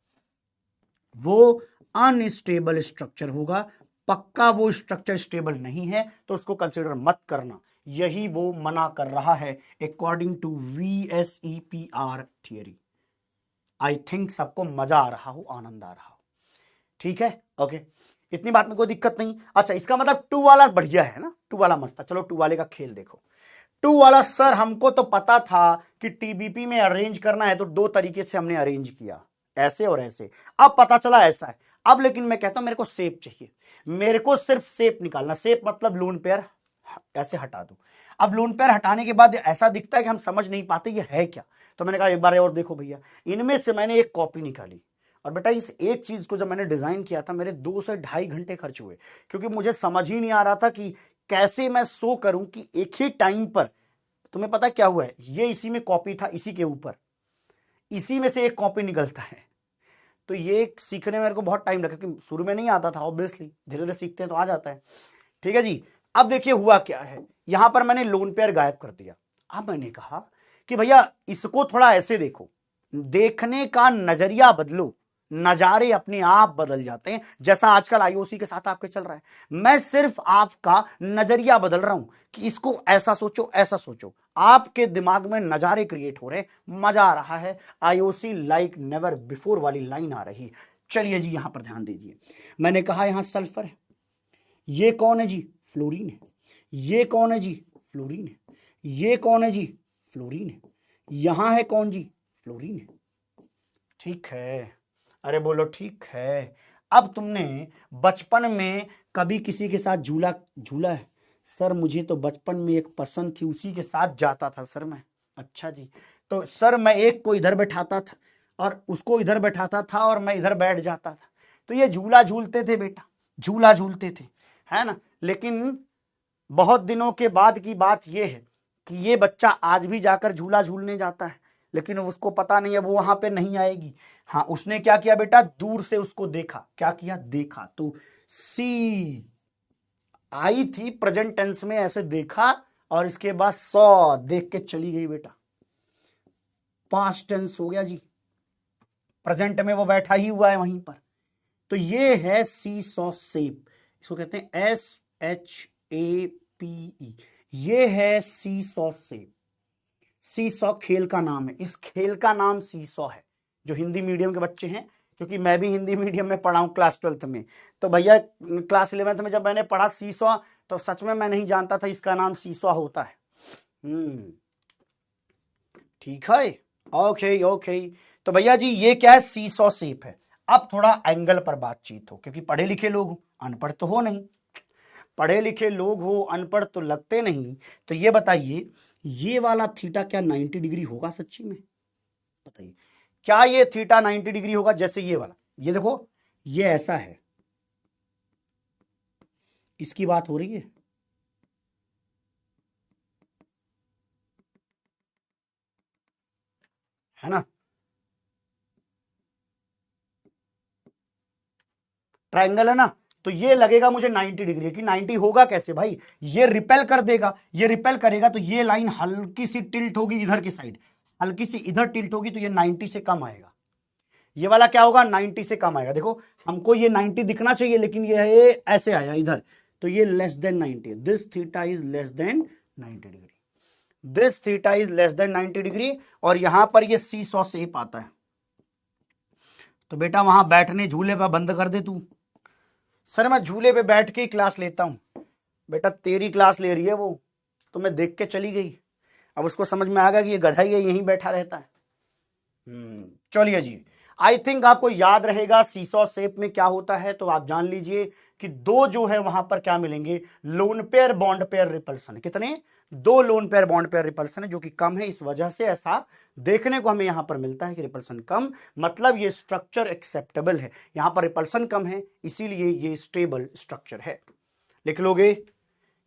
वो अनस्टेबल स्ट्रक्चर होगा। पक्का वो स्ट्रक्चर स्टेबल नहीं है तो उसको कंसिडर मत करना। यही वो मना कर रहा है according to VSEPR theory. I think सबको मजा आ रहा हो, आनंद आ रहा हो, ठीक है, ओके। इतनी बात में कोई दिक्कत नहीं। अच्छा, इसका मतलब 2 वाला बढ़िया है ना, 2 वाला मस्त था। चलो 2 वाले का खेल देखो। 2 वाला सर हमको तो पता था कि TBP में अरेंज करना है, तो 2 तरीके से हमने अरेंज किया, ऐसे और ऐसे। अब पता चला ऐसा है। अब लेकिन मैं कहता हूं मेरे को शेप चाहिए, मेरे को सिर्फ शेप निकालना। शेप मतलब लोन पेयर ऐसे हटा दो। अब लोन पेयर हटाने के बाद ऐसा दिखता है कि हम समझ नहीं पाते ये है क्या। तो मैंने कहा एक बार और देखो भैया, इनमें से मैंने एक कॉपी निकाली। और बेटा इस एक चीज को जब मैंने डिजाइन किया था, मेरे 2 से 2.5 घंटे खर्च हुए, क्योंकि मुझे समझ ही नहीं आ रहा था कि कैसे मैं शो करूं कि एक ही टाइम पर। तुम्हें पता क्या हुआ है, ये इसी में कॉपी था, इसी के ऊपर, इसी में से एक कॉपी निकलता है। तो ये सीखने में मेरे को बहुत टाइम लगा, क्योंकि शुरू में नहीं आता था, ऑब्वियसली धीरे धीरे सीखते हैं तो आ जाता है, ठीक है जी। अब देखिए हुआ क्या है, यहां पर मैंने लोन पेयर गायब कर दिया। अब मैंने कहा कि भैया इसको थोड़ा ऐसे देखो, देखने का नजरिया बदलो, नजारे अपने आप बदल जाते हैं, जैसा आजकल IOC के साथ आपके चल रहा है। मैं सिर्फ आपका नजरिया बदल रहा हूं कि इसको ऐसा सोचो, ऐसा सोचो। आपके दिमाग में नजारे क्रिएट हो रहे, मजा आ रहा है। IOC लाइक नेवर बिफोर वाली लाइन आ रही। चलिए जी यहां पर ध्यान दीजिए, मैंने कहा यहां सल्फर है, ये कौन है जी? फ्लोरीन है। ये कौन है जी? फ्लोरीन है। ये कौन है जी? फ्लोरीन है। यहां है कौन जी? फ्लोरीन है, ठीक है। अरे बोलो ठीक है। अब तुमने बचपन में कभी किसी के साथ झूला झूला है? सर मुझे तो बचपन में एक पसंद थी, उसी के साथ जाता था सर मैं। अच्छा जी, तो सर मैं एक को इधर बैठाता था और उसको इधर बैठाता था और मैं इधर बैठ जाता था, तो ये झूला झूलते थे बेटा, झूला झूलते थे, है ना। लेकिन बहुत दिनों के बाद की बात यह है कि ये बच्चा आज भी जाकर झूला झूलने जाता है, लेकिन उसको पता नहीं है वो वहां पे नहीं आएगी। हाँ, उसने क्या किया बेटा, दूर से उसको देखा। क्या किया? देखा। तो सी आई थी प्रेजेंट टेंस में, ऐसे देखा और इसके बाद सॉ देख के चली गई बेटा, पास्ट टेंस हो गया जी, प्रेजेंट में वो बैठा ही हुआ है वहीं पर। तो ये है सी सॉ सेप, इसको कहते हैं SHAPE। ये है सी सॉ सेप। सी सॉ खेल का नाम है, इस खेल का नाम सी सॉ है। जो हिंदी मीडियम के बच्चे हैं, क्योंकि मैं भी हिंदी मीडियम में पढ़ा हूं क्लास 12th में, तो भैया क्लास 11th में जब मैंने पढ़ा सी सॉ, तो सच में मैं नहीं जानता था इसका नाम सी सॉ होता है। ठीक है, ओके ओके। तो भैया जी ये क्या है, सीसॉ शेप है। अब थोड़ा एंगल पर बातचीत हो, क्योंकि पढ़े लिखे लोग हो, अनपढ़ तो हो नहीं, पढ़े लिखे लोग हो अनपढ़ तो लगते नहीं। तो ये बताइए ये वाला थीटा क्या 90 डिग्री होगा सच्ची में? बताइए क्या ये थीटा 90 डिग्री होगा? जैसे ये वाला, ये देखो ये ऐसा है, इसकी बात हो रही है ना? ट्रायंगल है ना, तो ये लगेगा मुझे 90 डिग्री कि 90 होगा कैसे भाई, ये रिपेल कर देगा, ये रिपेल करेगा तो ये लाइन हल्की सी टिल्ट होगी इधर की साइड, हल्की सी इधर टिल्ट होगी तो ये 90 से कम आएगा। ये वाला क्या होगा, 90 से कम आएगा। देखो हमको ये 90 दिखना चाहिए लेकिन ये ऐसे आया इधर, तो ये less than 90, this theta is less than 90 degree, this theta is less than 90 degree. और यहां पर ये सीसॉ शेप आता है। तो बेटा वहां बैठने झूले पर बंद कर दे तू। सर मैं झूले पे बैठ के ही क्लास लेता हूं। बेटा तेरी क्लास ले रही है वो, तो मैं देख के चली गई, अब उसको समझ में आ गया कि ये गधा ही है, यहीं बैठा रहता है। चलिए जी, आई थिंक आपको याद रहेगा सीसॉ शेप में क्या होता है। तो आप जान लीजिए कि दो जो है वहां पर क्या मिलेंगे, loan pair bond pair repulsion. कितने? दो loan pair bond pair repulsion है, जो कि कम है, इस वजह से ऐसा देखने को हमें यहां पर मिलता है कि रिपल्सन कम, मतलब ये स्ट्रक्चर एक्सेप्टेबल है। यहां पर रिपल्सन कम है इसीलिए ये स्टेबल स्ट्रक्चर है। लिख लोगे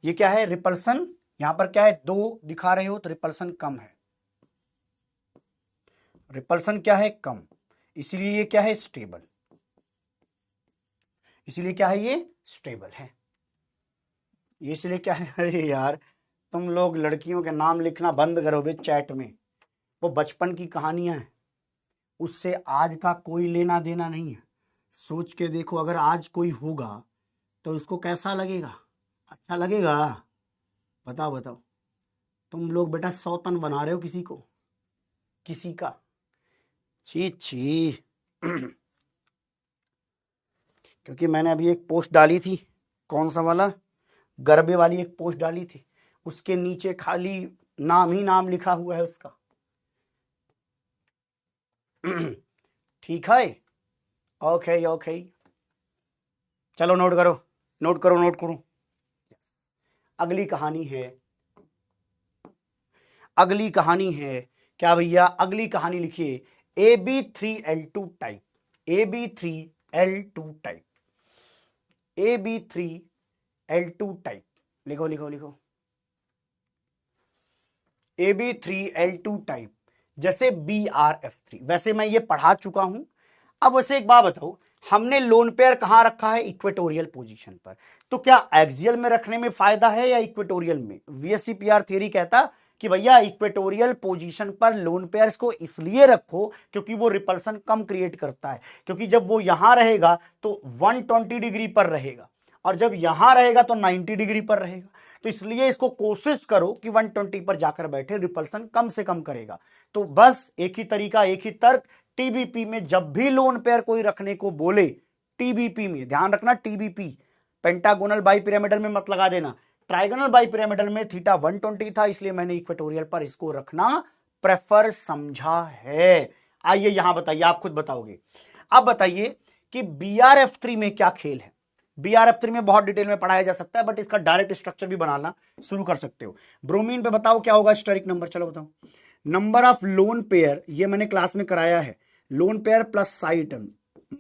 ये क्या है, रिपल्सन, यहां पर क्या है, दो दिखा रहे हो तो रिपल्सन कम है, रिपल्सन क्या है, कम, इसीलिए ये क्या है, स्टेबल, इसीलिए क्या है, ये स्टेबल है। ये इसलिए क्या है, अरे यार तुम लोग लड़कियों के नाम लिखना बंद करो बे चैट में, वो बचपन की कहानियां हैं, उससे आज का कोई लेना देना नहीं है। सोच के देखो अगर आज कोई होगा तो उसको कैसा लगेगा, अच्छा लगेगा? बताओ बताओ, तुम लोग बेटा सौतन बना रहे हो किसी को, किसी का, छी छी। क्योंकि मैंने अभी एक पोस्ट डाली थी, कौन सा वाला, गरबे वाली एक पोस्ट डाली थी, उसके नीचे खाली नाम ही नाम लिखा हुआ है उसका। ठीक है, ओके ओके, चलो नोट करो नोट करो नोट करो। अगली कहानी है, अगली कहानी है क्या भैया, अगली कहानी लिखिए, AB3L2 type, AB3L2 type, AB3L2 type, लिखो लिखो लिखो, AB3L2 टाइप, जैसे BRF3। वैसे मैं ये पढ़ा चुका हूं। अब वैसे एक बात बताओ, हमने लोन पेयर कहां रखा है, इक्वेटोरियल पोजीशन पर, तो क्या एक्सियल में रखने में फायदा है या इक्वेटोरियल में? VSCPR थ्योरी कहता कि भैया इक्वेटोरियल पोजीशन पर लोन पेयर्स को इसलिए रखो क्योंकि वो रिपल्सन कम क्रिएट करता है, क्योंकि जब वो यहां रहेगा तो 120 डिग्री पर रहेगा और जब यहां रहेगा तो 90 डिग्री पर रहेगा, तो इसलिए इसको कोशिश करो कि 120 पर जाकर बैठे, रिपल्सन कम से कम करेगा। तो बस एक ही तरीका, एक ही तर्क, टीबीपी में जब भी लोन पेयर कोई रखने को बोले, टीबीपी में ध्यान रखना, टीबीपी पेंटागोनल बाई पिरामिडल में मत लगा देना, ट्राइगोनल बाई पिरामिडल में थीटा 120 था, इसलिए मैंने इक्वेटोरियल पर इसको रखना प्रेफर समझा है। आइए यहां बताइए, आप खुद बताओगे। अब बताइए कि BRF3 में क्या खेल है। BRF3 में बहुत डिटेल में पढ़ाया जा सकता है, बट इसका डायरेक्ट स्ट्रक्चर भी बनाना शुरू कर सकते हो। ब्रोमीन पे बताओ क्या होगा स्टेरिक नंबर, चलो बताओ। नंबर ऑफ लोन पेयर, ये मैंने क्लास में कराया है, loan pair plus side term,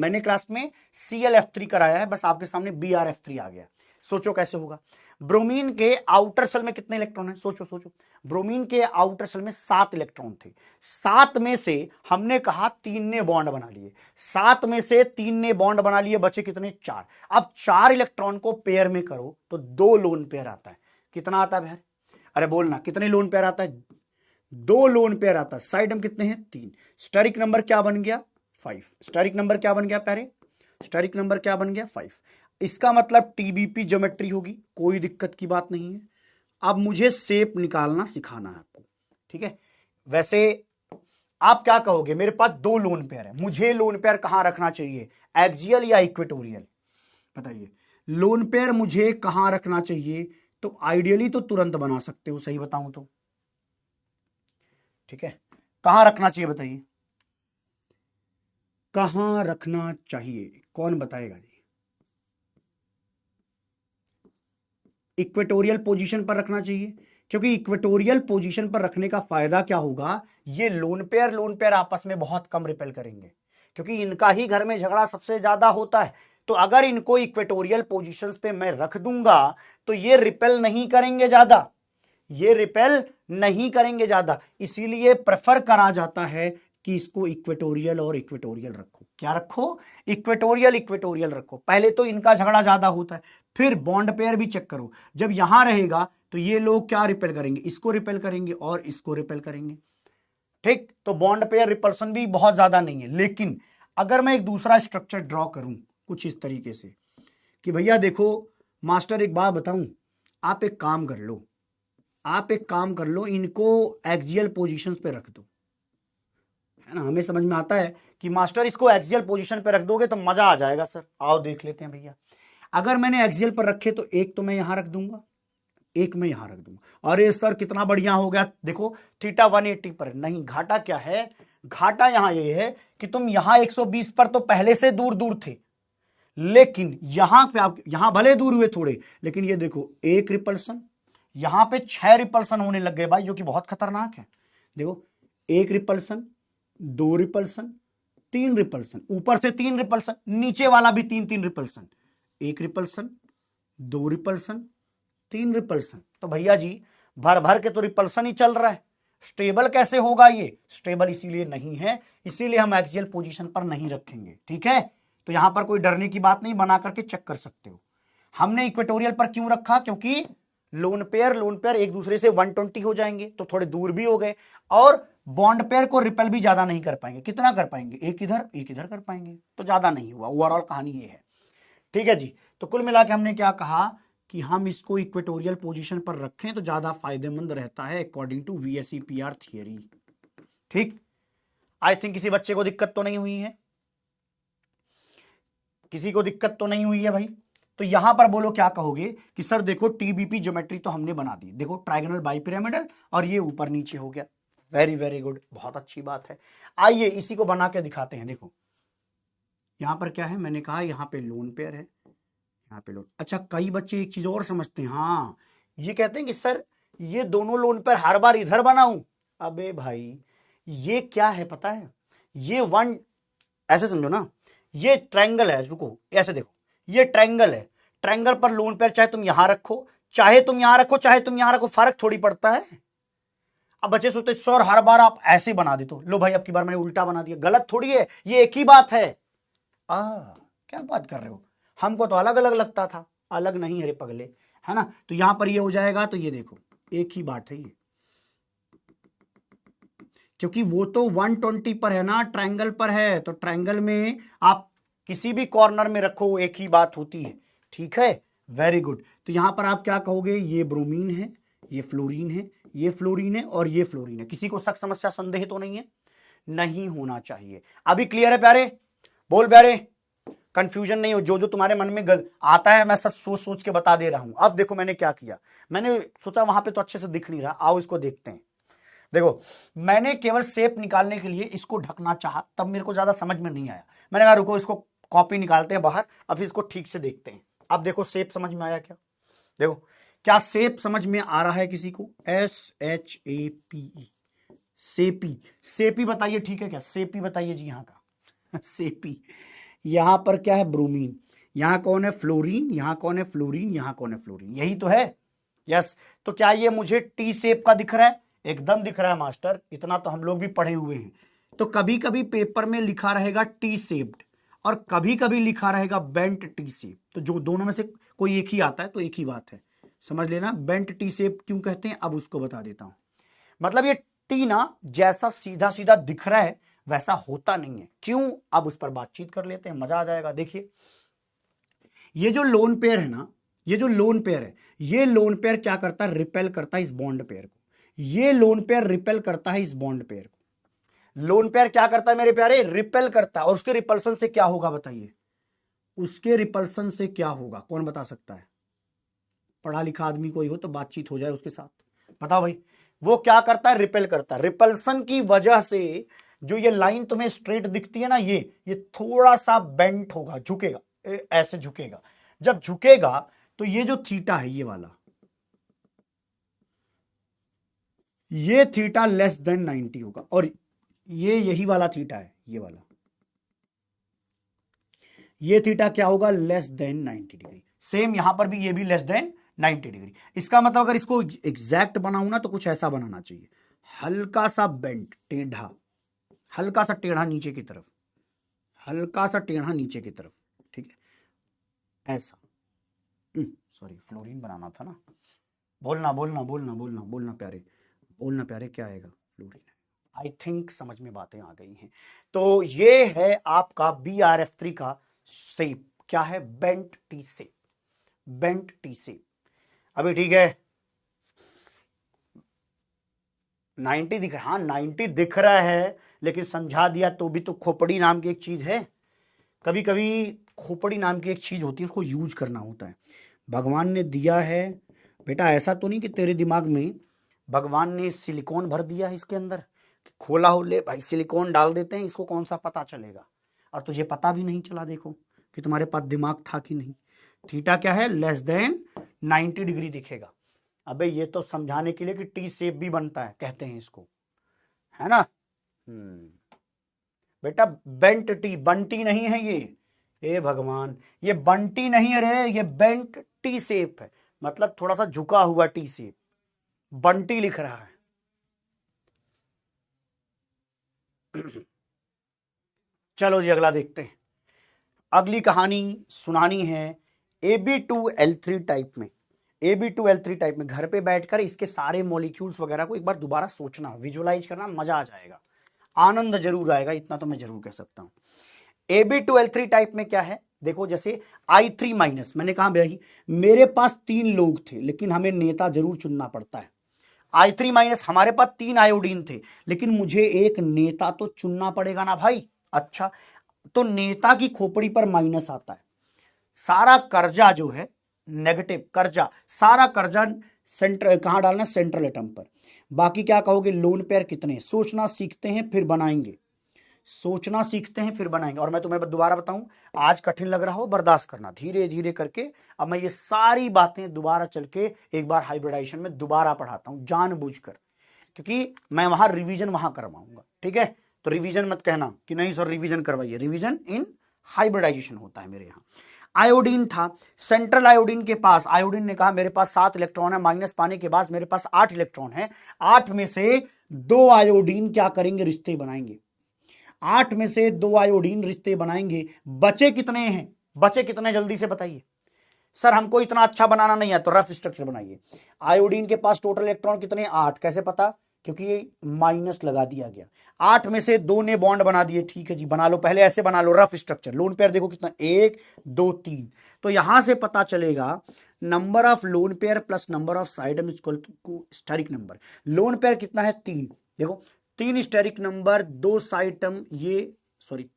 मैंने क्लास में ClF3 कराया है, बस आपके सामने BRF3 आ गया। सोचो कैसे होगा। ब्रोमीन के आउटर सेल में कितने इलेक्ट्रॉन है, सोचो सोचो। ब्रोमीन के आउटर सेल में 7 इलेक्ट्रॉन थे, 7 में से हमने कहा 3 ने बॉन्ड बना लिए, 7 में से 3 ने बॉन्ड बना लिए, बचे कितने, 4। अब 4 इलेक्ट्रॉन को पेयर में करो तो 2 लोन पेयर आता है। कितना आता है भैया, अरे बोलना कितने लोन पेयर आता है, 2 लोन पेयर आता है। साइड में कितने हैं, 3। स्टेरिक नंबर क्या बन गया, 5। स्टेरिक नंबर क्या बन गया प्यारे, स्टेरिक नंबर क्या बन गया, 5। इसका मतलब टीबीपी ज्योमेट्री होगी, कोई दिक्कत की बात नहीं है। अब मुझे शेप निकालना सिखाना है आपको, ठीक है। वैसे आप क्या कहोगे, मेरे पास 2 लोन पेयर है, मुझे लोन पेयर कहां रखना चाहिए, एक्सियल या इक्वेटोरियल, बताइए। लोन पेयर मुझे कहां रखना चाहिए, तो आइडियली तो तुरंत बना सकते हो, सही बताऊं तो, ठीक है। कहां रखना चाहिए बताइए, कहां रखना चाहिए, कौन बताएगा जी? इक्वेटोरियल पोजीशन पर रखना चाहिए, क्योंकि इक्वेटोरियल पोजीशन पर रखने का फायदा क्या होगा, ये लोन पेयर आपस में बहुत कम रिपेल करेंगे, क्योंकि इनका ही घर में झगड़ा सबसे ज्यादा होता है। तो अगर इनको इक्वेटोरियल पोजीशंस पे मैं रख दूंगा तो ये रिपेल नहीं करेंगे ज्यादा, ये रिपेल नहीं करेंगे ज्यादा, इसीलिए प्रेफर करा जाता है कि इसको इक्वेटोरियल और इक्वेटोरियल रखो। क्या रखो? इक्वेटोरियल रखो। पहले तो इनका झगड़ा ज्यादा होता है, फिर बॉन्ड पेयर भी चेक करो, जब यहां रहेगा तो ये लोग क्या रिपेल करेंगे, इसको रिपेल करेंगे और इसको रिपेल करेंगे। ठीक, तो बॉन्ड पेयर रिपल्सन भी बहुत ज्यादा नहीं है। लेकिन अगर मैं एक दूसरा स्ट्रक्चर ड्रॉ करूं कुछ इस तरीके से कि भैया देखो मास्टर एक बात बताऊं, आप एक काम कर लो, इनको एक्सियल पोजीशंस पे रख दो, है ना। हमें समझ में आता है कि मास्टर इसको एक्सियल पोजीशन पे रख दोगे तो मजा आ जाएगा सर। आओ देख लेते हैं भैया। अगर मैंने एक्सियल पर रखे तो एक तो मैं यहां रख दूंगा, एक मैं यहां रख दूंगा। अरे सर कितना बढ़िया हो गया, देखो थीटा 180 पर। नहीं, घाटा क्या है, घाटा यहां ये है कि तुम यहां 120 पर तो पहले से दूर दूर थे, लेकिन यहां पे आप यहां भले दूर हुए थोड़े, लेकिन ये देखो एक रिपल्सन, यहां पे 6 रिपल्सन होने लग गए भाई, जो कि बहुत खतरनाक है। देखो एक रिपल्सन, 2 रिपल्सन, 3 रिपल्सन, ऊपर से 3 रिपल्सन, नीचे वाला भी 3 रिपल्सन, एक रिपल्सन, 2 रिपल्सन, 3 रिपल्सन। तो भैया जी भर भर के तो रिपल्सन ही चल रहा है, स्टेबल कैसे होगा? ये स्टेबल इसीलिए नहीं है, इसीलिए हम एक्सियल पोजीशन पर नहीं रखेंगे। ठीक है, तो यहां पर कोई डरने की बात नहीं, बना करके चेक कर सकते हो। हमने इक्वेटोरियल पर क्यों रखा? क्योंकि लोन पेयर एक दूसरे से 120 हो जाएंगे तो थोड़े दूर भी हो गए, और बॉन्ड पेयर को रिपेल भी ज्यादा नहीं कर पाएंगे। कितना कर पाएंगे? एक इधर कर पाएंगे, तो ज्यादा नहीं हुआ। ओवरऑल कहानी ये है। ठीक है जी, तो कुल मिला के हमने क्या कहा कि हम इसको इक्वेटोरियल पोजीशन पर रखें तो ज्यादा फायदेमंद रहता है अकॉर्डिंग टू VSEPR थियरी। ठीक, आई थिंक किसी बच्चे को दिक्कत तो नहीं हुई है, किसी को दिक्कत तो नहीं हुई है भाई। तो यहां पर बोलो क्या कहोगे कि सर देखो TBP ज्योमेट्री तो हमने बना दी, देखो ट्राइगोनल बाइपिरामिडल और ये ऊपर नीचे हो गया। वेरी वेरी गुड, बहुत अच्छी बात है। आइए इसी को बना के दिखाते हैं। देखो यहां पर क्या है, मैंने कहा यहां पे लोन पेयर है, यहाँ पे लोन। अच्छा, कई बच्चे एक चीज और समझते हैं, हाँ ये कहते हैं कि सर ये दोनों लोन पेयर हर बार इधर बनाऊं। अबे भाई ये क्या है पता है, ये वन, ऐसे समझो ना, ये ट्रायंगल है, रुको ऐसे देखो, ये ट्रायंगल है, ट्रायंगल पर लोन पेयर चाहे तुम यहां रखो, चाहे तुम यहां रखो, चाहे तुम यहां रखो, फर्क थोड़ी पड़ता है। अब बच्चे सोचते सर हर बार आप ऐसे बना देते हो, लो भाई अब की बार मैंने उल्टा बना दिया, गलत थोड़ी है, ये एक ही बात है। क्या बात कर रहे हो, हमको तो अलग अलग लगता था। अलग नहीं है रे पगले, है ना। तो यहां पर ये हो जाएगा, तो ये देखो एक ही बात है ये, क्योंकि वो तो 120 पर है ना, ट्रायंगल पर है, तो ट्रायंगल में आप किसी भी कॉर्नर में रखो एक ही बात होती है। ठीक है, वेरी गुड। तो यहां पर आप क्या कहोगे, ये ब्रोमीन है, ये फ्लोरीन है, ये फ्लोरीन है और ये फ्लोरीन है। किसी को शक समस्या संदेह तो नहीं है? नहीं होना चाहिए। अभी क्लियर है प्यारे? बोल प्यारे, कंफ्यूजन नहीं हो, जो जो तुम्हारे मन में आता है मैं सब सोच सोच के बता दे रहा हूं। अब देखो मैंने क्या किया, मैंने सोचा वहां पे तो अच्छे से दिख नहीं रहा, आओ इसको देखते हैं। देखो मैंने केवल शेप निकालने के लिए इसको ढकना चाहा, तब मेरे को ज्यादा समझ में नहीं आया, मैंने कहा रुको इसको कॉपी निकालते हैं बाहर, अभी इसको ठीक से देखते हैं। अब देखो शेप समझ में आया क्या? देखो क्या शेप समझ में आ रहा है किसी को? SHAPE, सेपी, सेपी बताइए, ठीक है क्या? सेपी बताइए जी, यहाँ का सेपी। यहां पर क्या है, ब्रोमीन, यहां कौन है, फ्लोरीन, यहां कौन है, फ्लोरीन, यहां कौन है, फ्लोरीन, यही तो है। यस, तो क्या ये मुझे टी शेप का दिख रहा है? एकदम दिख रहा है मास्टर, इतना तो हम लोग भी पढ़े हुए हैं। तो कभी कभी पेपर में लिखा रहेगा टी शेप्ड और कभी कभी लिखा रहेगा बेंट टी शेप, तो जो दोनों में से कोई एक ही आता है तो एक ही बात है, समझ लेना। बेंट टी शेप क्यों कहते हैं अब उसको बता देता हूं। मतलब ये टी ना जैसा सीधा सीधा दिख रहा है वैसा होता नहीं है, क्यों? अब उस पर बातचीत कर लेते हैं, मजा आ जाएगा। देखिए ये जो लोन पेयर है ना, ये जो लोन पेयर है, ये लोन पेयर क्या करता है, रिपेल करता है इस बॉन्ड पेयर को, ये लोन पेयर रिपेल करता है इस बॉन्ड पेयर को। लोन पेयर क्या करता है मेरे प्यारे, रिपेल करता है, और उसके रिपल्सन से क्या होगा बताइए, उसके रिपल्सन से क्या होगा, कौन बता सकता है? पढ़ा लिखा आदमी कोई हो तो बातचीत हो जाए उसके साथ, बताओ भाई। वो क्या करता है, रिपेल करता है, रिपल्सन की वजह से जो ये लाइन तुम्हें स्ट्रेट दिखती है ना, ये थोड़ा सा बेंट होगा, झुकेगा, ऐसे झुकेगा। जब झुकेगा तो ये जो थीटा है ये वाला, ये थीटा लेस देन 90 होगा, और ये यही वाला थीटा है, ये वाला, ये थीटा क्या होगा, लेस देन 90 डिग्री। सेम यहां पर भी ये भी लेस देन 90 डिग्री। इसका मतलब अगर इसको एग्जैक्ट बनाऊं ना तो कुछ ऐसा बनाना चाहिए, हल्का सा बेंट, टेढ़ा, हल्का सा टेढ़ा नीचे की तरफ, हल्का सा टेढ़ा नीचे की तरफ, ठीक है, ऐसा। सॉरी, फ्लोरीन बनाना था ना, बोलना बोलना बोलना बोलना बोलना प्यारे, बोलना प्यारे, क्या आएगा, फ्लोरीन। आई थिंक समझ में बातें आ गई हैं। तो ये है आपका BRF3 का शेप, क्या है, bent T shape, bent T shape. अभी ठीक है, 90 दिख रहा, हाँ 90 दिख रहा है, लेकिन समझा दिया तो भी। तो खोपड़ी नाम की एक चीज है, कभी कभी खोपड़ी नाम की एक चीज होती है, उसको यूज करना होता है। भगवान ने दिया है बेटा, ऐसा तो नहीं कि तेरे दिमाग में भगवान ने सिलिकॉन भर दिया है इसके अंदर, खोला हो, ले भाई सिलिकॉन डाल देते हैं, इसको कौन सा पता चलेगा, और तुझे पता भी नहीं चला देखो कि तुम्हारे पास दिमाग था कि नहीं। थीटा क्या है, लेस देन 90 डिग्री दिखेगा। अबे ये तो समझाने के लिए कि टी शेप भी बनता है, कहते हैं इसको, है ना। बेटा बेंट टी, बंटी नहीं है ये, ए भगवान, ये बंटी नहीं है रे, ये बेंट टी शेप है, मतलब थोड़ा सा झुका हुआ टी शेप, बंटी लिख रहा है। चलो जी अगला देखते हैं। अगली कहानी सुनानी है AB2L3 टाइप में। AB2L3 टाइप में घर पे बैठकर इसके सारे मॉलिक्यूल्स वगैरह को एक बार दोबारा सोचना, विजुअलाइज करना, मजा आ जाएगा, आनंद जरूर आएगा, इतना तो मैं जरूर कह सकता हूं। AB2L3 टाइप में क्या है, देखो जैसे I3 माइनस, मैंने कहा भाई मेरे पास 3 लोग थे लेकिन हमें नेता जरूर चुनना पड़ता है। I3 माइनस, हमारे पास 3 आयोडीन थे लेकिन मुझे एक नेता तो चुनना पड़ेगा ना भाई। अच्छा, तो नेता की खोपड़ी पर माइनस आता है, सारा कर्जा जो है, नेगेटिव कर्जा, सारा कर्जा सेंटर कहां डालना, सेंट्रल एटम पर। बाकी क्या कहोगे, लोन पेयर कितने, सोचना सीखते हैं फिर बनाएंगे, सोचना सीखते हैं फिर बनाएंगे। और मैं तुम्हें दोबारा बताऊं, आज कठिन लग रहा हो, बर्दाश्त करना, धीरे धीरे करके अब मैं ये सारी बातें दोबारा चल के एक बार हाइब्रिडाइजेशन में दोबारा पढ़ाता हूं जानबूझकर, क्योंकि मैं वहां रिवीजन वहां करवाऊंगा, ठीक है। तो रिवीजन मत कहना कि नहीं सर रिवीजन करवाइए, रिवीजन इन हाइब्रिडाइजेशन होता है मेरे यहां। आयोडीन था, सेंट्रल आयोडीन के पास, आयोडीन ने कहा मेरे पास 7 इलेक्ट्रॉन है, माइनस पाने के बाद मेरे पास 8 इलेक्ट्रॉन है, 8 में से 2 आयोडीन क्या करेंगे, रिश्ते बनाएंगे, 8 में से 2 आयोडीन रिश्ते बनाएंगे। बचे कितने हैं, बचे कितने जल्दी से बताइए। सर हमको इतना अच्छा बनाना नहीं है, तो रफ स्ट्रक्चर बनाइए। आयोडीन के पास टोटल इलेक्ट्रॉन कितने, 8, कैसे पता, क्योंकि ये माइनस लगा दिया गया। 8 में से 2 ने बॉन्ड बना दिए, ठीक है जी, बना लो, पहले ऐसे बना लो रफ स्ट्रक्चर। लोन पेयर देखो कितना, 1 2 3, तो यहां से पता चलेगा number of lone pair plus number of side atom equal to steric number. Lone pair कितना है, 3, देखो 3 स्टेरिक नंबर, 2 साइड एटम, ये sorry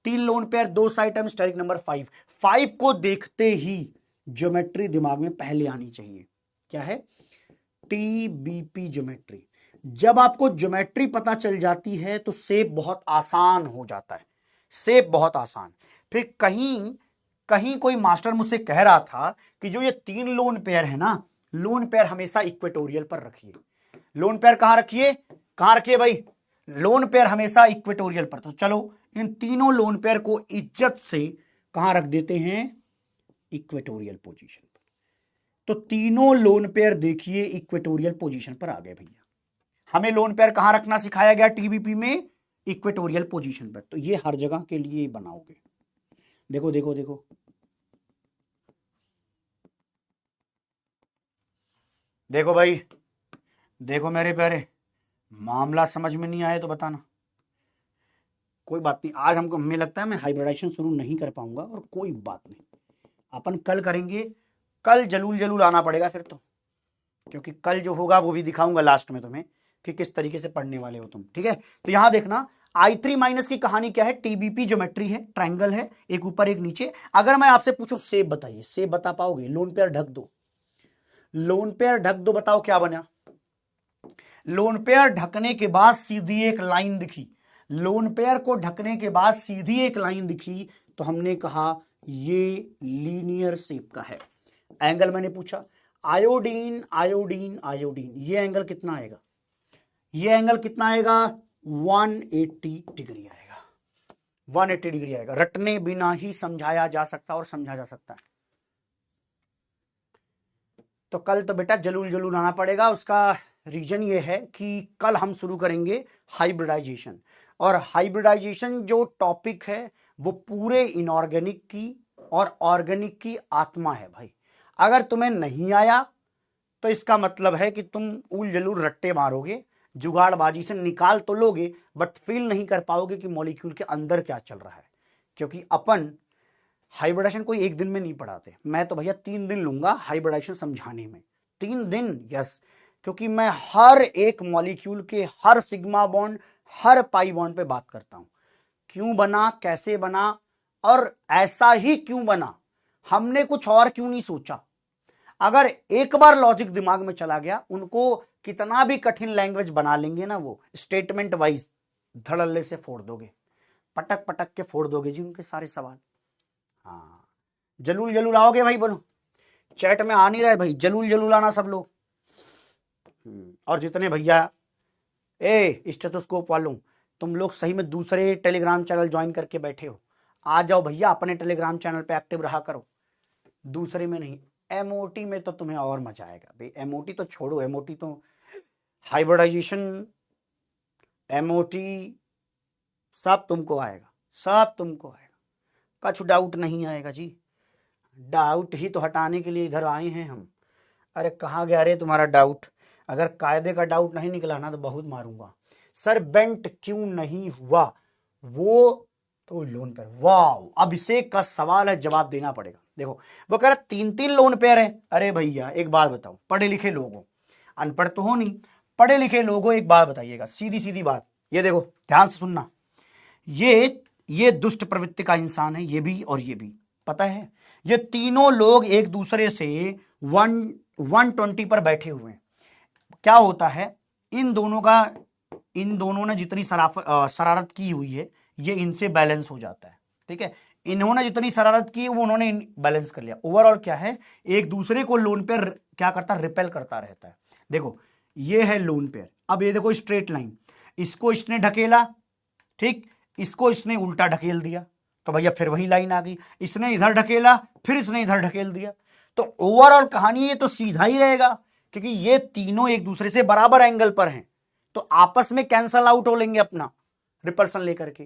3 lone pair, 2 side atom, steric number 5। 5 को देखते ही ज्योमेट्री दिमाग में पहले आनी चाहिए, क्या है, TBP ज्योमेट्री। जब आपको ज्योमेट्री पता चल जाती है तो शेप बहुत आसान हो जाता है, शेप बहुत आसान। फिर कहीं कहीं कोई मास्टर मुझसे कह रहा था कि जो ये 3 लोन पेयर है ना, लोन पेयर हमेशा इक्वेटोरियल पर रखिए। लोन पेयर कहां रखिए, कहां रखिए भाई, लोन पेयर हमेशा इक्वेटोरियल पर। तो चलो इन तीनों लोन पेयर को इज्जत से कहां रख देते हैं, इक्वेटोरियल पोजीशन पर। तो तीनों लोन पेयर देखिए इक्वेटोरियल पोजीशन पर आ गए भैया। हमें लोन पेयर कहां रखना सिखाया गया TBP में, इक्वेटोरियल पोजीशन पर। तो ये हर जगह के लिए बनाओगे, देखो देखो देखो, देखो भाई, देखो मेरे प्यारे, मामला समझ में नहीं आया तो बताना, कोई बात नहीं। आज हमको, हमें लगता है मैं हाइब्रिडाइजेशन शुरू नहीं कर पाऊंगा, और कोई बात नहीं, अपन कल करेंगे। कल जलूल जलूल आना पड़ेगा फिर तो, क्योंकि कल जो होगा वो भी दिखाऊंगा लास्ट में तुम्हें कि किस तरीके से पढ़ने वाले हो तुम, ठीक है। तो यहां देखना I3 माइनस की कहानी क्या है, TBP ज्योमेट्री है, ट्रायंगल है, एक ऊपर एक नीचे। अगर मैं आपसे पूछूं शेप बताइए, शेप बता पाओगे, लोन पेयर ढक दो, लोन पेयर ढक दो, बताओ क्या बना। लोन पेयर ढकने के बाद सीधी एक लाइन दिखी, लोन पेयर को ढकने के बाद सीधी एक लाइन दिखी तो हमने कहा ये लीनियर शेप का है। एंगल मैंने पूछा आयोडीन आयोडीन आयोडीन, ये एंगल कितना आएगा, ये एंगल कितना आएगा 180 डिग्री आएगा, 180 डिग्री आएगा। रटने बिना ही समझाया जा सकता और समझा जा सकता है। तो कल तो बेटा जलूल जलूल आना पड़ेगा। उसका रीजन ये है कि कल हम शुरू करेंगे हाइब्रिडाइजेशन, और हाइब्रिडाइजेशन जो टॉपिक है वो पूरे इनऑर्गेनिक की और ऑर्गेनिक की आत्मा है भाई। अगर तुम्हें नहीं आया तो इसका मतलब है कि तुम उल जलूल रट्टे मारोगे, जुगाड़बाजी से निकाल तो लोगे बट फील नहीं कर पाओगे कि मॉलिक्यूल के अंदर क्या चल रहा है। क्योंकि अपन हाइब्रिडाइजेशन कोई एक दिन में नहीं पढ़ाते, मैं तो भैया 3 दिन लूंगा हाइब्रिडाइजेशन समझाने में, 3 दिन, यस। क्योंकि मैं हर एक मॉलिक्यूल के हर सिग्मा बॉन्ड हर पाई बॉन्ड पे बात करता हूं, क्यों बना, कैसे बना और ऐसा ही क्यों बना, हमने कुछ और क्यों नहीं सोचा। अगर एक बार लॉजिक दिमाग में चला गया, उनको कितना भी कठिन लैंग्वेज बना लेंगे ना, वो स्टेटमेंट वाइज धड़ल्ले से फोड़ दोगे, पटक पटक के फोड़ दोगे जी उनके सारे सवाल। हाँ, जलूल जलूल आओगे भाई, बोलो चैट में आ नहीं रहे भाई, जलूल जलूल आना सब लोग। और जितने भैया स्टेथोस्कोप वालों, तुम लोग सही में दूसरे टेलीग्राम चैनल ज्वाइन करके बैठे हो, आ जाओ भैया, अपने टेलीग्राम चैनल पे एक्टिव रहा करो, दूसरे में नहीं। एमओटी में तो तुम्हें और मजा आएगा भाई। एमओटी तो छोड़ो, एमओटी तो हाइब्रिडाइजेशन, एमओटी सब तुमको आएगा, सब तुमको आएगा, कुछ डाउट नहीं आएगा जी। डाउट ही तो हटाने के लिए इधर आए हैं हम। अरे कहाँ गया रे तुम्हारा डाउट? अगर कायदे का डाउट नहीं निकला ना तो बहुत मारूंगा। सर बेंट क्यों नहीं हुआ, वो तो लोन पेयर। वाह, अभिषेक का सवाल है, जवाब देना पड़ेगा। देखो वो कह रहा 3 लोन पेयर है। अरे भैया एक बात बताओ, पढ़े लिखे लोग हो, अनपढ़ तो हो नहीं, पढ़े लिखे लोग हो, एक बात बताइएगा, सीधी सीधी बात। ये देखो ध्यान से सुनना, ये दुष्ट प्रवृत्ति का इंसान है, ये भी और ये भी, पता है ये तीनों लोग एक दूसरे से 120 पर बैठे हुए हैं। क्या होता है, इन दोनों ने जितनी शरारत की हुई है ये इनसे बैलेंस हो जाता है, ठीक है। इन्होंने जितनी शरारत की वो उन्होंने बैलेंस कर लिया। ओवरऑल क्या है, एक दूसरे को लोन पेयर क्या करता है, रिपेल करता रहता है। देखो ये है लोन पेयर, अब ये देखो स्ट्रेट लाइन, इसको इसने ढकेला, ठीक, इसको इसने उल्टा ढकेल दिया तो भैया फिर वही लाइन आ गई, इसने इधर ढकेला फिर इसने इधर ढकेल दिया, तो ओवरऑल कहानी ये तो सीधा ही रहेगा, क्योंकि ये तीनों एक दूसरे से बराबर एंगल पर हैं, तो आपस में कैंसल आउट हो लेंगे अपना रिपल्सन लेकर के।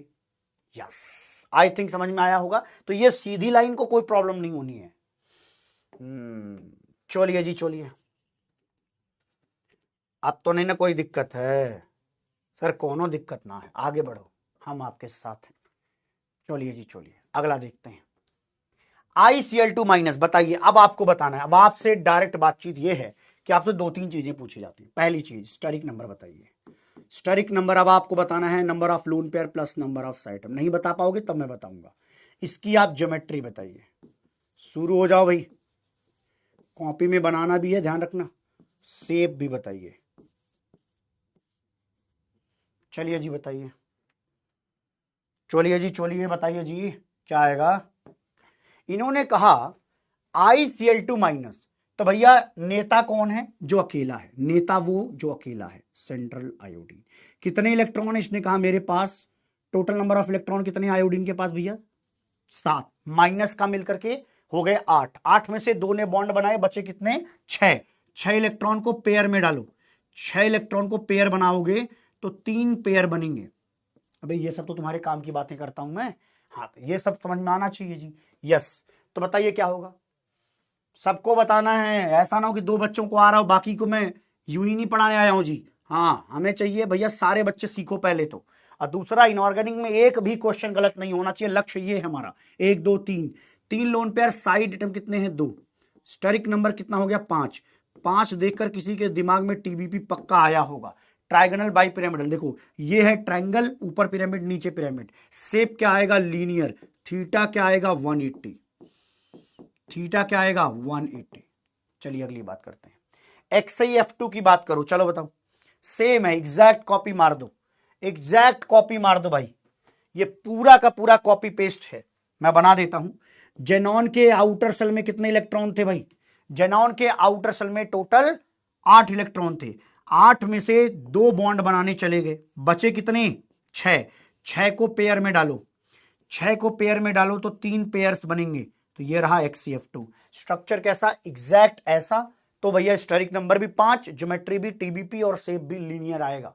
यस, आई थिंक समझ में आया होगा। तो ये सीधी लाइन को कोई प्रॉब्लम नहीं होनी है। चलिए जी चलिए, अब तो नहीं ना कोई दिक्कत है सर, कोनो दिक्कत ना है, आगे बढ़ो, हम आपके साथ हैं। चलिए जी चलिए, अगला देखते हैं। ICl2 माइनस, बताइए, अब आपको बताना है। अब आपसे डायरेक्ट बातचीत ये है कि आपसे 2-3 चीजें पूछी जाती है। पहली चीज स्टेरिक नंबर बताइए, स्टेरिक नंबर अब आपको बताना है, number of lone pair plus number of site. नहीं बता पाओगे तब मैं बताऊंगा। इसकी आप ज्योमेट्री बताइए, शुरू हो जाओ भाई, कॉपी में बनाना भी है, ध्यान रखना। शेप भी बताइए, चलिए जी बताइए, चलिए जी चलिए बताइए जी, क्या आएगा। इन्होंने कहा ICl2 माइनस, तो भैया नेता कौन है, जो अकेला है, नेता वो जो अकेला है, सेंट्रल आयोडीन। कितने इलेक्ट्रॉन है, इसने कहा मेरे पास टोटल नंबर ऑफ इलेक्ट्रॉन कितने आयोडीन के पास भैया 7, माइनस का मिलकर के हो गए 8, 8 में से 2 ने बॉन्ड बनाए, बचे कितने 6 इलेक्ट्रॉन को पेयर में डालो, 6 इलेक्ट्रॉन को पेयर बनाओगे तो 3 पेयर बनेंगे। अबे ये सब तो तुम्हारे काम की बातें करता हूं मैं, हाँ ये सब समझ में आना चाहिए जी। यस, तो बताइए क्या होगा, सबको बताना है, ऐसा ना हो कि 2 बच्चों को आ रहा हो बाकी को मैं यूं ही नहीं पढ़ाने आया हूं जी। हाँ हमें चाहिए भैया सारे बच्चे सीखो पहले तो, और दूसरा इनऑर्गेनिक में एक भी क्वेश्चन गलत नहीं होना चाहिए, लक्ष्य ये है हमारा। 1 2 3 लोन पेयर, साइड एटम कितने हैं 2, स्टेरिक नंबर कितना हो गया 5, 5 देखकर किसी के दिमाग में TBP पक्का आया होगा। ट्राइगोनल बाई पिरामिडल, देखो ये है ट्राइंगल, ऊपर पिरामिड नीचे पिरामिड, शेप क्या आएगा लीनियर, थीटा क्या आएगा 180, थीटा क्या आएगा 180। चलिए अगली बात करते हैं, XiF2 की बात करो, चलो बताओ, सेम है, एग्जैक्ट कॉपी मार दो, एग्जैक्ट कॉपी मार दो भाई, ये पूरा का पूरा कॉपी पेस्ट है। मैं बना देता हूं। जेनॉन के आउटर सेल में कितने इलेक्ट्रॉन थे भाई? जेनॉन के आउटर सेल में टोटल 8 इलेक्ट्रॉन थे। 8 में से 2 बॉन्ड बनाने चले गए, बचे कितने? 6। 6 को पेयर में डालो, 6 को पेयर में डालो तो 3 पेयर्स बनेंगे, तो ये रहा HCF2। स्ट्रक्चर कैसा? एग्जैक्ट ऐसा। तो भैया स्टेरिक नंबर भी 5, ज्योमेट्री भी, TBP और शेप भी लीनियर आएगा।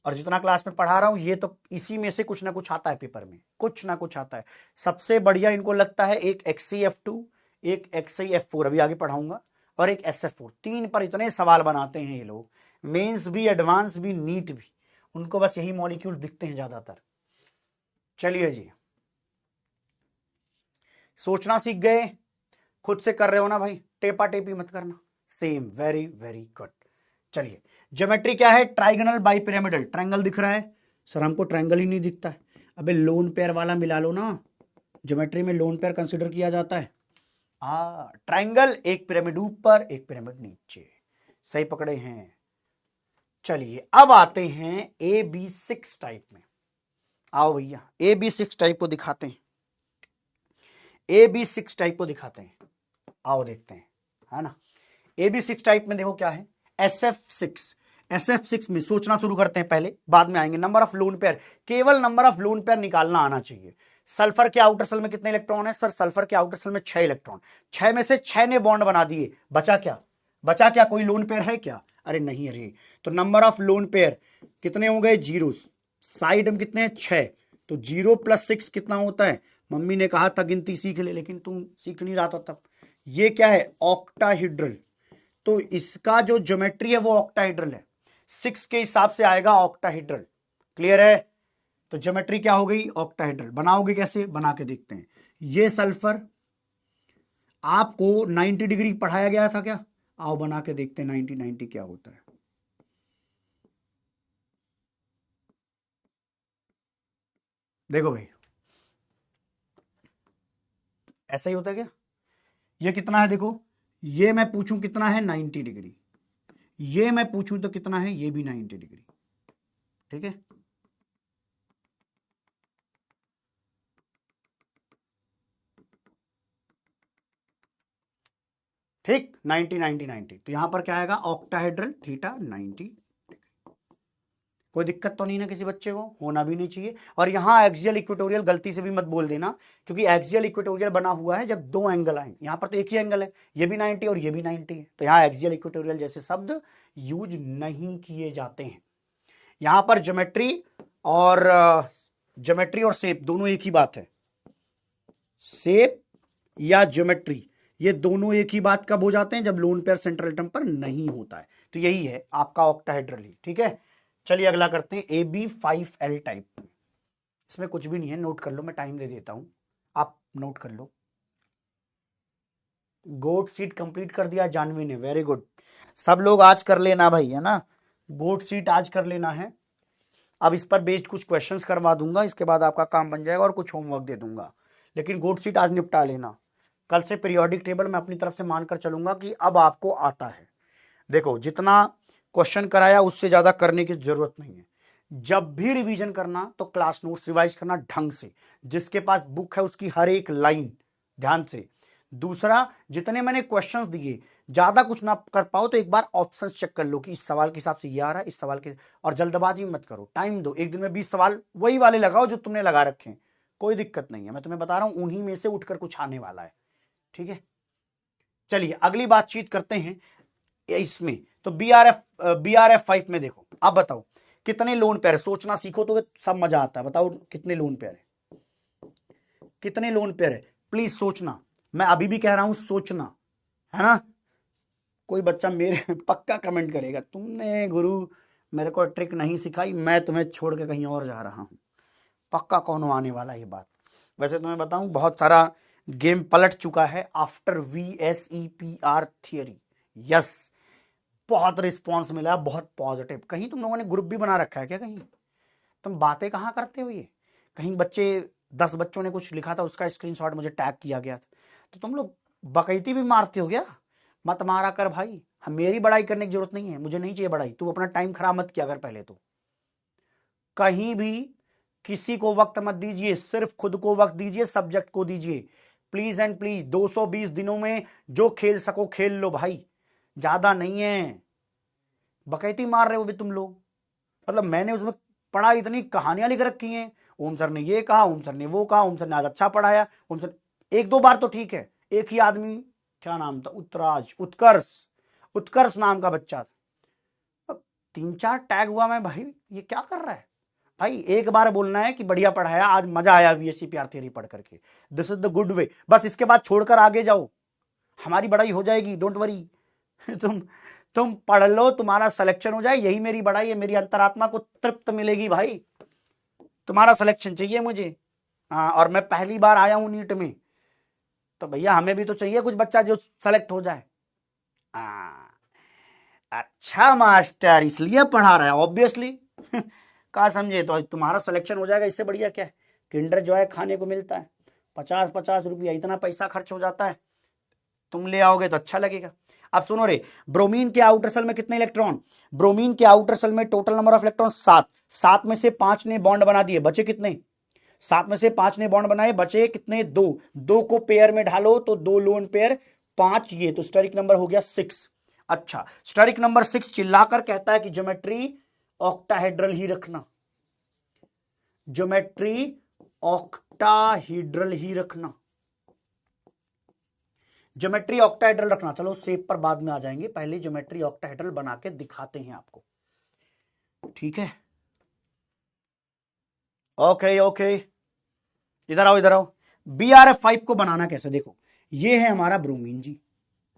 और जितना क्लास में पढ़ा रहा हूं ये तो इसी में से कुछ ना कुछ आता है पेपर में, कुछ ना कुछ आता है। सबसे बढ़िया इनको लगता है एक XCF2, एक XIF4 अभी आगे पढ़ाऊंगा, और एक SF4। 3 पर इतने सवाल बनाते हैं ये लोग, मेंस भी, एडवांस भी, नीट भी, उनको बस यही मॉलिक्यूल दिखते हैं ज्यादातर। चलिए जी, सोचना सीख गए, खुद से कर रहे हो ना भाई, टेपा टेपी मत करना। Same, very very good. चलिए, ज्योमेट्री क्या है? Trigonal bipyramidal. ट्रायंगल दिख रहा है सर? हमको ट्रायंगल ही नहीं दिखता है। अबे लोन पेयर वाला मिला लो ना, ज्योमेट्री में लोन पेयर कंसिडर किया जाता है। ट्रायंगल, एक पिरामिड ऊपर एक पिरामिड नीचे, सही पकड़े हैं। चलिए अब आते हैं AB6 टाइप में। आओ भैया AB6 टाइप को दिखाते हैं, AB6 टाइप को दिखाते हैं। आओ देखते हैं, है ना। AB6 टाइप में देखो क्या है, SF6। SF6 में सोचना शुरू करते हैं पहले, बाद में आएंगे। नंबर ऑफ लोन पेयर, केवल नंबर ऑफ लोन पेयर निकालना आना चाहिए। सल्फर के आउटर सेल में कितने इलेक्ट्रॉन है? सर सल्फर के आउटर सेल में 6 इलेक्ट्रॉन। 6 में से 6 ने बॉन्ड बना दिए, बचा क्या? बचा क्या? कोई लोन पेयर है क्या? अरे नहीं, अरे तो नंबर ऑफ लोन पेयर कितने हो गए? 0। साइड में कितने हैं? 6। तो 0 + 6 कितना होता है? मम्मी ने कहा था गिनती सीख ले, लेकिन तुम सीख नहीं रहा था तब। ये क्या है? ऑक्टाहेड्रल। तो इसका जो ज्योमेट्री है वो ऑक्टाहेड्रल है, 6 के हिसाब से आएगा ऑक्टाहेड्रल। क्लियर है? तो ज्योमेट्री क्या हो गई? ऑक्टाहेड्रल। बनाओगे कैसे? बना के देखते हैं। ये सल्फर आपको 90 डिग्री पढ़ाया गया था क्या? आओ बना के देखते हैं 90 क्या होता है। देखो भाई, ऐसा ही होता है क्या? ये कितना है? देखो, ये मैं पूछूं कितना है? 90 डिग्री। ये मैं पूछूं तो कितना है? ये भी 90 डिग्री। ठीक है, ठीक, 90 90 90। तो यहां पर क्या आएगा? Octahedral, theta 90। कोई दिक्कत तो नहीं ना किसी बच्चे को? होना भी नहीं चाहिए। और यहां एक्सियल इक्वेटोरियल गलती से भी मत बोल देना, क्योंकि एक्सियल इक्वेटोरियल बना हुआ है जब 2 एंगल आए। यहां पर तो एक ही एंगल है, ये भी 90 और ये भी 90 है, तो यहां एक्सियल इक्वेटोरियल जैसे शब्द यूज नहीं किए जाते हैं। यहां पर ज्योमेट्री और शेप दोनों एक ही बात है। शेप या ज्योमेट्री ये दोनों एक ही बात कब हो जाते हैं? जब लोन पेयर सेंट्रल एटम पर नहीं होता है। तो यही है आपका ऑक्टाहेड्रल ही। ठीक है, चलिए अगला करते हैं AB5L टाइप। इसमें कुछ भी नहीं है, नोट कर लो, मैं टाइम दे देता हूं, आप नोट कर लो। गोट सीट कंप्लीट कर दिया जानवी ने, वेरी गुड। सब लोग आज कर लेना भाई, है ना, गोट सीट आज कर लेना है। अब इस पर बेस्ड कुछ क्वेश्चंस करवा दूंगा, इसके बाद आपका काम बन जाएगा और कुछ होमवर्क दे दूंगा, लेकिन गोट सीट आज निपटा लेना। कल से पीरियोडिक टेबल मैं अपनी तरफ से मानकर चलूंगा कि अब आपको आता है। देखो, जितना क्वेश्चन कराया उससे ज्यादा करने की जरूरत नहीं है। जब भी रिवीजन करना तो क्लास नोट्स रिवाइज करना ढंग से, जिसके पास बुक है उसकी हर एक लाइन ध्यान से। दूसरा, जितने मैंने क्वेश्चंस दिए, ज्यादा कुछ ना कर पाओ तो एक बार ऑप्शंस चेक कर लो कि इस सवाल के हिसाब से ये आ रहा है, इस सवाल के, और जल्दबाजी मत करो, टाइम दो। एक दिन में 20 सवाल वही वाले लगाओ जो तुमने लगा रखे हैं, कोई दिक्कत नहीं है। मैं तुम्हें बता रहा हूं उन्हीं में से उठकर कुछ आने वाला है। ठीक है, चलिए अगली बातचीत करते हैं इसमें। तो BRF 5 में देखो, आप बताओ कितने लोन पेयर है? सोचना सीखो तो सब मजा आता है। बताओ कितने लोन पेयर है? कितने लोन पेयर है? प्लीज सोचना, मैं अभी भी कह रहा हूं सोचना, है ना। कोई बच्चा मेरे पक्का कमेंट करेगा तुमने गुरु मेरे को ट्रिक नहीं सिखाई, मैं तुम्हें छोड़ के कहीं और जा रहा हूं। पक्का कौन आने वाला ये बात। वैसे तुम्हें बताऊं, बहुत सारा गेम पलट चुका है आफ्टर VSEPR थियरी। यस, बहुत रिस्पॉन्स मिला, बहुत पॉजिटिव। कहीं तुम लोगों ने ग्रुप भी बना रखा है क्या? कहीं तुम बातें कहाँ करते हो? ये कहीं बच्चे 10 बच्चों ने कुछ लिखा था, उसका स्क्रीनशॉट मुझे टैग किया गया था, तो तुम लोग बकैती भी मारते हो क्या? मत मारा कर भाई, हम मेरी बड़ाई करने की जरूरत नहीं है, मुझे नहीं चाहिए बड़ाई। तू अपना टाइम खराब मत किया कर पहले तो, कहीं भी किसी को वक्त मत दीजिए, सिर्फ खुद को वक्त दीजिए, सब्जेक्ट को दीजिए। प्लीज एंड प्लीज 220 दिनों में जो खेल सको खेल लो भाई, ज्यादा नहीं है। बकैती मार रहे हो भी तुम लोग, मतलब मैंने उसमें पढ़ा, इतनी कहानियां लिख रखी हैं, ओम सर ने ये कहा, ओम सर ने वो कहा, ओम सर ने आज अच्छा पढ़ाया, ओम सर एक दो बार तो ठीक है। एक ही आदमी, क्या नाम था, उत्कर्ष नाम का बच्चा था, 3-4 टैग हुआ। मैं भाई ये क्या कर रहा है भाई, एक बार बोलना है कि बढ़िया पढ़ाया, आज मजा आया VSCPR थ्योरी पढ़ करके, this is the good way, बस इसके बाद छोड़कर आगे जाओ, हमारी बड़ाई हो जाएगी, डोंट वरी। तुम पढ़ लो, तुम्हारा सिलेक्शन हो जाए, यही मेरी बड़ाई है, मेरी अंतरात्मा को तृप्त मिलेगी भाई, तुम्हारा सिलेक्शन चाहिए मुझे। हाँ, और मैं पहली बार आया हूं नीट में, तो भैया हमें भी तो चाहिए कुछ बच्चा जो सेलेक्ट हो जाए। अच्छा मास्टर इसलिए पढ़ा रहा है ऑब्वियसली। कहा समझे, तो तुम्हारा सिलेक्शन हो जाएगा, इससे बढ़िया क्या है। किंडर जॉय खाने को मिलता है, 50-50 रुपया, इतना पैसा खर्च हो जाता है, तुम ले आओगे तो अच्छा लगेगा। अब सुनो रे, ब्रोमीन के आउटर सेल में कितने इलेक्ट्रॉन, ब्रोमीन के आउटर सेल में टोटल नंबर ऑफ इलेक्ट्रॉन 7 में से 5 ने बॉन्ड बना दिए, बचे कितने, 7 में से 5 ने बॉन्ड बनाए, बचे कितने, 2 को पेयर में ढालो तो 2 लोन पेयर, 5 ये, तो स्टेरिक नंबर हो गया 6। अच्छा, स्टेरिक नंबर 6 चिल्लाकर कहता है कि ज्योमेट्री ऑक्टाहेड्रल ही रखना, ज्योमेट्री ऑक्टाहेड्रल ही रखना, ज्योमेट्री ऑक्टाहेड्रल रखना। चलो शेप पर बाद में आ जाएंगे, पहले ज्योमेट्री ऑक्टाहेड्रल बना के दिखाते हैं आपको, ठीक है। ओके ओके, इधर आओ इधर आओ। BRF5 को बनाना कैसे, देखो ये है हमारा ब्रोमीन जी,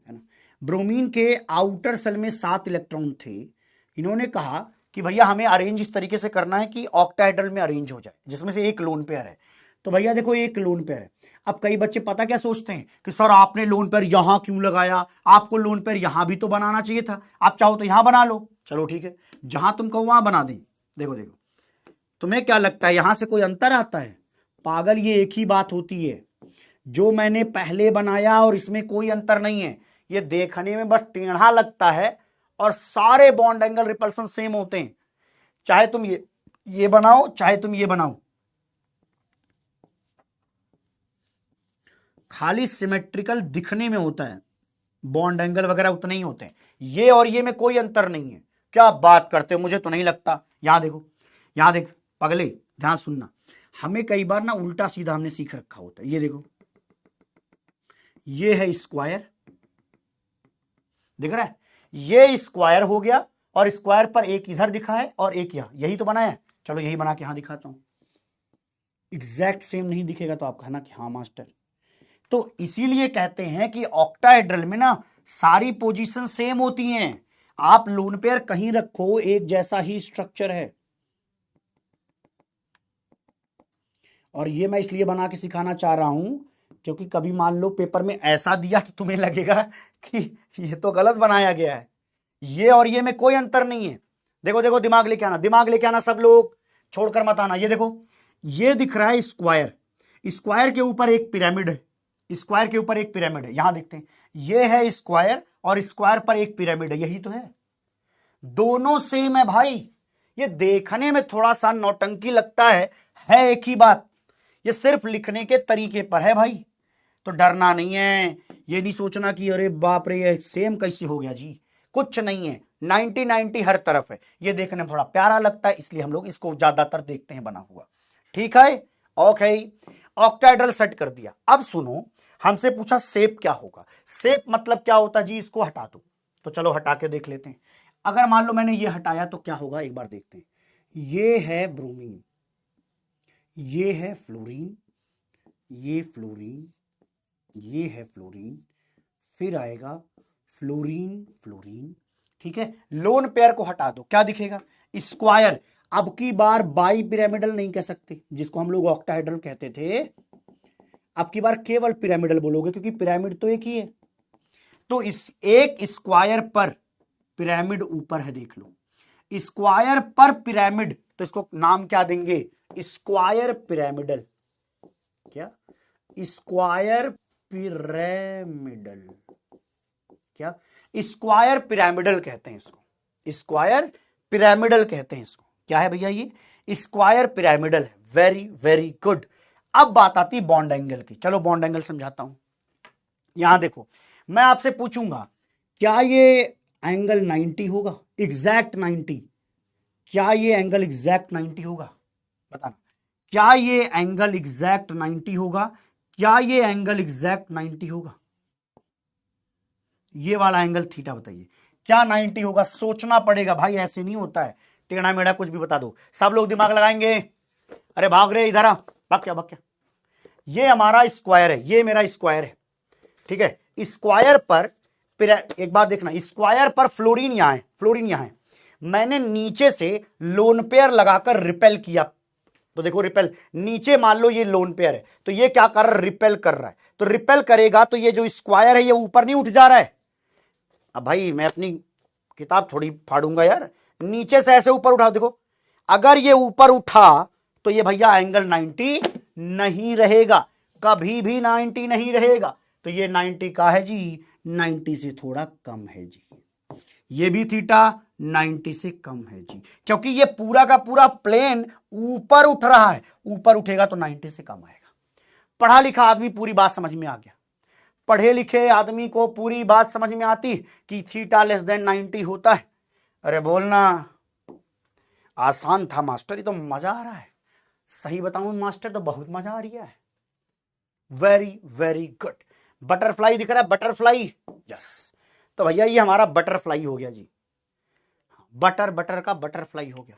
है ना। ब्रोमीन के आउटर सेल में 7 इलेक्ट्रॉन थे, इन्होंने कहा कि भैया हमें अरेंज इस तरीके से करना है कि ऑक्टाहेड्रल में अरेंज हो जाए, जिसमें से एक लोन पेयर है। तो भैया देखो एक लोन पेयर है। अब कई बच्चे पता क्या सोचते हैं कि सर आपने लोन पेयर यहां क्यों लगाया, आपको लोन पेयर यहां भी तो बनाना चाहिए था, आप चाहो तो यहां बना लो। चलो ठीक है, जहां तुम कहो वहां बना दें। देखो देखो, तुम्हें क्या लगता है यहां से कोई अंतर आता है, पागल, ये एक ही बात होती है, जो मैंने पहले बनाया और इसमें कोई अंतर नहीं है, ये देखने में बस टेढ़ा लगता है और सारे बॉन्ड एंगल रिपल्सन सेम होते हैं, चाहे तुम ये बनाओ चाहे तुम ये बनाओ, खाली सिमेट्रिकल दिखने में होता है, बॉन्ड एंगल वगैरह उतने ही होते हैं, ये और ये में कोई अंतर नहीं है। क्या बात करते हो, मुझे तो नहीं लगता। यहां देखो, यहां देख पगले, ध्यान सुनना, हमें कई बार ना उल्टा सीधा हमने सीख रखा होता है। ये देखो, ये है स्क्वायर, दिख रहा है, ये स्क्वायर हो गया और स्क्वायर पर एक इधर दिखा है और एक यहां, यही तो बनाया है। चलो यही बना के यहां दिखाता हूं, एग्जैक्ट सेम नहीं दिखेगा तो आप कहना कि हाँ मास्टर। तो इसीलिए कहते हैं कि ऑक्टाहेड्रल में ना सारी पोजीशन सेम होती हैं, आप लोन पेयर कहीं रखो एक जैसा ही स्ट्रक्चर है। और ये मैं इसलिए बना के सिखाना चाह रहा हूं क्योंकि कभी मान लो पेपर में ऐसा दिया तो तुम्हें लगेगा कि ये तो गलत बनाया गया है, ये और ये में कोई अंतर नहीं है। देखो देखो, दिमाग लेके आना, दिमाग लेके आना, सब लोग छोड़कर मत आना। ये देखो, ये दिख रहा है स्क्वायर, स्क्वायर के ऊपर एक पिरामिड है, स्क्वायर के ऊपर एक पिरामिड है, यहां देखते हैं, ये है स्क्वायर और स्क्वायर पर एक पिरामिड है, यही तो है, दोनों सेम है भाई। ये देखने में थोड़ा सा नौटंकी लगता है एक ही बात, ये सिर्फ लिखने के तरीके पर है भाई। तो डरना नहीं है, ये नहीं सोचना कि अरे बाप रे ये सेम कैसे हो गया जी, कुछ नहीं है, 90-90 हर तरफ है। ये देखने में थोड़ा प्यारा लगता है इसलिए हम लोग इसको ज्यादातर देखते हैं बना हुआ, ठीक है। ओके, ऑक्टाहेड्रल सेट कर दिया। अब सुनो, हमसे पूछा शेप क्या होगा, शेप मतलब क्या होता है जी, इसको हटा दो। तो चलो हटा के देख लेते हैं। अगर मान लो मैंने ये हटाया तो क्या होगा, एक बार देखते हैं। ये है ब्रोमीन, ये है फ्लोरीन, ये फ्लोरीन, ये है फ्लोरीन, फिर आएगा फ्लोरीन फ्लोरीन, ठीक है। लोन पेयर को हटा दो, क्या दिखेगा, स्क्वायर। अब की बार बाई पिरामिडल नहीं कह सकते, जिसको हम लोग ऑक्टाहेड्रल कहते थे, अब की बार केवल पिरामिडल बोलोगे क्योंकि पिरामिड तो एक ही है। तो इस एक स्क्वायर पर पिरामिड ऊपर है, देख लो, स्क्वायर पर पिरामिड, तो इसको नाम क्या देंगे, स्क्वायर पिरामिडल। क्या, स्क्वायर पिरामिडल, क्या, स्क्वायर पिरामिडल कहते हैं इसको, स्क्वायर पिरामिडल कहते हैं इसको। क्या है भैया, ये स्क्वायर पिरामिडल है। Very very good. अब बात आती बॉन्ड एंगल की। चलो बॉन्ड एंगल समझाता हूं। यहां देखो, मैं आपसे पूछूंगा क्या ये एंगल 90 होगा, एग्जैक्ट 90? क्या ये एंगल एग्जैक्ट 90 होगा? बताना, क्या ये एंगल एग्जैक्ट 90 होगा? क्या ये एंगल एग्जैक्ट 90 होगा? ये वाला एंगल थीटा बताइए, क्या 90 होगा? सोचना पड़ेगा भाई, ऐसे नहीं होता है टेढ़ा मेढ़ा कुछ भी बता दो। सब लोग दिमाग लगाएंगे। अरे भाग रहे इधर आ, भाग क्या। ये हमारा स्क्वायर है, ये मेरा स्क्वायर है, ठीक है। स्क्वायर पर एक बात देखना, स्क्वायर पर फ्लोरीन यहां है, फ्लोरीन यहां है। मैंने नीचे से लोन पेयर लगाकर रिपेल किया, तो देखो रिपेल, नीचे मान लो ये लोन पेयर है, तो ये क्या कर रहा है? रिपेल कर रहा है। तो रिपेल करेगा तो ये जो स्क्वायर है ये ऊपर नहीं उठ जा रहा है? अब भाई मैं अपनी किताब थोड़ी फाड़ूंगा यार, नीचे से ऐसे ऊपर उठा, देखो अगर ये ऊपर उठा तो ये भैया एंगल 90 नहीं रहेगा, कभी भी 90 नहीं रहेगा। तो ये 90 का है जी, 90 से थोड़ा कम है जी। ये भी थीटा 90 से कम है जी, क्योंकि ये पूरा का पूरा प्लेन ऊपर उठ रहा है, ऊपर उठेगा तो 90 से कम आएगा। पढ़ा लिखा आदमी पूरी बात समझ में आ गया। पढ़े लिखे आदमी को पूरी बात समझ में आती कि थीटा लेस देन 90 होता है। अरे बोलना, आसान था मास्टर, ये तो मजा आ रहा है। सही बताऊं मास्टर, तो बहुत मजा आ रही है। Very very good. बटरफ्लाई दिख रहा है, बटरफ्लाई, यस। तो भैया ये हमारा बटरफ्लाई हो गया जी, बटर का बटरफ्लाई हो गया।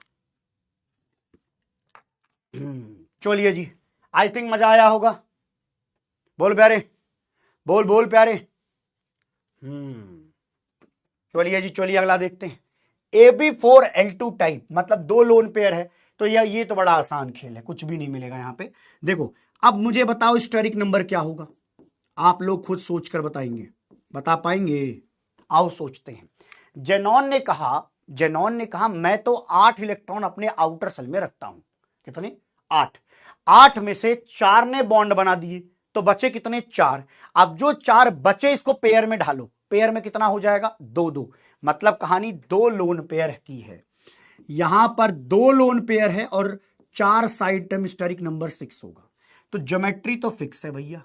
चलिए जी, आई थिंक मजा आया होगा। बोल प्यारे, बोल प्यारे। चलिए जी, चलिए अगला देखते हैं। AB4L2 टाइप, मतलब दो लोन पेयर है। तो ये तो बड़ा आसान खेल है, कुछ भी नहीं मिलेगा यहां पे। देखो अब मुझे बताओ स्टेरिक नंबर क्या होगा? आप लोग खुद सोचकर बताएंगे, बता पाएंगे? आओ सोचते हैं। जेनॉन ने कहा मैं तो 8 इलेक्ट्रॉन अपने आउटर सेल में रखता हूं। कितने? 8। 8 में से 4 ने बॉन्ड बना दिए, तो बचे कितने? 4। अब जो 4 बचे इसको पेयर में ढालो, पेयर में कितना हो जाएगा? 2-2। मतलब कहानी 2 लोन पेयर की है। यहां पर 2 लोन पेयर है और 4 साइड टर्म, स्टेरिक नंबर 6 होगा। तो ज्योमेट्री तो फिक्स है भैया,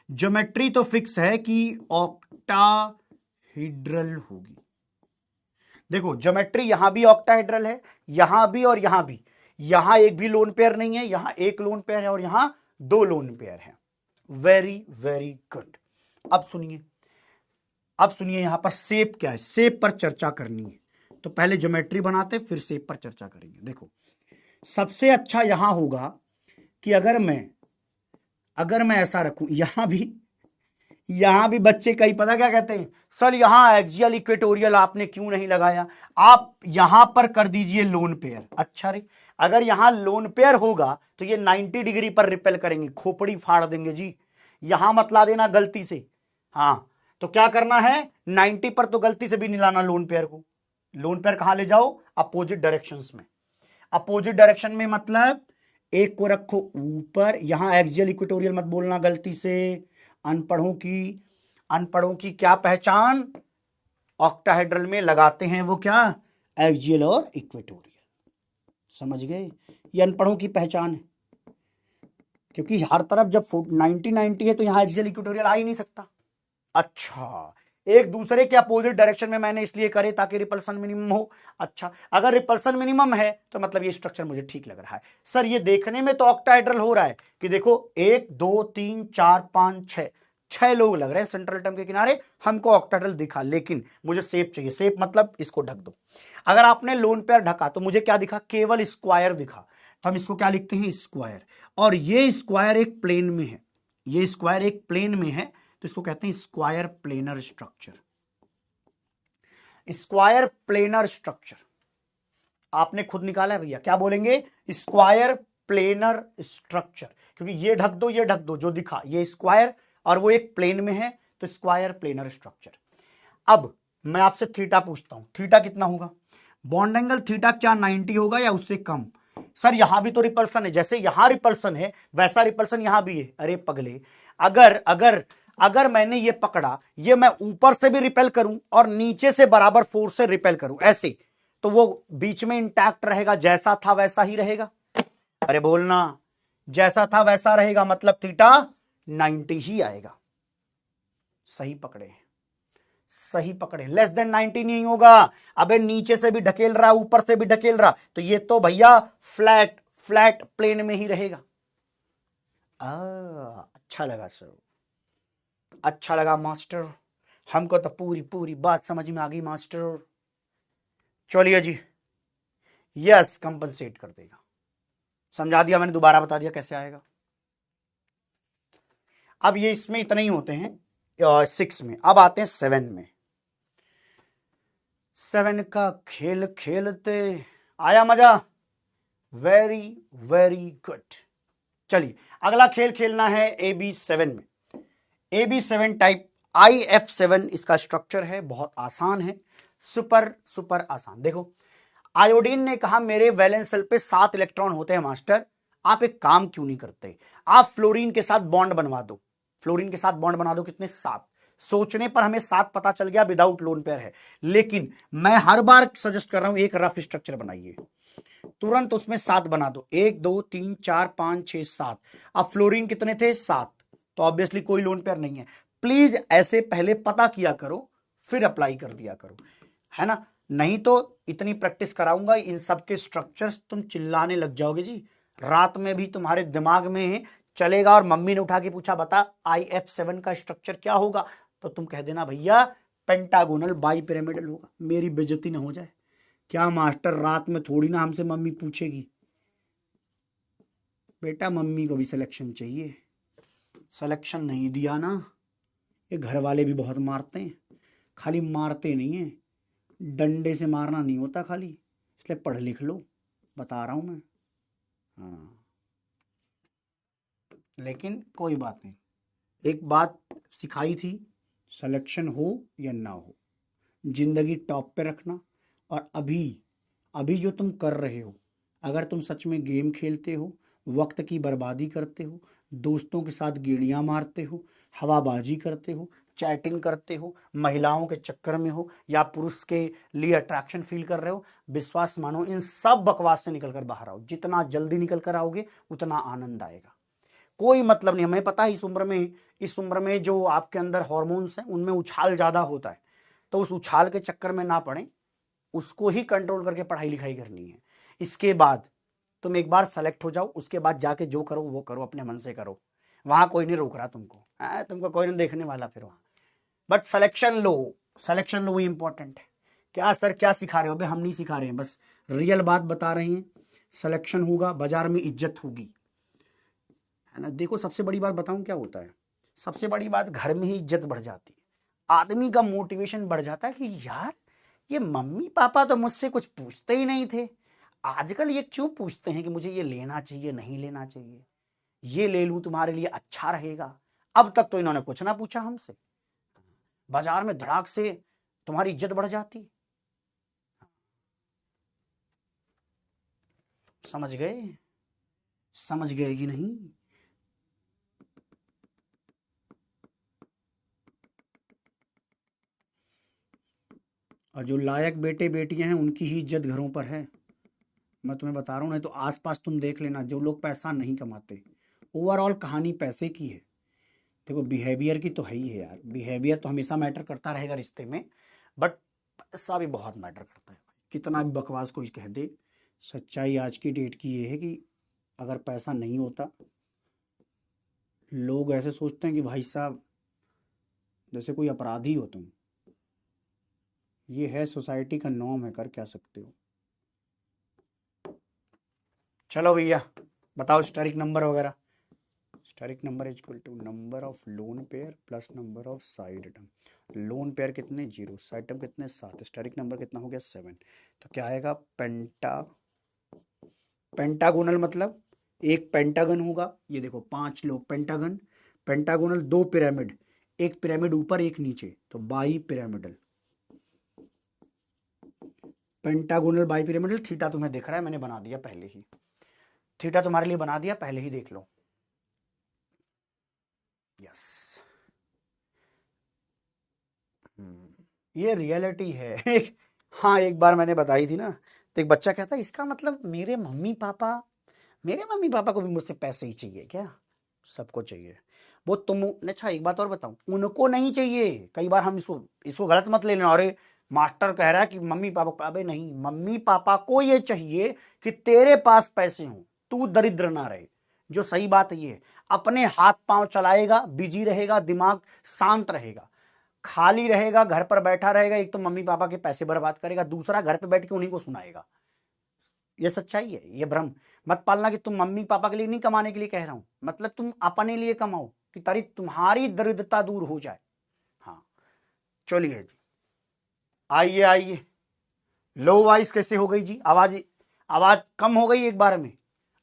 ज्योमेट्री तो फिक्स है कि ऑक्टाहेड्रल होगी। देखो ज्योमेट्री यहां भी ऑक्टाहेड्रल है, यहां भी और यहां भी। यहां एक भी लोन पेयर नहीं है, यहां एक लोन पेयर है और यहां 2 लोन पेयर है। Very very good. अब सुनिए यहां पर शेप क्या है, शेप पर चर्चा करनी है। तो पहले ज्योमेट्री बनाते फिर शेप पर चर्चा करेंगे। देखो सबसे अच्छा यहां होगा कि अगर मैं ऐसा रखूं, यहां भी बच्चे कई पता क्या कहते हैं, सर यहां एक्सियल इक्वेटोरियल आपने क्यों नहीं लगाया? आप यहां पर कर दीजिए लोन पेयर। अच्छा रे, अगर यहां लोन पेयर होगा तो ये 90 डिग्री पर रिपेल करेंगे, खोपड़ी फाड़ देंगे जी। यहां मत ला देना गलती से। हाँ, तो क्या करना है, 90 पर तो गलती से भी नहीं लाना लोन पेयर को। लोन पेयर कहां ले जाओ? अपोजिट डायरेक्शंस में। अपोजिट डायरेक्शन में मतलब एक को रखो ऊपर, यहां एक्सियल इक्वेटोरियल मत बोलना गलती से। अनपढ़ों की क्या पहचान? ऑक्टाहेड्रल में लगाते हैं वो क्या? एक्सियल और इक्वेटोरियल। समझ गए? ये अनपढ़ों की पहचान है, क्योंकि हर तरफ जब 90-90 है तो यहां एक्सियल इक्वेटोरियल आ ही नहीं सकता। अच्छा, एक दूसरे के अपोजिट डायरेक्शन में मैंने इसलिए करे ताकि रिपल्सन मिनिमम हो। अच्छा, अगर रिपल्सन मिनिमम है तो मतलब ये स्ट्रक्चर मुझे ठीक लग रहा है। सर ये देखने में तो ऑक्टाहेड्रल हो रहा है कि देखो 1 2 3 4 5 6 लोग लग रहे हैं सेंट्रल टर्म के किनारे, हमको ऑक्टाहेड्रल दिखा, लेकिन मुझे शेप चाहिए। शेप मतलब इसको ढक दो। अगर आपने लोन पेयर ढका तो मुझे क्या दिखा? केवल स्क्वायर दिखा। तो हम इसको क्या लिखते हैं? स्क्वायर। और ये स्क्वायर एक प्लेन में है, ये स्क्वायर एक प्लेन में है, तो इसको कहते हैं square planar structure. Square planar structure आपने खुद निकाला है भैया, क्या बोलेंगे? स्क्वायर प्लेनर स्ट्रक्चर, क्योंकि ये ढक दो ये ढक दो, जो दिखा ये स्क्वायर और वो एक प्लेन में है, तो स्क्वायर प्लेनर स्ट्रक्चर। अब मैं आपसे थीटा पूछता हूं, थीटा कितना होगा? बॉन्ड एंगल थीटा क्या 90 होगा या उससे कम? सर यहां भी तो रिपल्सन है, जैसे यहां रिपल्सन है वैसा रिपल्सन यहां भी है। अरे पगले, अगर मैंने ये पकड़ा, ये मैं ऊपर से भी रिपेल करूं और नीचे से बराबर फोर्स से रिपेल करूं ऐसे, तो वो बीच में इंटैक्ट रहेगा, जैसा था वैसा ही रहेगा। अरे बोलना, जैसा था वैसा रहेगा मतलब थीटा 90 ही आएगा। सही पकड़े, सही पकड़े, लेस देन 90 नहीं होगा। अबे नीचे से भी ढकेल रहा, ऊपर से भी ढकेल रहा, तो ये तो भैया फ्लैट फ्लैट प्लेन में ही रहेगा। अच्छा लगा सर, अच्छा लगा मास्टर, हमको तो पूरी पूरी बात समझ में आ गई मास्टर। चलिए जी, यस कंपनसेट कर देगा, समझा दिया मैंने, दोबारा बता दिया कैसे आएगा। अब ये इसमें इतने ही होते हैं 6 में। अब आते हैं 7 में। 7 का खेल खेलते आया मजा, वेरी वेरी गुड। चलिए अगला खेल खेलना है AB7 में। AB7 टाइप IF7 इसका स्ट्रक्चर है, बहुत आसान है, सुपर सुपर आसान। देखो आयोडीन ने कहा मेरे वैलेंस शेल पे 7 इलेक्ट्रॉन होते हैं मास्टर, आप एक काम क्यों नहीं करते, आप फ्लोरीन के साथ बॉन्ड बनवा दो। फ्लोरीन के साथ बॉन्ड बना दो, कितने 7। सोचने पर हमें 7 पता चल गया, विदाउट लोन पेयर है, लेकिन मैं हर बार सजेस्ट कर रहा हूं एक रफ स्ट्रक्चर बनाइए, तुरंत उसमें 7 बना दो। 1 2 3 4 5 6 7। अब फ्लोरीन कितने थे 7, तो ऑब्वियसली कोई लोन पेयर नहीं है। प्लीज ऐसे पहले पता किया करो, फिर अप्लाई कर दिया करो, है ना, नहीं तो इतनी प्रैक्टिस कराऊंगा इन सब के स्ट्रक्चर्स तुम चिल्लाने लग जाओगे जी, रात में भी तुम्हारे दिमाग में चलेगा। और मम्मी ने उठा के पूछा बता IF7 का स्ट्रक्चर क्या होगा, तो तुम कह देना भैया पेंटागोनल बाई पिरामिडल होगा, मेरी बेइज्जती ना हो जाए। क्या मास्टर रात में थोड़ी ना हमसे मम्मी पूछेगी, बेटा मम्मी को भी सिलेक्शन चाहिए, सिलेक्शन नहीं दिया ना, ये घर वाले भी बहुत मारते हैं, खाली मारते नहीं है, डंडे से मारना नहीं होता खाली, इसलिए पढ़ लिख लो, बता रहा हूं मैं। हाँ लेकिन कोई बात नहीं, एक बात सिखाई थी, सिलेक्शन हो या ना हो, जिंदगी टॉप पे रखना। और अभी अभी जो तुम कर रहे हो, अगर तुम सच में गेम खेलते हो, वक्त की बर्बादी करते हो, दोस्तों के साथ गेड़ियां मारते हो, हवाबाजी करते हो, चैटिंग करते हो, महिलाओं के चक्कर में हो, या पुरुष के लिए अट्रैक्शन फील कर रहे हो, विश्वास मानो इन सब बकवास से निकल कर बाहर आओ। जितना जल्दी निकल कर आओगे उतना आनंद आएगा। कोई मतलब नहीं, हमें पता है इस उम्र में जो आपके अंदर हॉर्मोन्स हैं उनमें उछाल ज्यादा होता है, तो उस उछाल के चक्कर में ना पड़े, उसको ही कंट्रोल करके पढ़ाई लिखाई करनी है। इसके बाद तुम एक बार सेलेक्ट हो जाओ, उसके बाद जाके जो करो वो करो, अपने मन से करो, वहां कोई नहीं रोक रहा तुमको, तुमको कोई नहीं देखने वाला फिर वहां। बट सिलेक्शन लो, वो इंपॉर्टेंट है। क्या सर क्या सिखा रहे हो, भाई हम नहीं सिखा रहे हैं, बस रियल बात बता रहे हैं। सिलेक्शन होगा, बाजार में इज्जत होगी, है ना। देखो सबसे बड़ी बात बताऊं क्या होता है, सबसे बड़ी बात घर में ही इज्जत बढ़ जाती है, आदमी का मोटिवेशन बढ़ जाता है कि यार ये मम्मी पापा तो मुझसे कुछ पूछते ही नहीं थे, आजकल ये क्यों पूछते हैं कि मुझे ये लेना चाहिए नहीं लेना चाहिए, ये ले लूं तुम्हारे लिए अच्छा रहेगा। अब तक तो इन्होंने कुछ ना पूछा हमसे, बाजार में धड़ाक से तुम्हारी इज्जत बढ़ जाती। समझ गए, समझ गए कि नहीं। और जो लायक बेटे बेटियां हैं उनकी ही इज्जत घरों पर है, मैं तुम्हें बता रहा हूँ। नहीं तो आसपास तुम देख लेना, जो लोग पैसा नहीं कमाते, ओवरऑल कहानी पैसे की है। देखो बिहेवियर की तो है ही है यार, बिहेवियर तो हमेशा मैटर करता रहेगा रिश्ते में, बट पैसा भी बहुत मैटर करता है। कितना भी बकवास कोई कह दे, सच्चाई आज की डेट की ये है कि अगर पैसा नहीं होता, लोग ऐसे सोचते हैं कि भाई साहब जैसे कोई अपराधी हो तुम। ये है सोसाइटी का नॉर्म है, कर क्या सकते हो। चलो भैया बताओ स्टेरिक नंबर वगैरह। Steric number is equal to number of lone pair plus number of side term. Lone pair कितने 0, साइड टर्म कितने 7, स्टेरिक नंबर कितना हो गया 7। तो क्या आएगा पेंटागोनल मतलब एक पेंटागन होगा, ये देखो 5 लोग पेंटागन, पेंटागोनल 2 पिरामिड, एक पिरामिड ऊपर एक नीचे, तो bi pyramidal. Pentagonal bi pyramidal, theta तुम्हें दिख रहा है, मैंने बना दिया पहले ही, थीटा तुम्हारे लिए बना दिया, पहले ही देख लो। यस ये रियलिटी है हाँ, एक बार मैंने बताई थी ना, तो एक बच्चा कहता है इसका मतलब मेरे मम्मी पापा को भी मुझसे पैसे ही चाहिए क्या? सबको चाहिए। वो तुम अच्छा एक बात और बताऊं, उनको नहीं चाहिए। कई बार हम इसको गलत मत ले लेना, अरे मास्टर कह रहा है कि मम्मी पापा, अबे नहीं, मम्मी पापा को ये चाहिए कि तेरे पास पैसे हों, तू दरिद्र ना रहे। जो सही बात ये है, अपने हाथ पांव चलाएगा, बिजी रहेगा, दिमाग शांत रहेगा, खाली रहेगा, घर पर बैठा रहेगा, एक तो मम्मी पापा के पैसे बर्बाद करेगा, दूसरा घर पे बैठ के उन्हीं को सुनाएगा। ये सच्चाई है, ये भ्रम मत पालना कि तुम मम्मी पापा के लिए नहीं कमाने के लिए कह रहा हूं, मतलब तुम अपने लिए कमाओ कि तारी तुम्हारी दरिद्रता दूर हो जाए। हाँ, चलिए जी, आइए आइए। लो वॉइस कैसे हो गई जी? आवाज आवाज कम हो गई एक बार में।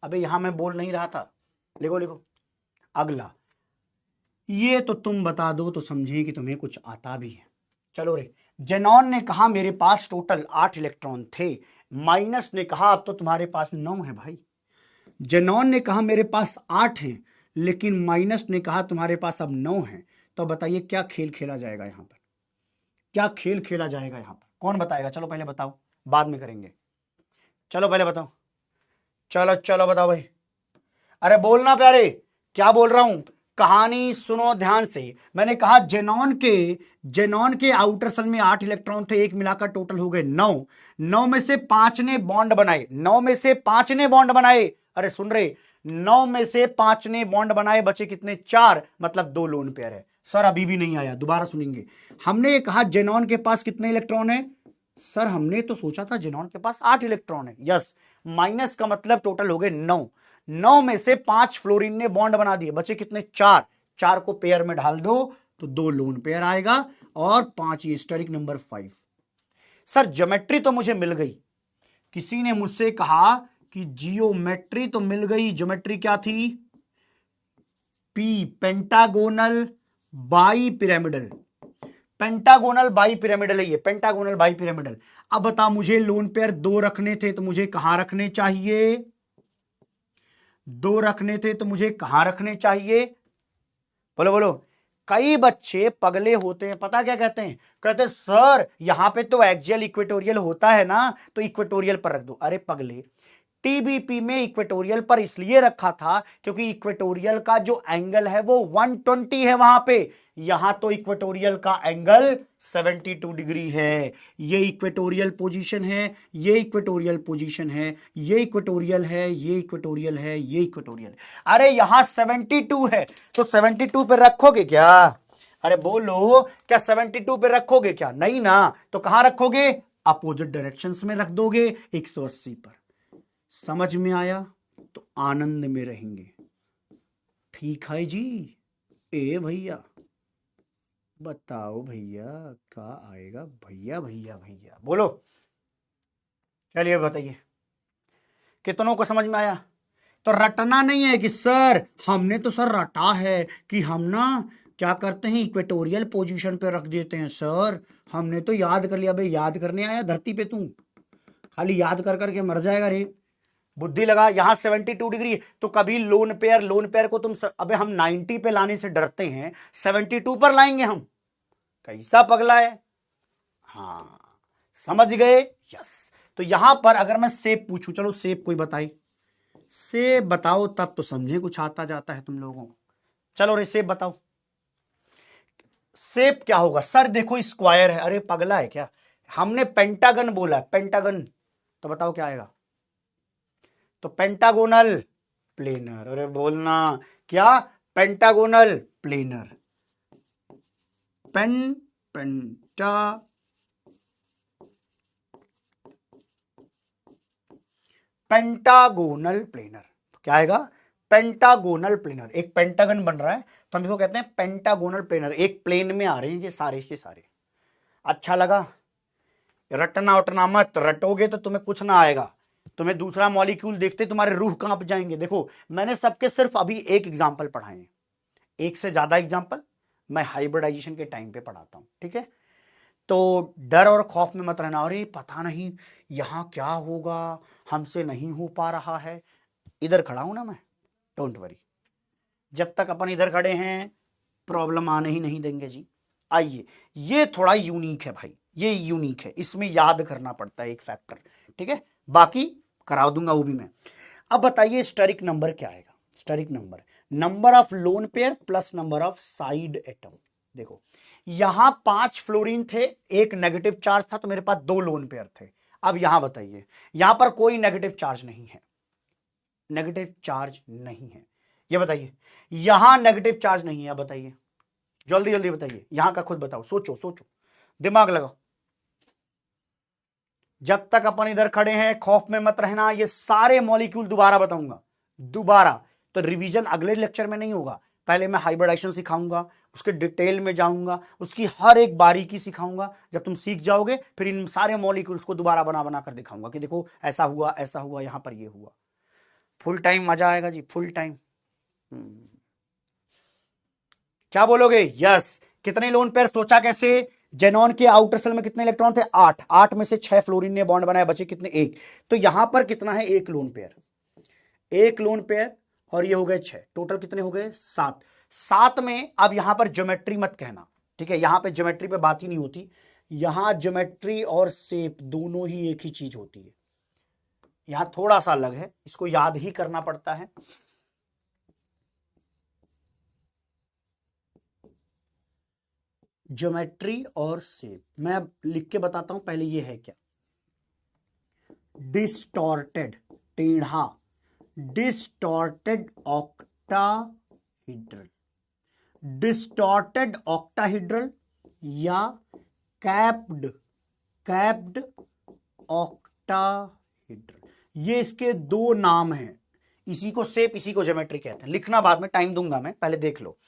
अबे यहां मैं बोल नहीं रहा था। लिखो लिखो अगला, ये तो तुम बता दो तो समझे कि तुम्हें कुछ आता भी है। चलो रे, जेनॉन ने कहा मेरे पास टोटल 8 इलेक्ट्रॉन थे। माइनस ने कहा अब तो तुम्हारे पास 9 है भाई। जेनॉन ने कहा मेरे पास 8 हैं, लेकिन माइनस ने कहा तुम्हारे पास अब 9 हैं। तो बताइए क्या खेल खेला जाएगा यहां पर? क्या खेल खेला जाएगा यहां पर? कौन बताएगा? चलो पहले बताओ, बाद में करेंगे। चलो पहले बताओ, चलो चलो बताओ भाई। अरे बोलना प्यारे, क्या बोल रहा हूं? कहानी सुनो ध्यान से। मैंने कहा जेनॉन के आउटर शेल में 8 इलेक्ट्रॉन थे, एक मिलाकर टोटल हो गए 9। 9 में से 5 ने बॉन्ड बनाए, 9 में से 5 ने बॉन्ड बनाए। अरे सुन रहे, 9 में से 5 ने बॉन्ड बनाए, बचे कितने? 4, मतलब 2 लोन पेयर है। सर अभी भी नहीं आया, दोबारा सुनेंगे। हमने कहा जेनॉन के पास कितने इलेक्ट्रॉन है? सर हमने तो सोचा था जेनॉन के पास 8 इलेक्ट्रॉन है। यस, माइनस का मतलब टोटल हो गए 9। 9 में से 5 फ्लोरीन ने बॉन्ड बना दिए, बचे कितने? 4। 4 को पेयर में ढाल दो तो 2 लोन पेयर आएगा और 5 ये स्टेरिक नंबर 5। सर ज्योमेट्री तो मुझे मिल गई। किसी ने मुझसे कहा कि जियोमेट्री तो मिल गई। ज्योमेट्री क्या थी? P, pentagonal bi pyramidal. Pentagonal bi pyramidal है ये, पेंटागोनल बाई पिरामिडल। अब बता, मुझे लोन पेयर 2 रखने थे तो मुझे कहां रखने चाहिए? 2 रखने थे तो मुझे कहां रखने चाहिए? बोलो बोलो। कई बच्चे पगले होते हैं, पता क्या कहते हैं? कहते हैं सर यहां पे तो एक्सियल इक्वेटोरियल होता है ना, तो इक्वेटोरियल पर रख दो। अरे पगले, टीबीपी में इक्वेटोरियल पर इसलिए रखा था क्योंकि इक्वेटोरियल का जो एंगल है वो 120 है वहां पे। यहां तो इक्वेटोरियल का एंगल 72 डिग्री है। ये इक्वेटोरियल पोजीशन है, ये इक्वेटोरियल पोजीशन है, ये इक्वेटोरियल है, ये इक्वेटोरियल है, ये इक्वेटोरियल। अरे यहां 72 है तो 72 पे रखोगे क्या? अरे बोलो, क्या 72 पे रखोगे क्या? नहीं ना, तो कहां रखोगे? अपोजिट डायरेक्शंस में रख दोगे, 180 पर। समझ में आया? तो आनंद में रहेंगे। ठीक है जी। ए भैया बताओ भैया, क्या आएगा? भैया भैया भैया बोलो। चलिए बताइए, कितनों को समझ में आया? तो रटना नहीं है कि सर हमने तो सर रटा है कि हम ना क्या करते हैं, इक्वेटोरियल पोजीशन पे रख देते हैं। सर हमने तो याद कर लिया। भाई याद करने आया धरती पे तू? खाली याद कर करके मर जाएगा रे। बुद्धि लगा। यहां 72 डिग्री तो कभी लोन पेयर को तुम अबे हम 90 पे लाने से डरते हैं, 72 पर लाएंगे हम? कैसा पगला है? हाँ, समझ गए? यस। तो यहां पर अगर मैं सेब पूछूं, चलो सेब कोई बताए, सेब बताओ, तब तो समझे कुछ आता जाता है तुम लोगों को। चलो रे सेब बताओ, सेब क्या होगा? सर देखो स्क्वायर है। अरे पगला है क्या? हमने पेंटागन बोला है, पेंटागन। तो बताओ क्या आएगा? तो पेंटागोनल प्लेनर। अरे बोलना क्या? Pentagonal planar. पेंटागोनल प्लेनर क्या आएगा? Pentagonal planar. एक पेंटागन बन रहा है तो हम इसको कहते हैं पेंटागोनल प्लेनर। एक प्लेन में आ रहे हैं ये सारे के सारे। अच्छा लगा? रटना उटना मत, रटोगे तो तुम्हें कुछ ना आएगा। तुम्हें दूसरा मॉलिक्यूल देखते तुम्हारे रूह कांप जाएंगे। देखो मैंने सबके सिर्फ अभी एक एग्जांपल पढ़ाए हैं, एक से ज्यादा एग्जांपल मैं हाइब्रिडाइजेशन के टाइम पे पढ़ाता हूं। ठीक है? तो डर और खौफ में मत रहना, अरे पता नहीं यहां क्या होगा, हमसे नहीं हो पा रहा है। इधर खड़ा हूं ना मैं, डोंट वरी। जब तक अपन इधर खड़े हैं प्रॉब्लम आने ही नहीं देंगे जी। आइए, ये थोड़ा यूनिक है भाई, ये यूनिक है, इसमें याद करना पड़ता है एक फैक्टर, ठीक है, बाकी करा दूंगा वो भी मैं। अब बताइए स्टेरिक नंबर क्या आएगा? Steric number, number of lone pair plus number of side atom. देखो यहां 5 फ्लोरीन थे, एक नेगेटिव चार्ज था, तो मेरे पास 2 लोन पेयर थे। अब यहां बताइए, यहां पर कोई नेगेटिव चार्ज नहीं है, नेगेटिव चार्ज नहीं है, ये बताइए, यहां नेगेटिव चार्ज नहीं है, अब बताइए जल्दी जल्दी बताइए, यहां का खुद बताओ, सोचो सोचो, दिमाग लगाओ। जब तक अपन इधर खड़े हैं खौफ में मत रहना, ये सारे मॉलिक्यूल दोबारा बताऊंगा, दोबारा। तो रिवीजन अगले लेक्चर में नहीं होगा, पहले मैं हाइब्रिडाइजेशन सिखाऊंगा, उसके डिटेल में जाऊंगा, उसकी हर एक बारीकी सिखाऊंगा। जब तुम सीख जाओगे फिर इन सारे मॉलिक्यूल्स को दोबारा बना बना कर दिखाऊंगा कि देखो ऐसा हुआ, ऐसा हुआ, यहां पर ये हुआ। फुल टाइम मजा आएगा जी, फुल टाइम। क्या बोलोगे? यस। कितने लोन पेयर सोचा कैसे? जेनॉन के आउटर सेल में कितने इलेक्ट्रॉन थे? 8, 8 में से 6 फ्लोरीन ने बॉन्ड बनाया, बचे कितने? 1। तो यहां पर कितना है? 1 लोन पेयर, 1 लोन पेयर, और ये हो गए 6, टोटल कितने हो गए? 7। 7 में अब यहां पर ज्योमेट्री मत कहना, ठीक है, यहां पे ज्योमेट्री पे बात ही नहीं होती, यहां ज्योमेट्री और शेप दोनों ही एक ही चीज होती है, यहां थोड़ा सा अलग है, इसको याद ही करना पड़ता है। ज्योमेट्री और शेप मैं अब लिख के बताता हूं, पहले ये है क्या? डिस्टॉर्टेड, टेढ़ा, डिस्टॉर्टेड ऑक्टाहीड्रल, डिस्टॉर्टेड ऑक्टाहीड्रल या कैप्ड, कैप्ड ऑक्टाहीड्रल, ये इसके 2 नाम हैं। इसी को शेप, इसी को ज्योमेट्री कहते हैं। लिखना बाद में, टाइम दूंगा मैं, पहले देख लो।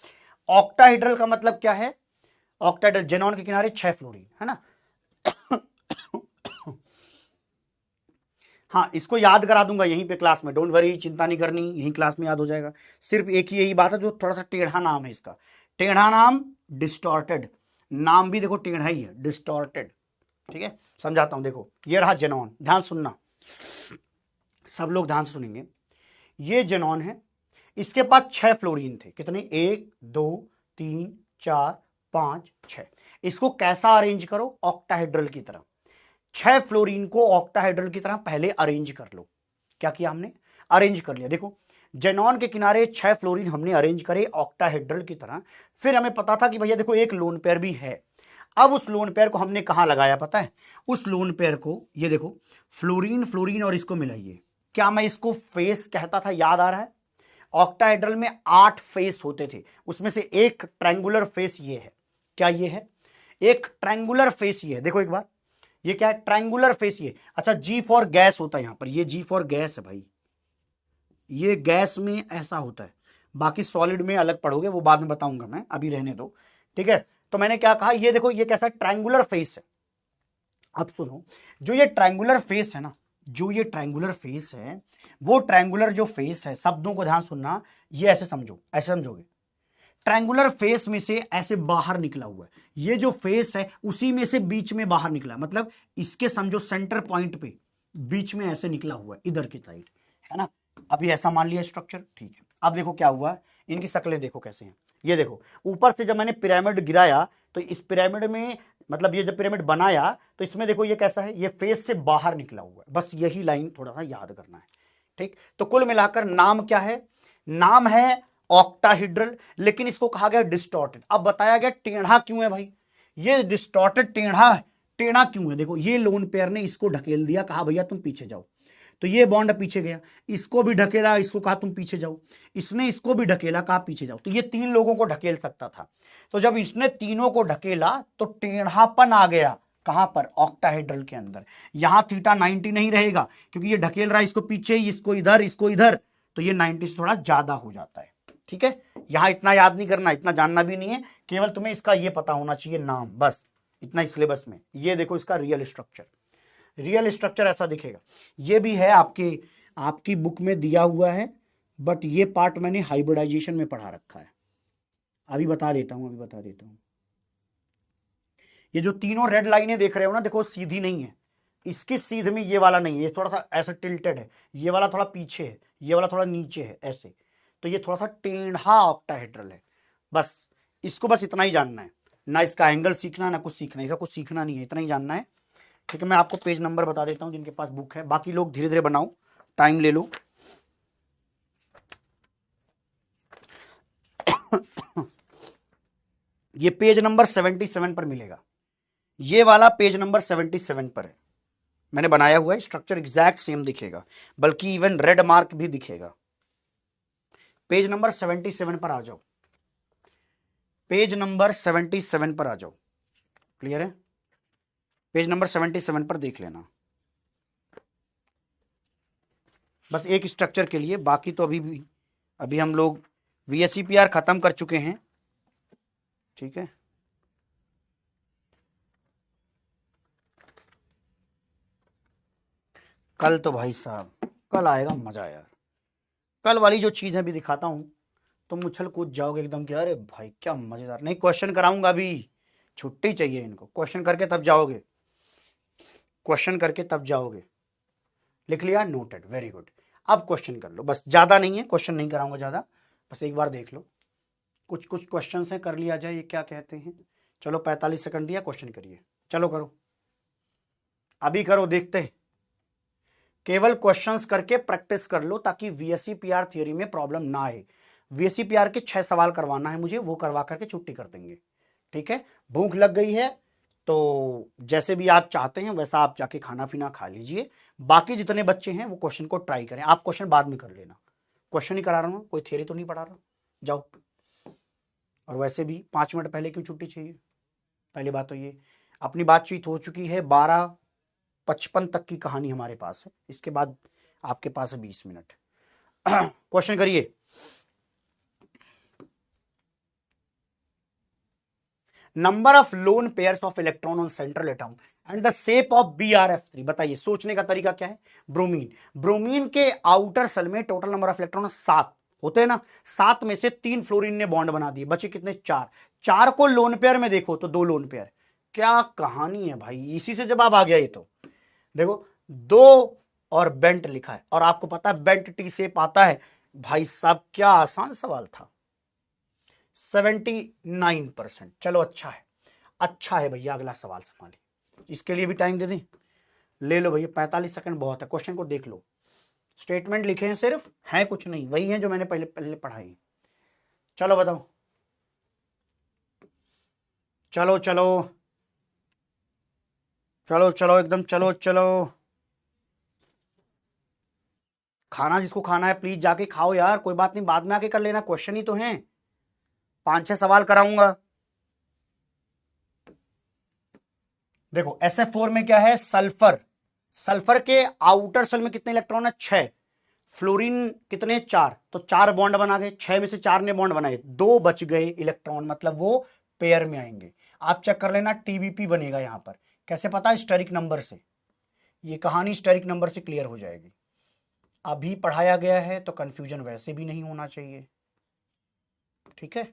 ऑक्टाहीड्रल का मतलब क्या है? ऑक्टाहेड्रल, जेनॉन के किनारे 6 फ्लोरीन है ना। हाँ, इसको याद करा दूंगा यहीं पे क्लास में, डोंट वरी, चिंता नहीं करनी, यहीं क्लास में याद हो जाएगा। सिर्फ एक ही यही बात है जो थोड़ा सा टेढ़ा नाम है इसका, टेढ़ा नाम डिस्टॉर्टेड, नाम भी देखो टेढ़ा ही है, डिस्टॉर्टेड, ठीक है। समझाता हूं, देखो ये रहा जेनॉन, ध्यान सुनना, सब लोग ध्यान से सुनेंगे। ये जेनॉन है, इसके पास 6 फ्लोरीन थे, कितने? 1 2 3 4 5 6। इसको कैसा अरेंज करो? ऑक्टाहेड्रल की तरह। 6 फ्लोरीन को ऑक्टाहेड्रल की तरह पहले अरेंज कर लो। क्या किया हमने? अरेंज कर लिया। देखो जेनॉन के किनारे 6 फ्लोरीन हमने अरेंज करे ऑक्टाहेड्रल की तरह। फिर हमें पता था कि भैया देखो एक लोन पेयर भी है। अब उस लोन पेयर को हमने कहां लगाया पता है? उस लोन पेयर को, ये देखो फ्लोरीन फ्लोरीन और इसको मिलाइए। क्या मैं इसको फेस कहता था? याद आ रहा है? ऑक्टाहेड्रल में 8 फेस होते थे, उसमें से एक ट्रायंगुलर फेस ये है। क्या ये है? एक ट्रायंगुलर फेस ये है। देखो एक बार, ये क्या है? ट्रायंगुलर फेस ये। अच्छा, जी फॉर गैस होता है यहां पर, ये जी फॉर गैस है भाई, ये गैस में ऐसा होता है, बाकी सॉलिड में अलग पढ़ोगे, वो बाद में बताऊंगा मैं, अभी रहने दो, ठीक है। तो मैंने क्या कहा, ये देखो ये कैसा ट्रायंगुलर फेस है। अब सुनो, जो ये ट्रायंगुलर फेस है ना, जो ये ट्रायंगुलर फेस है, वो ट्रायंगुलर जो फेस है, शब्दों को ध्यान सुनना, ये ऐसे समझो, ऐसे समझोगे, ट्रायंगुलर फेस में से ऐसे बाहर निकला हुआ है, ये जो फेस है उसी में से बीच में बाहर निकला है, मतलब इसके समझो सेंटर पॉइंट पे बीच में ऐसे निकला हुआ है इधर की साइड, है ना। अभी ऐसा मान लिया स्ट्रक्चर, ठीक है। अब देखो क्या हुआ, इनकी शक्लें देखो कैसे हैं। ये देखो ऊपर से जब मैंने पिरामिड गिराया तो इस पिरामिड में, मतलब ये जब पिरामिड बनाया तो इसमें देखो ये कैसा है, ये फेस से बाहर निकला हुआ है। बस यही लाइन थोड़ा सा याद करना है, ठीक। तो कुल मिलाकर नाम क्या है? नाम है ऑक्टाहीड्रल, लेकिन इसको कहा गया डिस्टॉर्टेड। अब बताया गया टेढ़ा क्यों है भाई, ये डिस्टॉर्टेड टेढ़ा है, टेढ़ा क्यों है? देखो ये लोन पेयर ने इसको ढकेल दिया, कहा भैया तुम पीछे जाओ, तो ये बॉन्ड पीछे गया, इसको भी ढकेला, इसको कहा तुम पीछे जाओ, इसने इसको भी ढकेला, कहा पीछे जाओ, तो ये 3 लोगों को ढकेल सकता था। तो जब इसने तीनों को ढकेला तो टेढ़ापन आ गया, कहां पर? ऑक्टाहेड्रल के अंदर। यहां थीटा 90 नहीं रहेगा, क्योंकि ये ढकेल रहा है इसको पीछे, इसको इधर, इसको इधर, तो ये 90 से थोड़ा ज्यादा हो जाता है, ठीक है। यहां इतना याद नहीं करना, इतना जानना भी नहीं है, केवल तुम्हें इसका ये पता होना चाहिए नाम, बस इतना इस सिलेबस में। ये देखो इसका रियल स्ट्रक्चर, रियल स्ट्रक्चर ऐसा दिखेगा। ये भी है आपकी बुक में दिया हुआ है, बट ये पार्ट मैंने हाइब्रिडाइजेशन में पढ़ा रखा है। अभी बता देता हूं। ये जो तीनों रेड लाइनें देख रहे हो ना, देखो सीधी नहीं है, इसकी सीध में ये वाला नहीं है, ये थोड़ा सा ऐसा टिल्टेड है, ये वाला थोड़ा पीछे है, ये वाला थोड़ा नीचे है, ऐसे। तो ये थोड़ा सा टेढ़ा ऑक्टाहेड्रल है, बस इसको बस इतना ही जानना है। ना इसका एंगल सीखना, ना कुछ सीखना, इसका कुछ सीखना नहीं है, इतना ही जानना है। ठीक है, मैं आपको पेज नंबर बता देता हूं जिनके पास बुक है, बाकी लोग धीरे धीरे बनाओ, टाइम ले लो। ये पेज नंबर 77 पर मिलेगा, ये वाला पेज नंबर 77 पर है, मैंने बनाया हुआ है, स्ट्रक्चर एग्जैक्ट सेम दिखेगा, बल्कि इवन रेड मार्क भी दिखेगा। पेज नंबर 77 पर आ जाओ, पेज नंबर 77 पर आ जाओ, क्लियर है? पेज नंबर 77 पर देख लेना, बस एक स्ट्रक्चर के लिए, बाकी तो अभी हम लोग VSEPR खत्म कर चुके हैं। ठीक है, कल तो भाई साहब कल आएगा मजा यार, कल वाली जो चीज है अभी दिखाता हूं, तुम उछल कूद जाओगे एकदम कि अरे भाई क्या मजेदार। नहीं, क्वेश्चन कराऊंगा, अभी छुट्टी चाहिए इनको, क्वेश्चन करके तब जाओगे, क्वेश्चन करके तब जाओगे। लिख लिया, नोटेड, वेरी गुड। अब क्वेश्चन कर लो, बस ज्यादा नहीं है, क्वेश्चन नहीं कराऊंगा ज्यादा, बस एक बार देख लो, कुछ कुछ क्वेश्चन है, कर लिया जाए। ये क्या कहते हैं, चलो 45 सेकंड दिया, क्वेश्चन करिए, चलो करो, अभी करो, देखते हैं। केवल क्वेश्चंस करके प्रैक्टिस कर लो ताकि VSEPR थ्योरी में प्रॉब्लम ना आए। VSEPR के 6 सवाल करवाना है मुझे, वो करवा करके छुट्टी कर देंगे। ठीक है, भूख लग गई है तो जैसे भी आप चाहते हैं वैसा आप जाके खाना पीना खा लीजिए। बाकी जितने बच्चे हैं वो क्वेश्चन को ट्राई करें, आप क्वेश्चन बाद में कर लेना, क्वेश्चन ही करा रहा हूं, कोई थ्योरी तो नहीं पढ़ा रहा, जाओ। और वैसे भी 5 मिनट पहले क्यों छुट्टी चाहिए? पहली बात तो ये, अपनी बातचीत हो चुकी है, 12:55 तक की कहानी हमारे पास है, इसके बाद आपके पास है 20 मिनट। क्वेश्चन करिए। Number of lone pairs of electron on central atom and the shape of BRF3। बताइए, सोचने का तरीका क्या है? ब्रोमीन के आउटर सेल में टोटल नंबर ऑफ इलेक्ट्रॉन 7 होते हैं ना, 7 में से 3 फ्लोरीन ने बॉन्ड बना दिए, बचे कितने? 4 को लोन पेयर में देखो तो 2 लोन पेयर। क्या कहानी है भाई, इसी से जवाब आ गया। ये तो देखो 2 और बेंट लिखा है, और आपको पता है बेंट टी शेप आता है। भाई साहब क्या आसान सवाल था, 79%। चलो अच्छा है, अच्छा है भैया, अगला सवाल संभालिए, इसके लिए भी टाइम दे दें, ले लो भैया, 45 सेकंड बहुत है। क्वेश्चन को देख लो, स्टेटमेंट लिखे हैं सिर्फ, है कुछ नहीं, वही है जो मैंने पहले पढ़ाई। चलो बताओ, चलो चलो चलो चलो एकदम, चलो चलो, खाना जिसको खाना है प्लीज जाके खाओ यार, कोई बात नहीं, बाद में आके कर लेना, क्वेश्चन ही तो है, 5-6 सवाल कराऊंगा। देखो SF4 में क्या है? सल्फर। सल्फर के आउटर सेल में कितने इलेक्ट्रॉन है? 6। फ्लोरीन कितने? 4। तो 4 बॉन्ड बना गए, 6 में से 4 ने बॉन्ड बनाए, 2 बच गए इलेक्ट्रॉन, मतलब वो पेयर में आएंगे। आप चेक कर लेना, TBP बनेगा यहां पर। कैसे पता? स्टेरिक नंबर से, ये कहानी स्टेरिक नंबर से क्लियर हो जाएगी। अभी पढ़ाया गया है तो कंफ्यूजन वैसे भी नहीं होना चाहिए। ठीक है,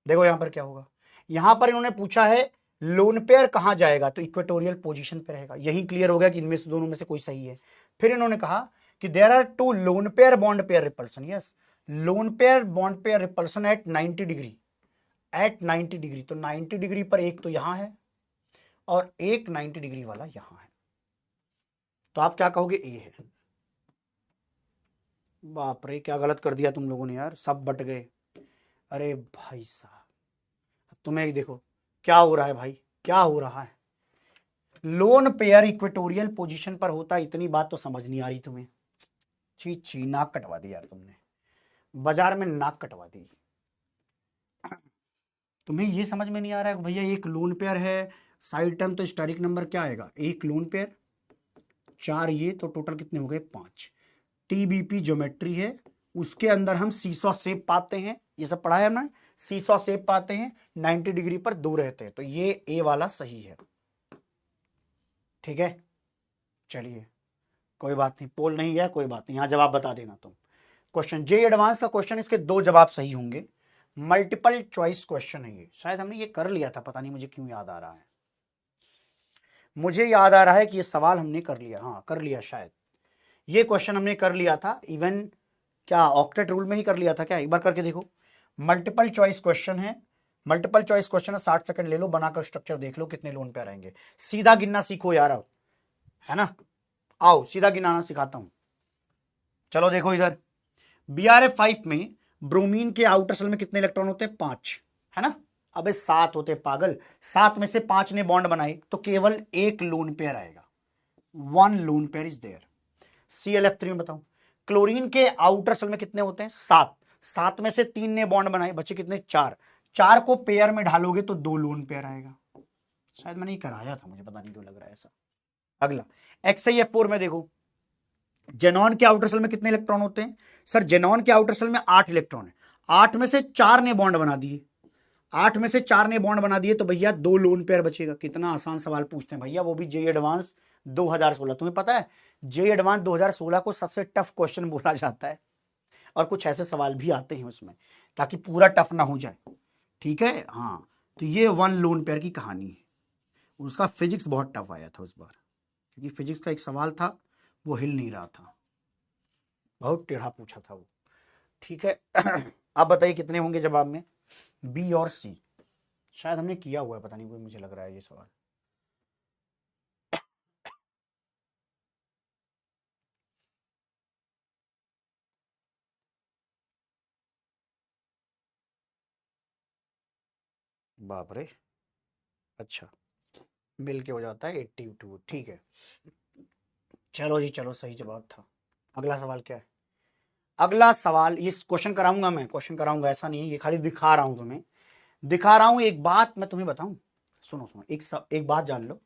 देखो यहां पर क्या होगा, यहां पर इन्होंने पूछा है लोन पेयर कहां जाएगा, तो इक्वेटोरियल पोजीशन पे रहेगा। यही क्लियर हो गया कि इनमें से दोनों में से कोई सही है। फिर इन्होंने कहा कि there are 2 lone pair bond pair repulsion. Yes, lone pair bond pair repulsion at 90 degree, at 90 degree. तो 90 डिग्री पर एक तो यहां है और एक 90 डिग्री वाला यहां है, तो आप क्या कहोगे? ए है। बाप रे, क्या गलत कर दिया तुम लोगों ने यार, सब बट गए। अरे भाई साहब, अब तुम्हें देखो क्या हो रहा है भाई, क्या हो रहा है। लोन पेयर इक्वेटोरियल पोजीशन पर होता है, इतनी बात तो समझ नहीं आ रही तुम्हें? ची ची, नाक कटवा दी यार तुमने, बाजार में नाक कटवा दी। तुम्हें ये समझ में नहीं आ रहा है भैया, एक लोन पेयर है, साइड टर्म तो स्टेरिक नंबर क्या आएगा? एक लोन पेयर, 4 ये, तो टोटल कितने हो गए? 5। TBP ज्योमेट्री है, उसके अंदर हम सीसॉ शेप पाते हैं, ये सब पढ़ा है हमने, सीसॉ शेप पाते हैं, 90 डिग्री पर 2 रहते हैं, तो ये ए वाला सही है। ठीक है, चलिए कोई बात नहीं, पोल नहीं गया, कोई बात नहीं, यहां जवाब बता देना तुम। क्वेश्चन जे एडवांस का क्वेश्चन, इसके 2 जवाब सही होंगे, मल्टीपल चॉइस क्वेश्चन है ये, शायद हमने ये कर लिया था, पता नहीं मुझे क्यों याद आ रहा है, मुझे याद आ रहा है कि ये सवाल हमने कर लिया, हाँ कर लिया, शायद ये क्वेश्चन हमने कर लिया था, इवन क्या ऑक्टेट रूल में ही कर लिया था क्या? एक बार करके देखो, मल्टीपल चॉइस क्वेश्चन है, मल्टीपल चॉइस क्वेश्चन है, 60 सेकंड ले लो, बनाकर स्ट्रक्चर देख लो कितने लोन पेयर आएंगे। सीधा गिनना सीखो यार अब, है ना, आओ सीधा गिनाना सिखाता हूं। चलो देखो इधर, BrF5 में ब्रोमीन के आउटर शेल में कितने इलेक्ट्रॉन होते हैं? 5, है ना। अबे 7 होते पागल, 7 में से 5 ने बॉन्ड बनाए तो केवल एक लोन पेयर आएगा, 1 lone pair is there. ClF3 में बताओ, क्लोरीन के आउटर शेल में कितने होते हैं? 7, 7 में से 3 ने बॉन्ड बनाए, बचे कितने? 4, 4 को पेयर में ढालोगे तो 2 लोन पेयर आएगा। शायद मैंने ये कराया था, मुझे पता नहीं क्यों लग रहा है ऐसा। अगला XiF4 में देखो, जेनॉन के आउटर शेल में कितने इलेक्ट्रॉन होते हैं? सर जेनॉन के आउटर शेल में 8 इलेक्ट्रॉन है, 8 में से 4 ने बॉन्ड बना दिए, 8 में से 4 ने बॉन्ड बना दिए तो भैया 2 लोन पेयर बचेगा। कितना आसान सवाल पूछते हैं भैया, वो भी JEE एडवांस 2016। तुम्हें पता है JEE एडवांस 2016 को सबसे टफ क्वेश्चन बोला जाता है, और कुछ ऐसे सवाल भी आते हैं उसमें ताकि पूरा टफ ना हो जाए, ठीक है। हाँ, तो ये 1 लोन पेयर की कहानी है। उसका फिजिक्स बहुत टफ आया था उस बार, क्योंकि फिजिक्स का एक सवाल था वो हिल नहीं रहा था, बहुत टेढ़ा पूछा था वो, ठीक है। आप बताइए कितने होंगे जवाब में? B और C। शायद हमने किया हुआ है, पता नहीं, कोई मुझे लग रहा है ये सवाल। बाप रे, अच्छा, मिल के हो जाता है 82, ठीक है। चलो जी चलो, सही जवाब था। अगला सवाल क्या है? अगला सवाल, ये क्वेश्चन कराऊंगा मैं, क्वेश्चन कराऊंगा, ऐसा नहीं है, ये खाली दिखा रहा हूं तुम्हें, दिखा रहा हूं। एक बात मैं तुम्हें बताऊं, सुनो सुनो, एक बात जान लो,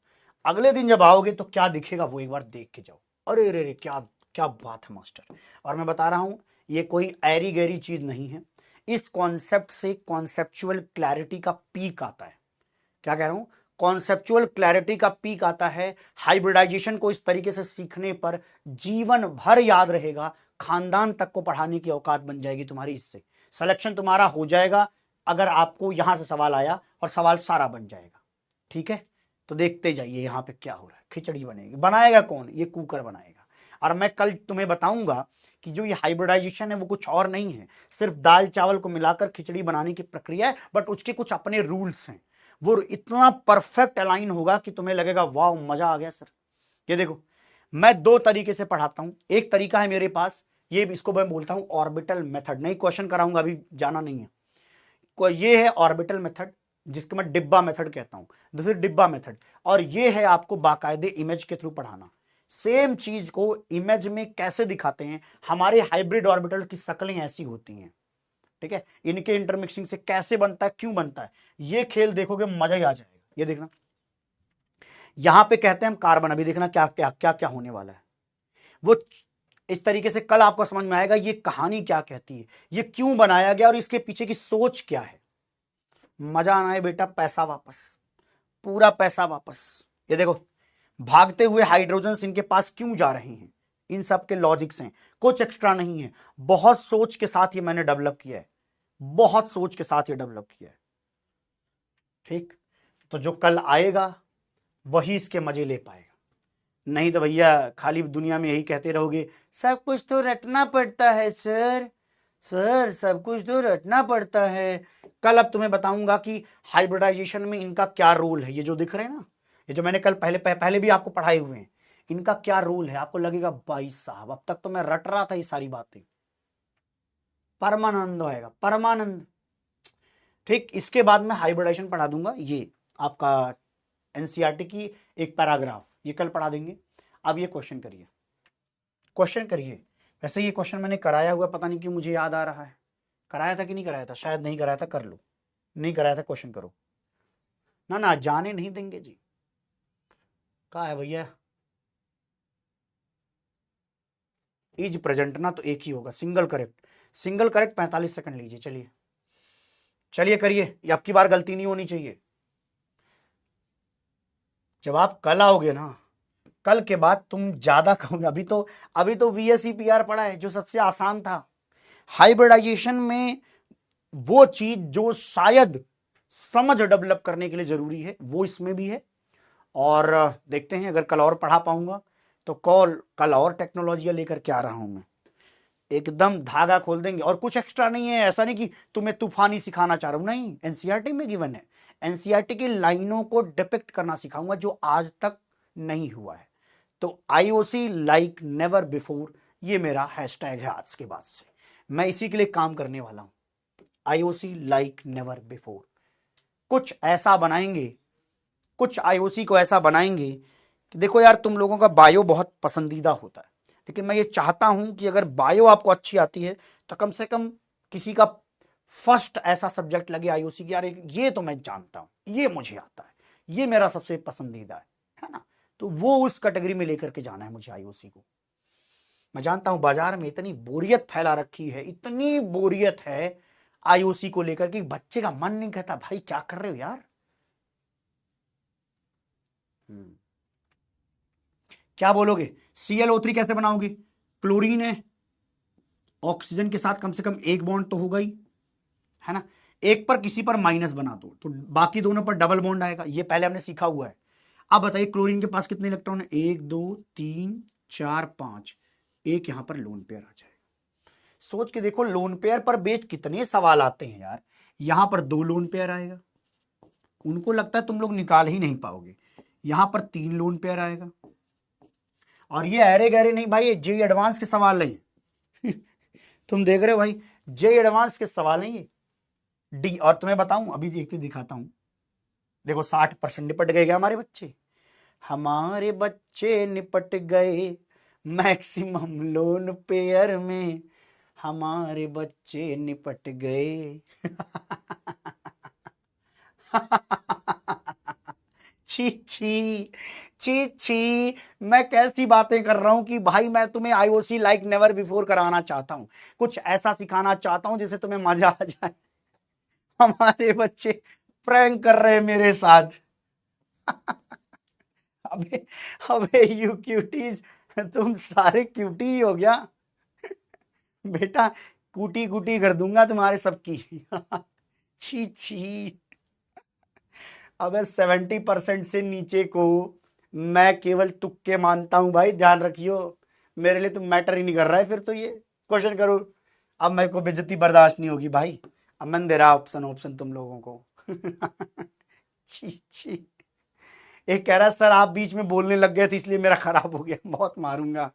अगले दिन जब आओगे तो क्या दिखेगा वो एक बार देख के जाओ। अरे रे रे, क्या क्या बात है मास्टर। और मैं बता रहा हूं, ये कोई ऐरी गैरी चीज नहीं है, इस कॉन्सेप्ट से कॉन्सेप्चुअल क्लैरिटी का पीक आता है। क्या कह रहा हूं? कॉन्सेप्चुअल क्लैरिटी का पीक आता है। हाइब्रिडाइजेशन को इस तरीके से सीखने पर जीवन भर याद रहेगा, खानदान तक को पढ़ाने की औकात बन जाएगी तुम्हारी, इससे सिलेक्शन तुम्हारा हो जाएगा। अगर आपको यहां से सवाल आया और सवाल सारा बन जाएगा, ठीक है। तो देखते जाइए यहां पे क्या हो रहा है, खिचड़ी बनेगी। बनाएगा कौन? ये कुकर बनाएगा। और मैं कल तुम्हें बताऊंगा कि जो ये हाइब्रिडाइजेशन है वो कुछ और नहीं है, सिर्फ दाल चावल को मिलाकर खिचड़ी बनाने की प्रक्रिया है, बट उसके कुछ अपने रूल्स हैं। वो इतना परफेक्ट अलाइन होगा कि तुम्हें लगेगा वाह मजा आ गया सर। ये देखो, मैं 2 तरीके से पढ़ाता हूं। एक तरीका है मेरे पास, ये इसको मैं बोलता हूं ऑर्बिटल मेथड। नहीं क्वेश्चन कराऊंगा, अभी जाना नहीं है। ये है ऑर्बिटल मेथड, जिसको मैं डिब्बा मेथड कहता हूं, दूसरी डिब्बा मेथड। और ये है आपको बाकायदे इमेज के थ्रू पढ़ाना। सेम चीज को इमेज में कैसे दिखाते हैं, हमारे हाइब्रिड ऑर्बिटल की शक्लें ऐसी होती हैं, ठीक है। इनके इंटरमिक्सिंग से कैसे बनता है, क्यों बनता है, ये खेल देखोगे मजा ही आ जाएगा। ये देखना, यहां पे कहते हैं हम कार्बन, अभी देखना क्या क्या क्या क्या होने वाला है। वो इस तरीके से कल आपको समझ में आएगा ये कहानी क्या कहती है, ये क्यों बनाया गया और इसके पीछे की सोच क्या है। मजा आना है बेटा, पैसा वापस, पूरा पैसा वापस। ये देखो, भागते हुए हाइड्रोजन इनके पास क्यों जा रहे हैं, इन सब के लॉजिक्स हैं, कुछ एक्स्ट्रा नहीं है। बहुत सोच के साथ ये मैंने डेवलप किया है, बहुत सोच के साथ ये डेवलप किया है, ठीक। तो जो कल आएगा वही इसके मजे ले पाएगा, नहीं तो भैया खाली दुनिया में यही कहते रहोगे सब कुछ तो रटना पड़ता है सर, सर सब कुछ तो रटना पड़ता है। कल अब तुम्हें बताऊंगा कि हाइब्रिडाइजेशन में इनका क्या रोल है। ये जो दिख रहे हैं ना, ये जो मैंने कल पहले भी आपको पढ़ाए हुए हैं, इनका क्या रोल है। आपको लगेगा भाई साहब अब तक तो मैं रट रहा था ये सारी बातें, परमानंद आएगा, परमानंद, ठीक। इसके बाद मैं हाइब्रिडाइजेशन पढ़ा दूंगा, ये आपका एनसीईआरटी की एक पैराग्राफ, ये कल पढ़ा देंगे। अब ये क्वेश्चन करिए, क्वेश्चन करिए। वैसे ये क्वेश्चन मैंने कराया हुआ, पता नहीं क्यों मुझे याद आ रहा है, कराया था कि नहीं कराया था, शायद नहीं कराया था, कर लो। नहीं कराया था, क्वेश्चन करो ना, ना जाने नहीं देंगे जी। कहा है भैया, इज प्रेजेंट ना, तो एक ही होगा, single correct, single correct. 45 second लीजिए, चलिए चलिए करिए, ये आपकी बार गलती नहीं होनी चाहिए। जब आप कल आओगे ना, कल के बाद तुम ज्यादा कहोगे। अभी तो VSEPR पढ़ा है जो सबसे आसान था। हाइब्रिडाइजेशन में वो चीज जो शायद समझ डेवलप करने के लिए जरूरी है वो इसमें भी है। और देखते हैं अगर कल और पढ़ा पाऊंगा तो कल और टेक्नोलॉजी लेकर के आ रहा हूं मैं। एकदम धागा खोल देंगे। और कुछ एक्स्ट्रा नहीं है, ऐसा नहीं कि तुम्हें तूफानी सिखाना चाह रहा हूं, नहीं, एनसीईआरटी में गिवन है। एनसीईआरटी की लाइनों को डिपिक्ट करना सिखाऊंगा जो आज तक नहीं हुआ है। तो आईओसी लाइक नेवर बिफोर, ये मेरा हैशटैग है आज के बाद से, मैं इसी के लिए काम करने वाला हूं। आईओसी लाइक नेवर बिफोर, कुछ ऐसा बनाएंगे, कुछ आईओसी को ऐसा बनाएंगे कि देखो यार, तुम लोगों का बायो बहुत पसंदीदा होता है, लेकिन मैं ये चाहता हूं कि अगर बायो आपको अच्छी आती है तो कम से कम किसी का फर्स्ट ऐसा सब्जेक्ट लगे आईओसी की, यार ये तो मैं जानता हूं, ये मुझे आता है, ये मेरा सबसे पसंदीदा है ना। तो वो उस कैटेगरी में लेकर के जाना है मुझे आईओसी को। मैं जानता हूं बाजार में इतनी बोरियत फैला रखी है, इतनी बोरियत है आईओसी को लेकर के, बच्चे का मन नहीं कहता भाई क्या कर रहे हो यार। क्या बोलोगे, ClO3 कैसे बनाओगे? क्लोरीन है, ऑक्सीजन के साथ कम से कम एक बॉन्ड तो होगा ही, है ना। एक पर किसी पर माइनस बना दो तो बाकी दोनों पर डबल बॉन्ड आएगा, ये पहले हमने सीखा हुआ है। अब बताइए क्लोरीन के पास कितने इलेक्ट्रॉन है? 1 2 3 4 5, एक यहां पर लोन पेयर आ जाएगा। सोच के देखो, लोन पेयर पर बेस्ड कितने सवाल आते हैं यार। यहां पर 2 लोन पेयर आएगा, उनको लगता है तुम लोग निकाल ही नहीं पाओगे। यहां पर 3 लोन पेयर आएगा, और ये अरे गहरे नहीं भाई, ये जेई एडवांस के सवाल नहीं तुम देख रहे हो भाई, जेई एडवांस के सवाल नहीं ये डी। और तुम्हें बताऊं, अभी देखते दिखाता हूं, देखो 60% निपट गए क्या हमारे बच्चे? हमारे बच्चे निपट गए मैक्सिमम लोन पेयर में, हमारे बच्चे निपट गए छी छी छी छी, मैं कैसी बातें कर रहा हूं कि भाई मैं तुम्हें आईओसी लाइक नेवर बिफोर कराना चाहता हूं, कुछ ऐसा सिखाना चाहता हूं जिससे तुम्हें मजा आ जाए। हमारे बच्चे प्रैंक कर रहे हैं मेरे साथ अबे अबे यू क्यूटीज, तुम सारे क्यूटी ही हो गया बेटा, कूटी कूटी कर दूंगा तुम्हारे सबकी छी छी। अबे 70% से नीचे को मैं केवल तुक्के मानता हूं भाई, ध्यान रखियो, मेरे लिए तो मैटर ही नहीं कर रहा है फिर तो ये क्वेश्चन करो। अब मेरे को बेइज्जती बर्दाश्त नहीं होगी भाई, अब मैंने दे रहा ऑप्शन तुम लोगों को छी छी। एक कह रहा सर आप बीच में बोलने लग गए थे इसलिए मेरा खराब हो गया, बहुत मारूंगा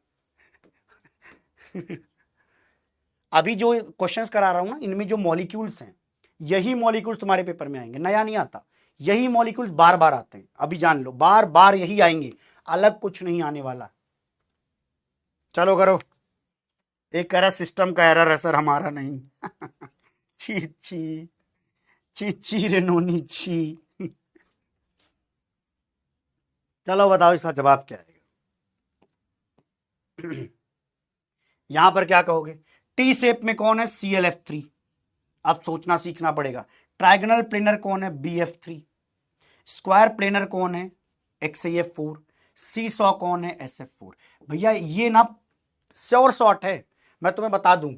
अभी जो क्वेश्चंस करा रहा हूं ना, इनमें जो मॉलिक्यूल्स हैं, यही मॉलिक्यूल्स तुम्हारे पेपर में आएंगे, नया नहीं आता, यही मॉलिक्यूल्स बार बार आते हैं, अभी जान लो, बार बार यही आएंगे, अलग कुछ नहीं आने वाला। चलो करो। एक कह रहा सिस्टम का एरर है सर, हमारा नहीं छी छी छी छी रे नोनी छी चलो बताओ इसका जवाब क्या आएगा यहां पर क्या कहोगे? टी शेप में कौन है? ClF3। अब सोचना सीखना पड़ेगा। ट्राइगोनल प्लेनर कौन है? BF3। स्क्वायर प्लेनर कौन है? XAF4। सीसॉ कौन है? SF4। भैया ये ना श्योर शॉट है, मैं तुम्हें बता दूं,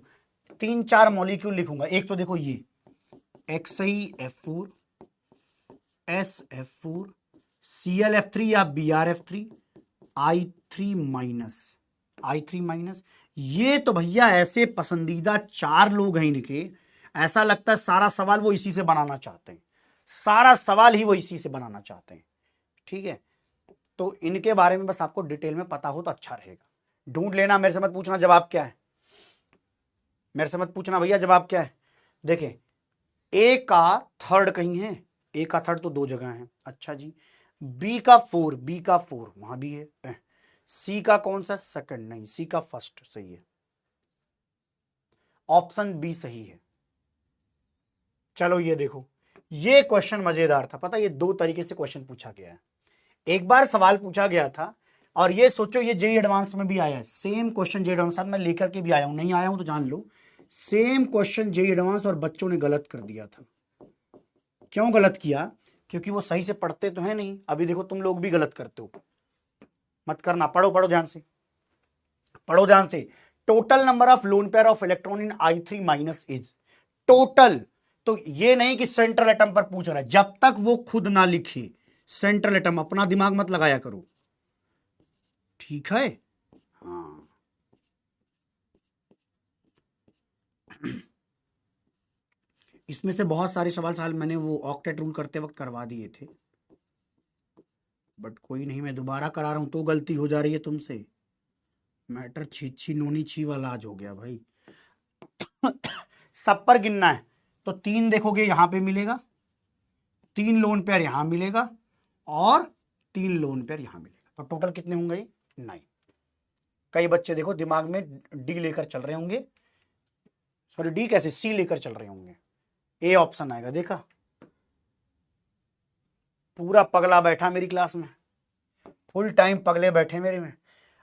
3-4 मॉलिक्यूल लिखूंगा। एक तो देखो ये XAF4, SF4, ClF3 या BrF3, I3-, ये तो भैया ऐसे पसंदीदा 4 लोग हैं इनके, ऐसा लगता है सारा सवाल वो इसी से बनाना चाहते हैं, सारा सवाल ही वो इसी से बनाना चाहते हैं। ठीक है, तो इनके बारे में बस आपको डिटेल में पता हो तो अच्छा रहेगा। ढूंढ लेना, मेरे से मत पूछना जवाब क्या है, मेरे से मत पूछना भैया जवाब क्या है। देखें, ए का थर्ड कहीं है, ए का थर्ड तो 2 जगह है, अच्छा जी। बी का 4 वहां भी है। सी का कौन सा? सेकंड नहीं, सी का फर्स्ट सही है, ऑप्शन बी सही है। चलो ये देखो, ये क्वेश्चन मजेदार था, पता ये 2 तरीके से क्वेश्चन पूछा गया है। एक बार सवाल पूछा गया था, और ये सोचो ये जेई एडवांस में भी आया है, सेम क्वेश्चन जेई एडवांस, साथ मैं लेकर के भी आया हूं, नहीं आया हूं तो जान लो, सेम क्वेश्चन जेई एडवांस, और बच्चों ने गलत कर दिया था। क्यों गलत किया? क्योंकि वो सही से पढ़ते तो है नहीं। अभी देखो तुम लोग भी गलत करते हो, मत करना, पढ़ो ध्यान से, पढ़ो ध्यान से। Total number of lone pair of electron in I3- is total, तो ये नहीं कि सेंट्रल एटम पर पूछ रहा है, जब तक वो खुद ना लिखे सेंट्रल एटम, अपना दिमाग मत लगाया करो, ठीक है। हाँ इसमें से बहुत सारे सवाल मैंने वो ऑक्टेट रूल करते वक्त करवा दिए थे, बट कोई नहीं, मैं दोबारा करा रहा हूं तो गलती हो जा रही है तुमसे। मैटर छी नोनी छी वाला आज हो गया भाई। सब पर गिनना है तो 3 देखोगे यहां पे मिलेगा, 3 लोन पेयर यहां मिलेगा और 3 लोन पेयर यहां मिलेगा, तो टोटल कितने होंगे? 9। कई बच्चे देखो दिमाग में डी लेकर चल रहे होंगे, सॉरी डी कैसे, सी लेकर चल रहे होंगे, ए ऑप्शन आएगा। देखा, पूरा पगला बैठा मेरी क्लास में, फुल टाइम पगले बैठे मेरे में।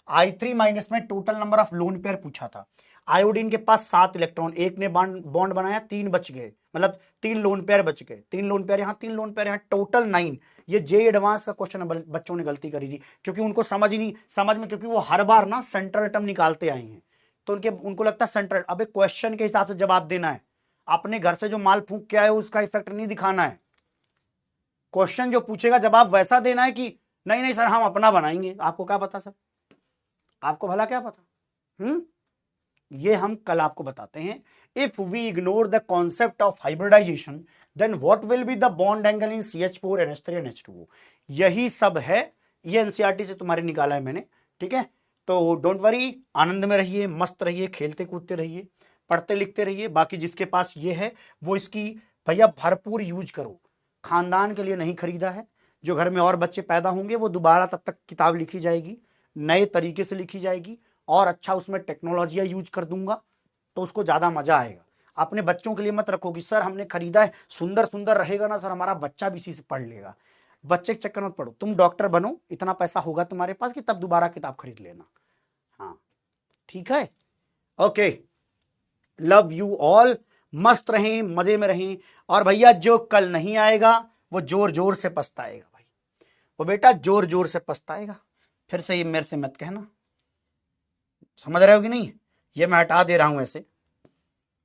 I3 माइनस में total number of lone pair पूछा था। आयोडीन के पास 7 इलेक्ट्रॉन, एक ने बॉन्ड बनाया, 3 बच गए, मतलब 3 लोन पेयर बच गए, 3 लोन पेयर यहाँ, 3 लोन पेयर यहाँ, टोटल 9। ये जे एडवांस का क्वेश्चन बच्चों ने गलती करी थी, क्योंकि उनको समझ ही नहीं, समझ में, क्योंकि वो हर बार ना सेंट्रल टर्म निकालते आए हैं, तो उनको लगता है सेंट्रल। अब क्वेश्चन के हिसाब से जवाब देना है, अपने घर से जो माल फूंक के आए उसका इफेक्ट नहीं दिखाना है। क्वेश्चन जो पूछेगा जवाब वैसा देना है कि नहीं नहीं सर हम अपना बनाएंगे। आपको क्या पता सर, आपको भला क्या पता? ये हम कल आपको बताते हैं। If we ignore the concept of hybridisation then what will be the bond angle in CH4 NH3 and H2O। यही सब है, ये एनसीईआरटी से तुम्हारे निकाला है मैंने, ठीक है। तो डोंट वरी, आनंद में रहिए, मस्त रहिए, खेलते कूदते रहिए, पढ़ते लिखते रहिए। बाकी जिसके पास ये है वो इसकी भैया भरपूर यूज करो। खानदान के लिए नहीं खरीदा है, जो घर में और बच्चे पैदा होंगे वो दोबारा तब तक किताब लिखी जाएगी, नए तरीके से लिखी जाएगी, और अच्छा उसमें टेक्नोलॉजियाँ यूज कर दूंगा तो उसको ज़्यादा मजा आएगा। अपने बच्चों के लिए मत रखो कि सर हमने खरीदा है, सुंदर सुंदर रहेगा ना सर, हमारा बच्चा भी इसी से पढ़ लेगा। बच्चे के चक्कर मत पढ़ो, तुम डॉक्टर बनो, इतना पैसा होगा तुम्हारे पास कि तब दोबारा किताब खरीद लेना। हाँ ठीक है, ओके, लव यू ऑल, मस्त रहें, मजे में रहें। और भैया जो कल नहीं आएगा वो जोर जोर से पछताएगा भाई, वो बेटा जोर जोर से पछताएगा। फिर से ये मेरे से मत कहना, समझ रहे हो कि नहीं? ये मैं हटा दे रहा हूं ऐसे,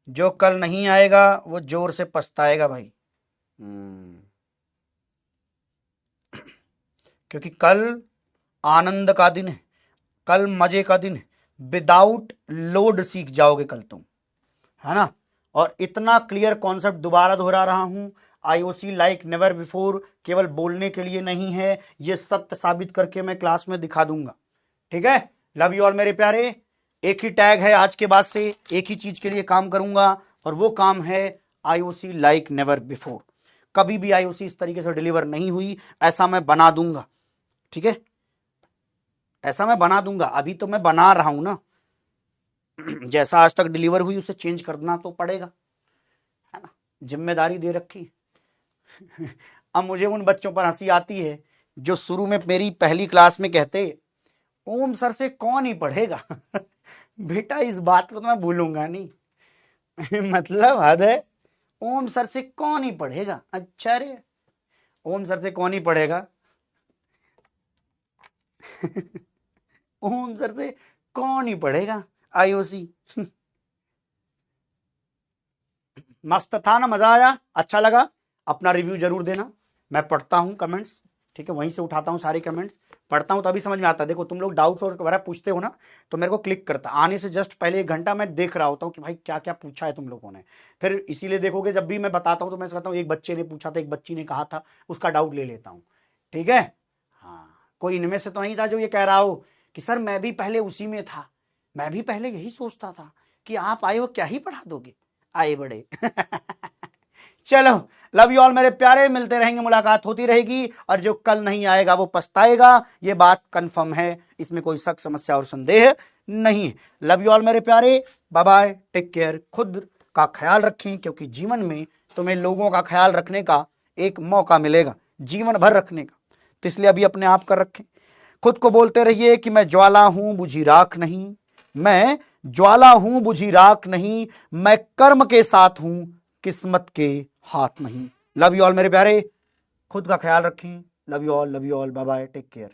जो कल नहीं आएगा वो जोर से पछताएगा भाई। क्योंकि कल आनंद का दिन है, कल मजे का दिन है, विदाउट लोड सीख जाओगे कल तुम, है ना। और इतना क्लियर कॉन्सेप्ट दोबारा दोहरा रहा हूं, IOC लाइक नेवर बिफोर केवल बोलने के लिए नहीं है, ये सत्य साबित करके मैं क्लास में दिखा दूंगा, ठीक है। लव यू ऑल मेरे प्यारे। एक ही टैग है आज के बाद से, एक ही चीज के लिए काम करूंगा, और वो काम है IOC लाइक नेवर बिफोर। कभी भी IOC इस तरीके से डिलीवर नहीं हुई, ऐसा मैं बना दूंगा, ठीक है, ऐसा मैं बना दूंगा। अभी तो मैं बना रहा हूं ना, जैसा आज तक डिलीवर हुई उसे चेंज करना तो पड़ेगा, है ना, जिम्मेदारी दे रखी। अब मुझे उन बच्चों पर हंसी आती है जो शुरू में मेरी पहली क्लास में कहते ओम सर से कौन ही पढ़ेगा। बेटा इस बात को तो मैं भूलूंगा नहीं। मतलब हद है, ओम सर से कौन ही पढ़ेगा। अच्छा रे, ओम सर से कौन ही पढ़ेगा। ओम सर से कौन ही पढ़ेगा IOC। मस्त था ना, मजा आया, अच्छा लगा? अपना रिव्यू जरूर देना, मैं पढ़ता हूँ कमेंट्स, ठीक है, वहीं से उठाता हूँ सारे कमेंट्स, पढ़ता हूँ तभी समझ में आता है। देखो तुम लोग डाउट और वगैरह पूछते हो ना, तो मेरे को क्लिक करता, आने से जस्ट पहले 1 घंटा मैं देख रहा होता हूँ कि भाई क्या क्या पूछा है तुम लोगों ने। फिर इसीलिए देखोगे जब भी मैं बताता हूँ तो मैं कहता हूँ एक बच्चे ने पूछा था, एक बच्ची ने कहा था, उसका डाउट ले लेता हूँ, ठीक है। हाँ, कोई इनमें से तो नहीं था जो ये कह रहा हो कि सर मैं भी पहले उसी में था, मैं भी पहले यही सोचता था कि आप आए हो क्या ही पढ़ा दोगे, आए बड़े। चलो, लव यू ऑल मेरे प्यारे, मिलते रहेंगे, मुलाकात होती रहेगी, और जो कल नहीं आएगा वो पछताएगा, ये बात कंफर्म है, इसमें कोई शक, समस्या और संदेह नहीं है। लव यू ऑल मेरे प्यारे, बाय बाय, टेक केयर, खुद का ख्याल रखें, क्योंकि जीवन में तुम्हें लोगों का ख्याल रखने का एक मौका मिलेगा, जीवन भर रखने का, तो इसलिए अभी अपने आप का रखें। खुद को बोलते रहिए कि मैं ज्वाला हूं बुझी राख नहीं, मैं ज्वाला हूं बुझी राख नहीं, मैं कर्म के साथ हूं किस्मत के हाथ नहीं। लव यू ऑल मेरे प्यारे, खुद का ख्याल रखें। Love you all, bye bye, take care.